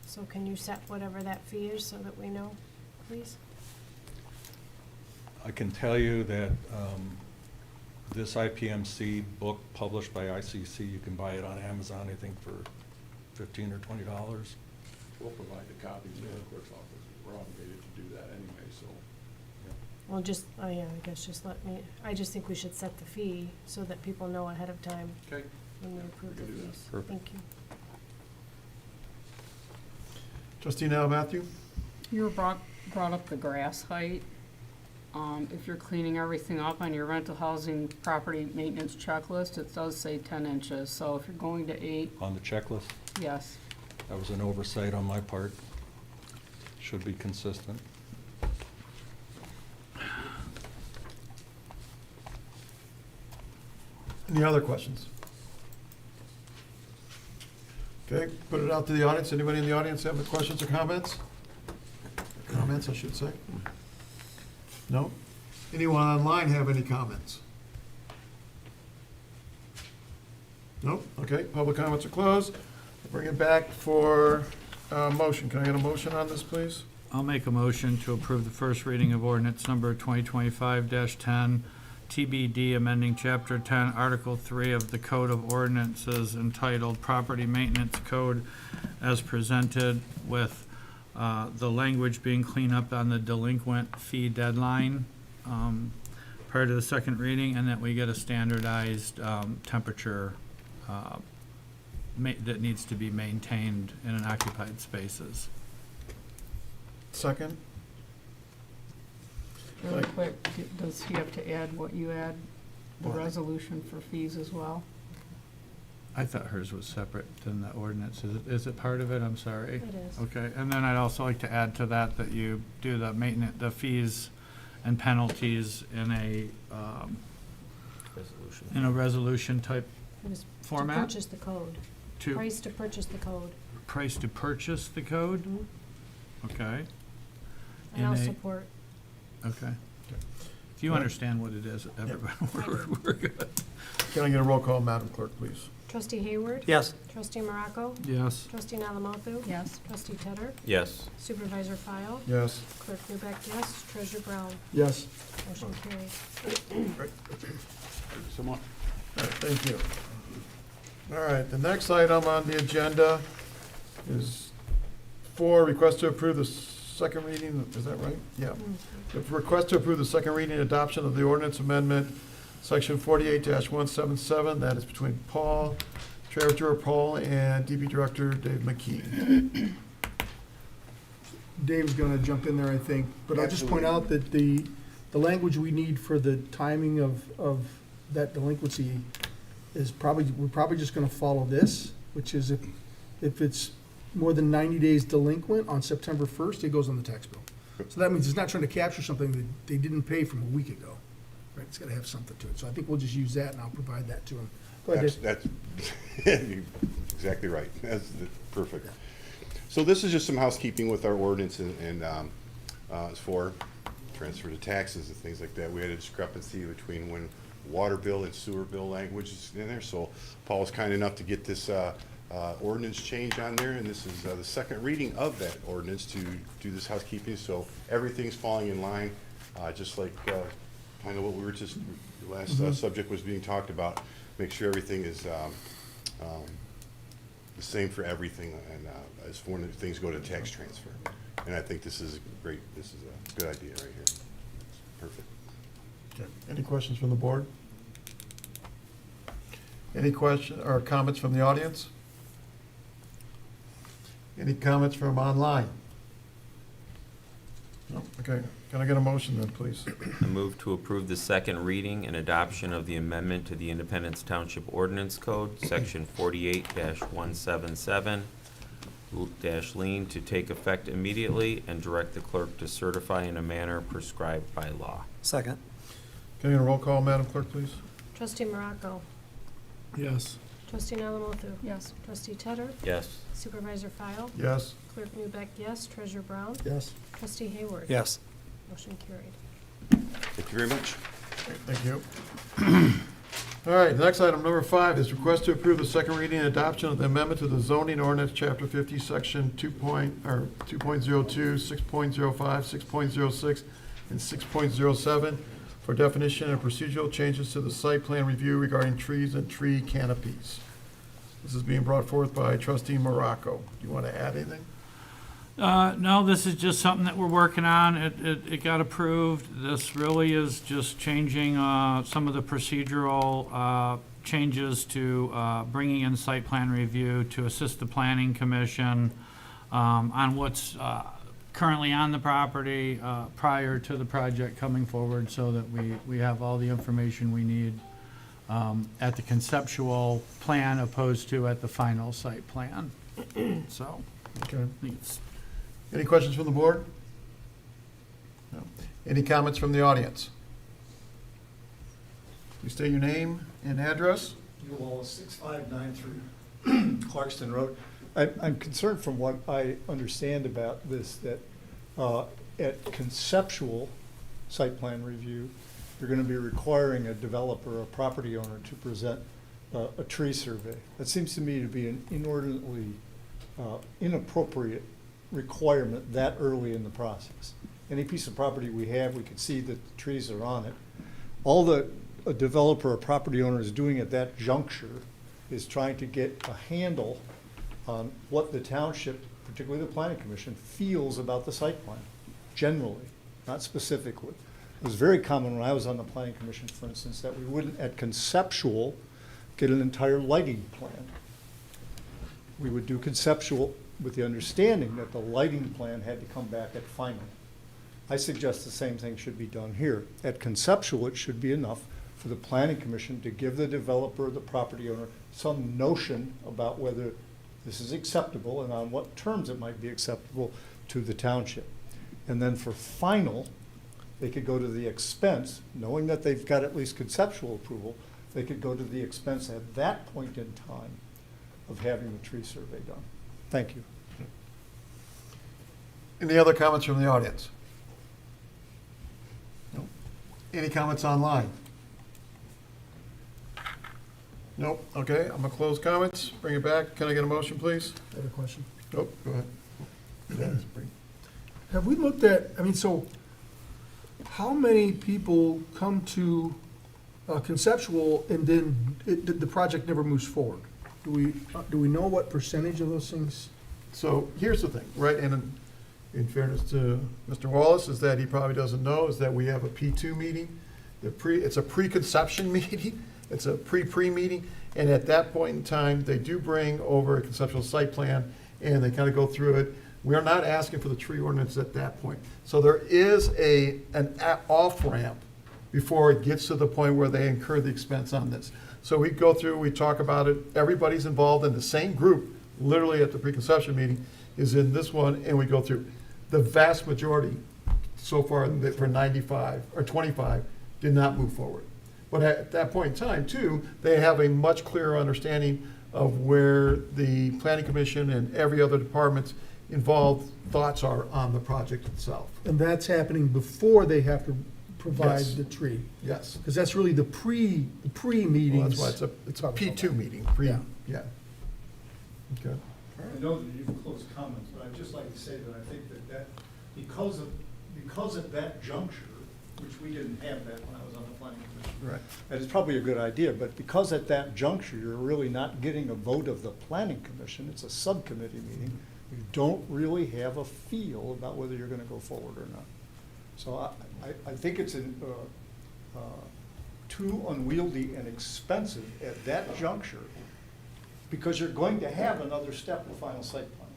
So can you set whatever that fee is so that we know, please? I can tell you that this IPMC book published by ICC, you can buy it on Amazon, I think, for $15 or $20. We'll provide the copies in the clerk's office. We're obligated to do that anyway, so. Well, just, oh yeah, I guess just let me, I just think we should set the fee so that people know ahead of time Okay. when we approve the we can do that. fees. Perfect. Thank you. Trustee Now Matthew? You brought up the grass height. If you're cleaning everything up on your rental housing property maintenance checklist, it does say 10 inches. So if you're going to 8, On the checklist, yes. that was an oversight on my part. Should be consistent. Any other questions? Okay, put it out to the audience. Anybody in the audience have any questions or comments? Comments, I should say. No? Anyone online have any comments? No? Okay, public comments are closed. Bring it back for motion. Can I get a motion on this, please? I'll make a motion to approve the first reading of ordinance number 2025-10, TBD amending Chapter 10, Article 3 of the Code of Ordinances entitled Property Maintenance Code as presented, with the language being cleaned up on the delinquent fee deadline prior to the second reading, and that we get a standardized temperature that needs to be maintained in an occupied spaces. Second? Really quick, does he have to add what you add, the What? resolution for fees as well? I thought hers was separate than the ordinance. Is it part of it? I'm sorry. It is. Okay, and then I'd also like to add to that that you do the maintenance, the fees and penalties in a resolution type It was to format? purchase the code. to Price to purchase the code. price to purchase the code? Mhm. Okay, And I'll In a- support. okay. If you understand what it is, everybody, we're good. Can I get a roll call, Madam Clerk, please? Trustee Hayward? Yes. Trustee Morocco? Yes. Trustee Alamothu? Yes. Trustee Tedder? Yes. Supervisor File? Yes. Clerk Newbeck, yes. Treasurer Brown? Yes. Motion carries. Thank you so much. All right, thank you. All right, the next item on the agenda is 4, request to approve the second reading, is that right? Yeah. The request to approve the second reading and adoption of the ordinance amendment, section 48-177, that is between Paul, Treasurer Paul, and DB Director Dave McKee. Dave's gonna jump in there, I think, but I'll just point out that the language we need for the timing of that delinquency is we're probably just gonna follow this, which is if it's more than 90 days delinquent on September 1st, it goes on the tax bill. So that means it's not trying to capture something that they didn't pay from a week ago, right? It's gotta have something to it. So I think we'll just use that and I'll provide that to them. Go ahead, Dave. That's exactly right. That's perfect. So this is just some housekeeping with our ordinance and it's for transfer to taxes and things like that. We had a discrepancy between when water bill and sewer bill language is in there. So Paul was kind enough to get this ordinance change on there, and this is the second reading of that ordinance to do this housekeeping. So everything's falling in line, just like kind of what we were just, the last subject was being talked about. Make sure everything is the same for everything, and as for when things go to tax transfer. And I think this is great. This is a good idea right here. Perfect. Okay. Any questions from the board? Any question or comments from the audience? Any comments from online? No? Okay. Can I get a motion then, please? I move to approve the second reading and adoption of the amendment to the Independence Township Ordinance Code, section 48-177, lien to take effect immediately and direct the clerk to certify in a manner prescribed by law. Second. Can I get a roll call, Madam Clerk, please? Trustee Morocco? Yes. Trustee Alamothu? Yes. Trustee Tedder? Yes. Supervisor File? Yes. Clerk Newbeck, yes. Treasurer Brown? Yes. Trustee Hayward? Yes. Motion carried. Thank you very much. Thank you. All right, next item, number 5, is request to approve the second reading and adoption of the amendment to the zoning ordinance, Chapter 50, Section 2.02, 6.05, 6.06, and 6.07 for definition and procedural changes to the site plan review regarding trees and tree canopies. This is being brought forth by trustee Morocco. Do you want to add anything? No, this is just something that we're working on. It got approved. This really is just changing some of the procedural changes to bringing in site plan review to assist the planning commission on what's currently on the property prior to the project coming forward, so that we have all the information we need at the conceptual plan opposed to at the final site plan. So, Okay. it's Any questions from the board? No. Any comments from the audience? Please state your name and address. Neil Wallace, 6593 Clarkston Road. I'm concerned from what I understand about this, that at conceptual site plan review, you're going to be requiring a developer, a property owner, to present a tree survey. That seems to me to be an inordinately inappropriate requirement that early in the process. Any piece of property we have, we can see that the trees are on it. All that a developer or property owner is doing at that juncture is trying to get a handle on what the township, particularly the planning commission, feels about the site plan, generally, not specifically. It was very common when I was on the planning commission, for instance, that we wouldn't, at conceptual, get an entire lighting plan. We would do conceptual with the understanding that the lighting plan had to come back at final. I suggest the same thing should be done here. At conceptual, it should be enough for the planning commission to give the developer, the property owner, some notion about whether this is acceptable and on what terms it might be acceptable to the township. And then for final, they could go to the expense, knowing that they've got at least conceptual approval, they could go to the expense at that point in time of having the tree survey done. Thank you. Any other comments from the audience? No. Any comments online? Nope. Okay, I'm gonna close comments, bring it back. Can I get a motion, please? I have a question. Nope, go ahead. Dennis, bring- Have we looked at, so how many people come to conceptual and then the project never moves forward? Do we know what percentage of those things? So here's the thing, right, and in fairness to Mr. Wallace, is that he probably doesn't know, is that we have a P2 meeting. It's a preconception meeting, it's a pre-meeting, and at that point in time, they do bring over a conceptual site plan, and they kind of go through it. We are not asking for the tree ordinance at that point. So there is an off-ramp before it gets to the point where they incur the expense on this. So we go through, we talk about it, everybody's involved in the same group, literally at the preconception meeting, is in this one, and we go through. The vast majority, so far for 95, or 25, did not move forward. But at that point in time, too, they have a much clearer understanding of where the planning commission and every other department's involved thoughts are on the project itself. And that's happening before they have to provide Yes. the tree? Yes. Because that's really the pre-meetings. Well, that's why it's a P2 meeting, Yeah. yeah. Okay. I know that you've closed comments, but I'd just like to say that I think that because of that juncture, which we didn't have that when I was on the planning commission. Right. That is probably a good idea, but because at that juncture, you're really not getting a vote of the planning commission, it's a subcommittee meeting, you don't really have a feel about whether you're gonna go forward or not. So I think it's too unwieldy and expensive at that juncture, because you're going to have another step, the final site plan.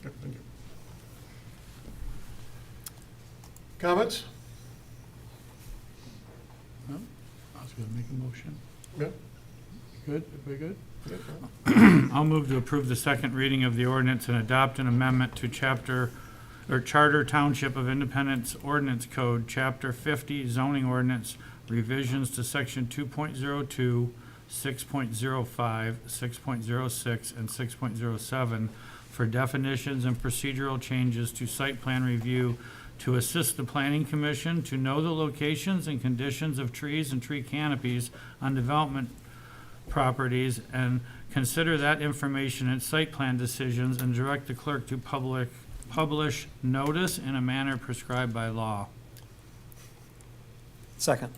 Good, thank you. Comments? No? I was gonna make a motion. Yeah. Good, everybody good? Yeah. I'll move to approve the second reading of the ordinance and adopt an amendment to Charter Township of Independence Ordinance Code, Chapter 50 zoning ordinance, revisions to Section 2.02, 6.05, 6.06, and 6.07 for definitions and procedural changes to site plan review to assist the planning commission to know the locations and conditions of trees and tree canopies on development properties and consider that information in site plan decisions and direct the clerk to publish notice in a manner prescribed by law. Second.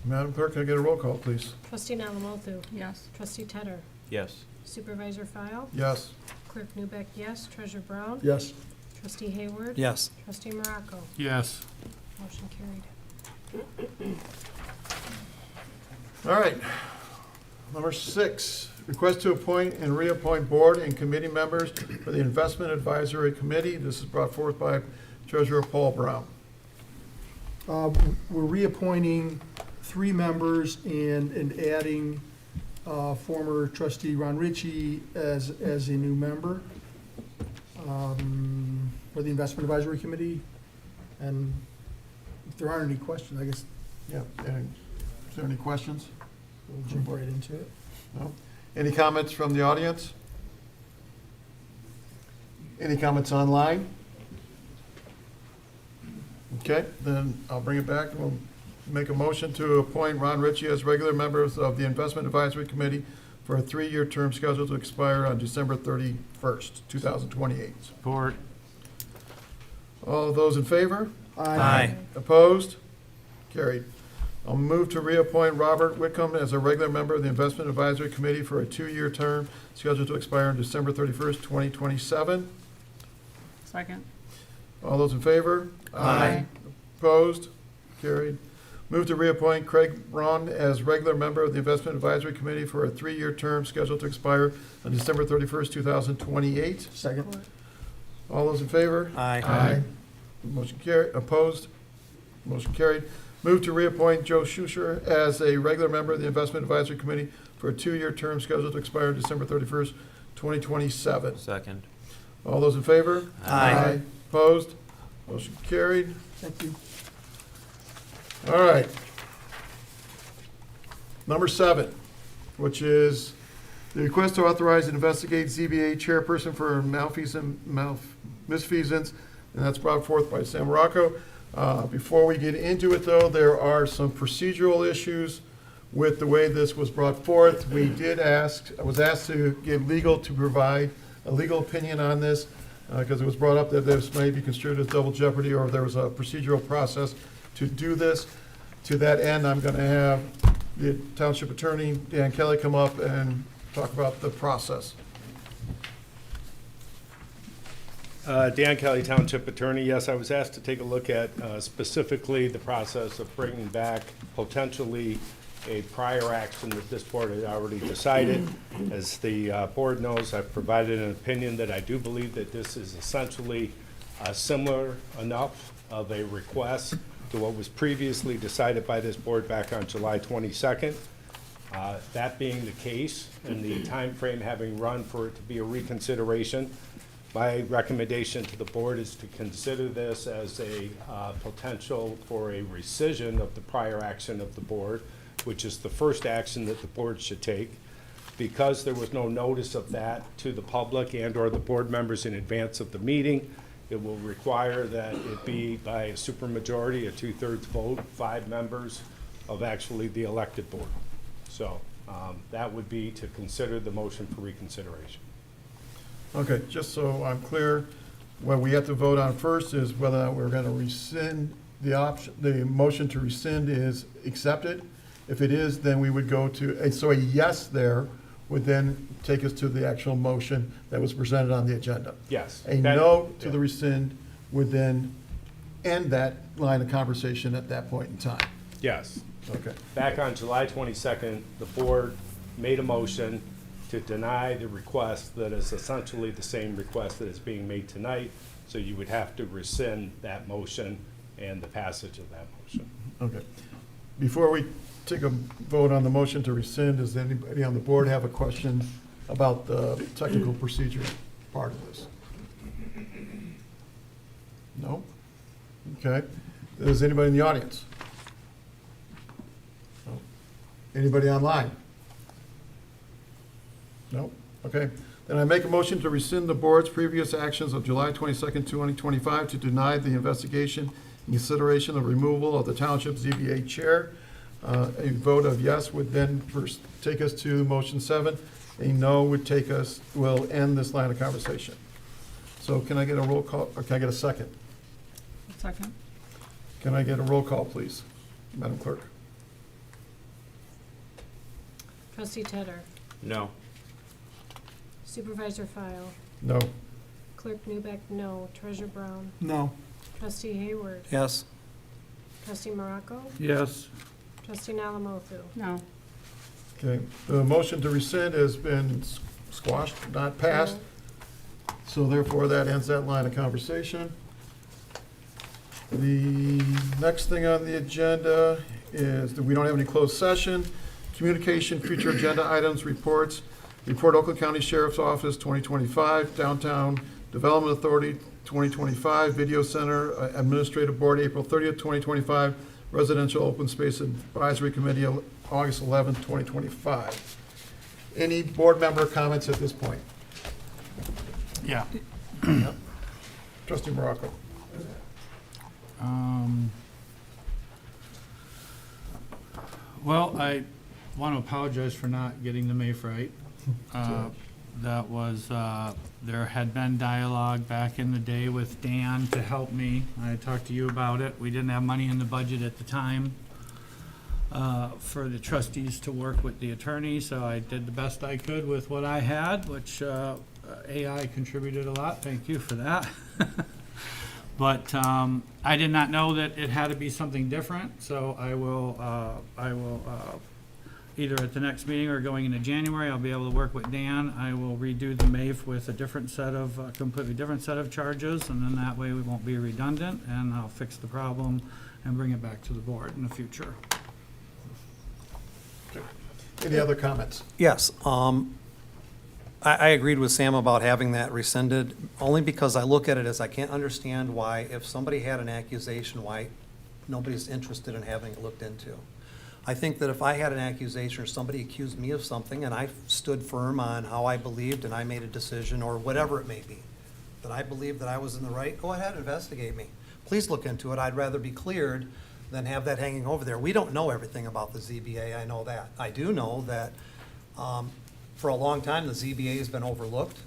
Madam Clerk, can I get a roll call, please? Trustee Malamotu. Yes. Trustee Tedder. Yes. Supervisor File. Yes. Clerk Newbeck, yes. Treasurer Brown. Yes. Trustee Hayward. Yes. Trustee Morocco. Yes. Motion carried. All right. Number 6, request to appoint and reappoint board and committee members for the Investment Advisory Committee. This is brought forth by Treasurer Paul Brown. We're reappointing 3 members and adding former trustee Ron Ritchie as a new member for the Investment Advisory Committee. And if there aren't any questions, I guess Yeah. Is there any questions? we'll jump right into it. No? Any comments from the audience? Any comments online? Okay, then I'll bring it back. We'll make a motion to appoint Ron Ritchie as regular members of the Investment Advisory Committee for a 3-year term scheduled to expire on December 31st, 2028. Support. All those in favor? Aye. Opposed? Carried. I'll move to reappoint Robert Whitcomb as a regular member of the Investment Advisory Committee for a 2-year term scheduled to expire on December 31st, 2027. Second. All those in favor? Aye. Opposed? Carried. Move to reappoint Craig Ron as regular member of the Investment Advisory Committee for a 3-year term scheduled to expire on December 31st, 2028. Second. All those in favor? Aye. Motion carried. Opposed? Motion carried. Move to reappoint Joe Schuscher as a regular member of the Investment Advisory Committee for a 2-year term scheduled to expire December 31st, 2027. Second. All those in favor? Aye. Opposed? Motion carried. Thank you. All right. Number 7, which is the request to authorize and investigate ZBA chairperson for misfeasance, and that's brought forth by Sam Morocco. Before we get into it, though, there are some procedural issues with the way this was brought forth. I was asked to get legal to provide a legal opinion on this, because it was brought up that this may be construed as double jeopardy, or if there was a procedural process to do this. To that end, I'm going to have the Township Attorney, Dan Kelly, come up and talk about the process. Dan Kelly, Township Attorney. Yes, I was asked to take a look at specifically the process of bringing back potentially a prior action that this board had already decided. As the board knows, I've provided an opinion that I do believe that this is essentially similar enough of a request to what was previously decided by this board back on July 22nd. That being the case, and the time frame having run for it to be a reconsideration, my recommendation to the board is to consider this as a potential for a rescission of the prior action of the board, which is the first action that the board should take. Because there was no notice of that to the public and/or the board members in advance of the meeting, it will require that it be by a supermajority, a 2/3 vote, 5 members of actually the elected board. So that would be to consider the motion for reconsideration. Okay, just so I'm clear, what we have to vote on first is whether or not we're going to rescind the motion to rescind is accepted. If it is, then we would go to, and so a yes there would then take us to the actual motion that was presented on the agenda. Yes. A no to the rescind would then end that line of conversation at that point in time. Yes. Okay. Back on July 22nd, the board made a motion to deny the request that is essentially the same request that is being made tonight. So you would have to rescind that motion and the passage of that motion. Okay. Before we take a vote on the motion to rescind, does anybody on the board have a question about the technical procedure part of this? No? Okay. Is anybody in the audience? No. Anybody online? No? Okay. Then I make a motion to rescind the board's previous actions of July 22nd, 2025 to deny the investigation in consideration of removal of the township ZBA chair. A vote of yes would then first take us to motion 7. A no would will end this line of conversation. So can I get a roll call, or can I get a second? Second. Can I get a roll call, please, Madam Clerk? Trustee Tedder, No. Supervisor File, No. Clerk Newbeck, no. Treasurer Brown, No. Trustee Hayward, Yes. Trustee Morocco, Yes. Trustee Nalamothu. No. Okay, the motion to rescind has been squashed, not passed. So therefore, that ends that line of conversation. The next thing on the agenda is that we don't have any closed session. Communication, future agenda items, reports. Report Oakland County Sheriff's Office 2025, Downtown Development Authority 2025, Video Center Administrative Board April 30th, 2025, Residential Open Space Advisory Committee August 11th, 2025. Any board member comments at this point? Yeah. Trustee Morocco. Well, I want to apologize for not getting the MAF right. That was, there had been dialogue back in the day with Dan to help me. I talked to you about it. We didn't have money in the budget at the time for the trustees to work with the attorney, so I did the best I could with what I had, which AI contributed a lot. Thank you for that. But I did not know that it had to be something different, so I will either at the next meeting or going into January, I'll be able to work with Dan. I will redo the MAF with a different set of, completely different set of charges, and then that way we won't be redundant, and I'll fix the problem and bring it back to the board in the future. Any other comments? Yes, I agreed with Sam about having that rescinded, only because I look at it as I can't understand why, if somebody had an accusation, why nobody's interested in having it looked into. I think that if I had an accusation or somebody accused me of something and I stood firm on how I believed and I made a decision, or whatever it may be, that I believed that I was in the right, go ahead, investigate me. Please look into it. I'd rather be cleared than have that hanging over there. We don't know everything about the ZBA, I know that. I do know that for a long time, the ZBA has been overlooked.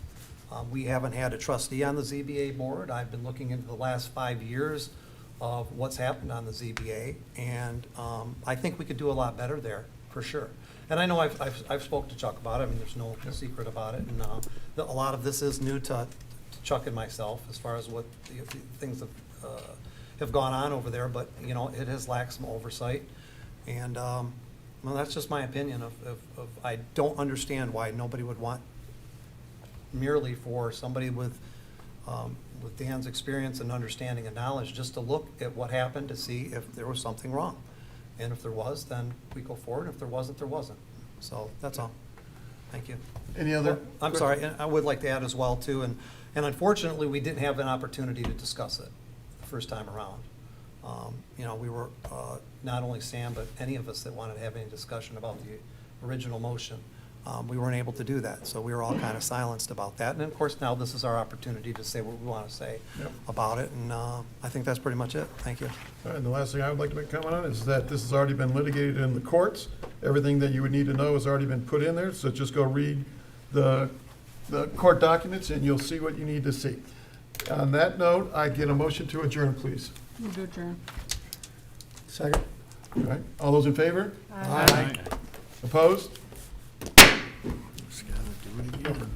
We haven't had a trustee on the ZBA board. I've been looking into the last 5 years of what's happened on the ZBA, and I think we could do a lot better there, for sure. And I know I've spoken to Chuck about it. I mean, there's no secret about it, and a lot of this is new to Chuck and myself as far as what the things have gone on over there, but, you know, it has lacked some oversight, and well, that's just my opinion of I don't understand why nobody would want merely for somebody with Dan's experience and understanding and knowledge just to look at what happened to see if there was something wrong. And if there was, then we go forward. If there wasn't, there wasn't. So that's all. Thank you. Any other? I'm sorry, and I would like to add as well too, and unfortunately, we didn't have an opportunity to discuss it the first time around. You know, we were, not only Sam, but any of us that wanted to have any discussion about the original motion, we weren't able to do that. So we were all kind of silenced about that. And of course, now this is our opportunity to say what we want to say about it. And I think that's pretty much it. Thank you. All right, and the last thing I would like to make a comment on is that this has already been litigated in the courts. Everything that you would need to know has already been put in there, so just go read the court documents and you'll see what you need to see. On that note, I get a motion to adjourn, please. Move to adjourn. Second. All right, all those in favor? Aye. Opposed? Just gotta do it again.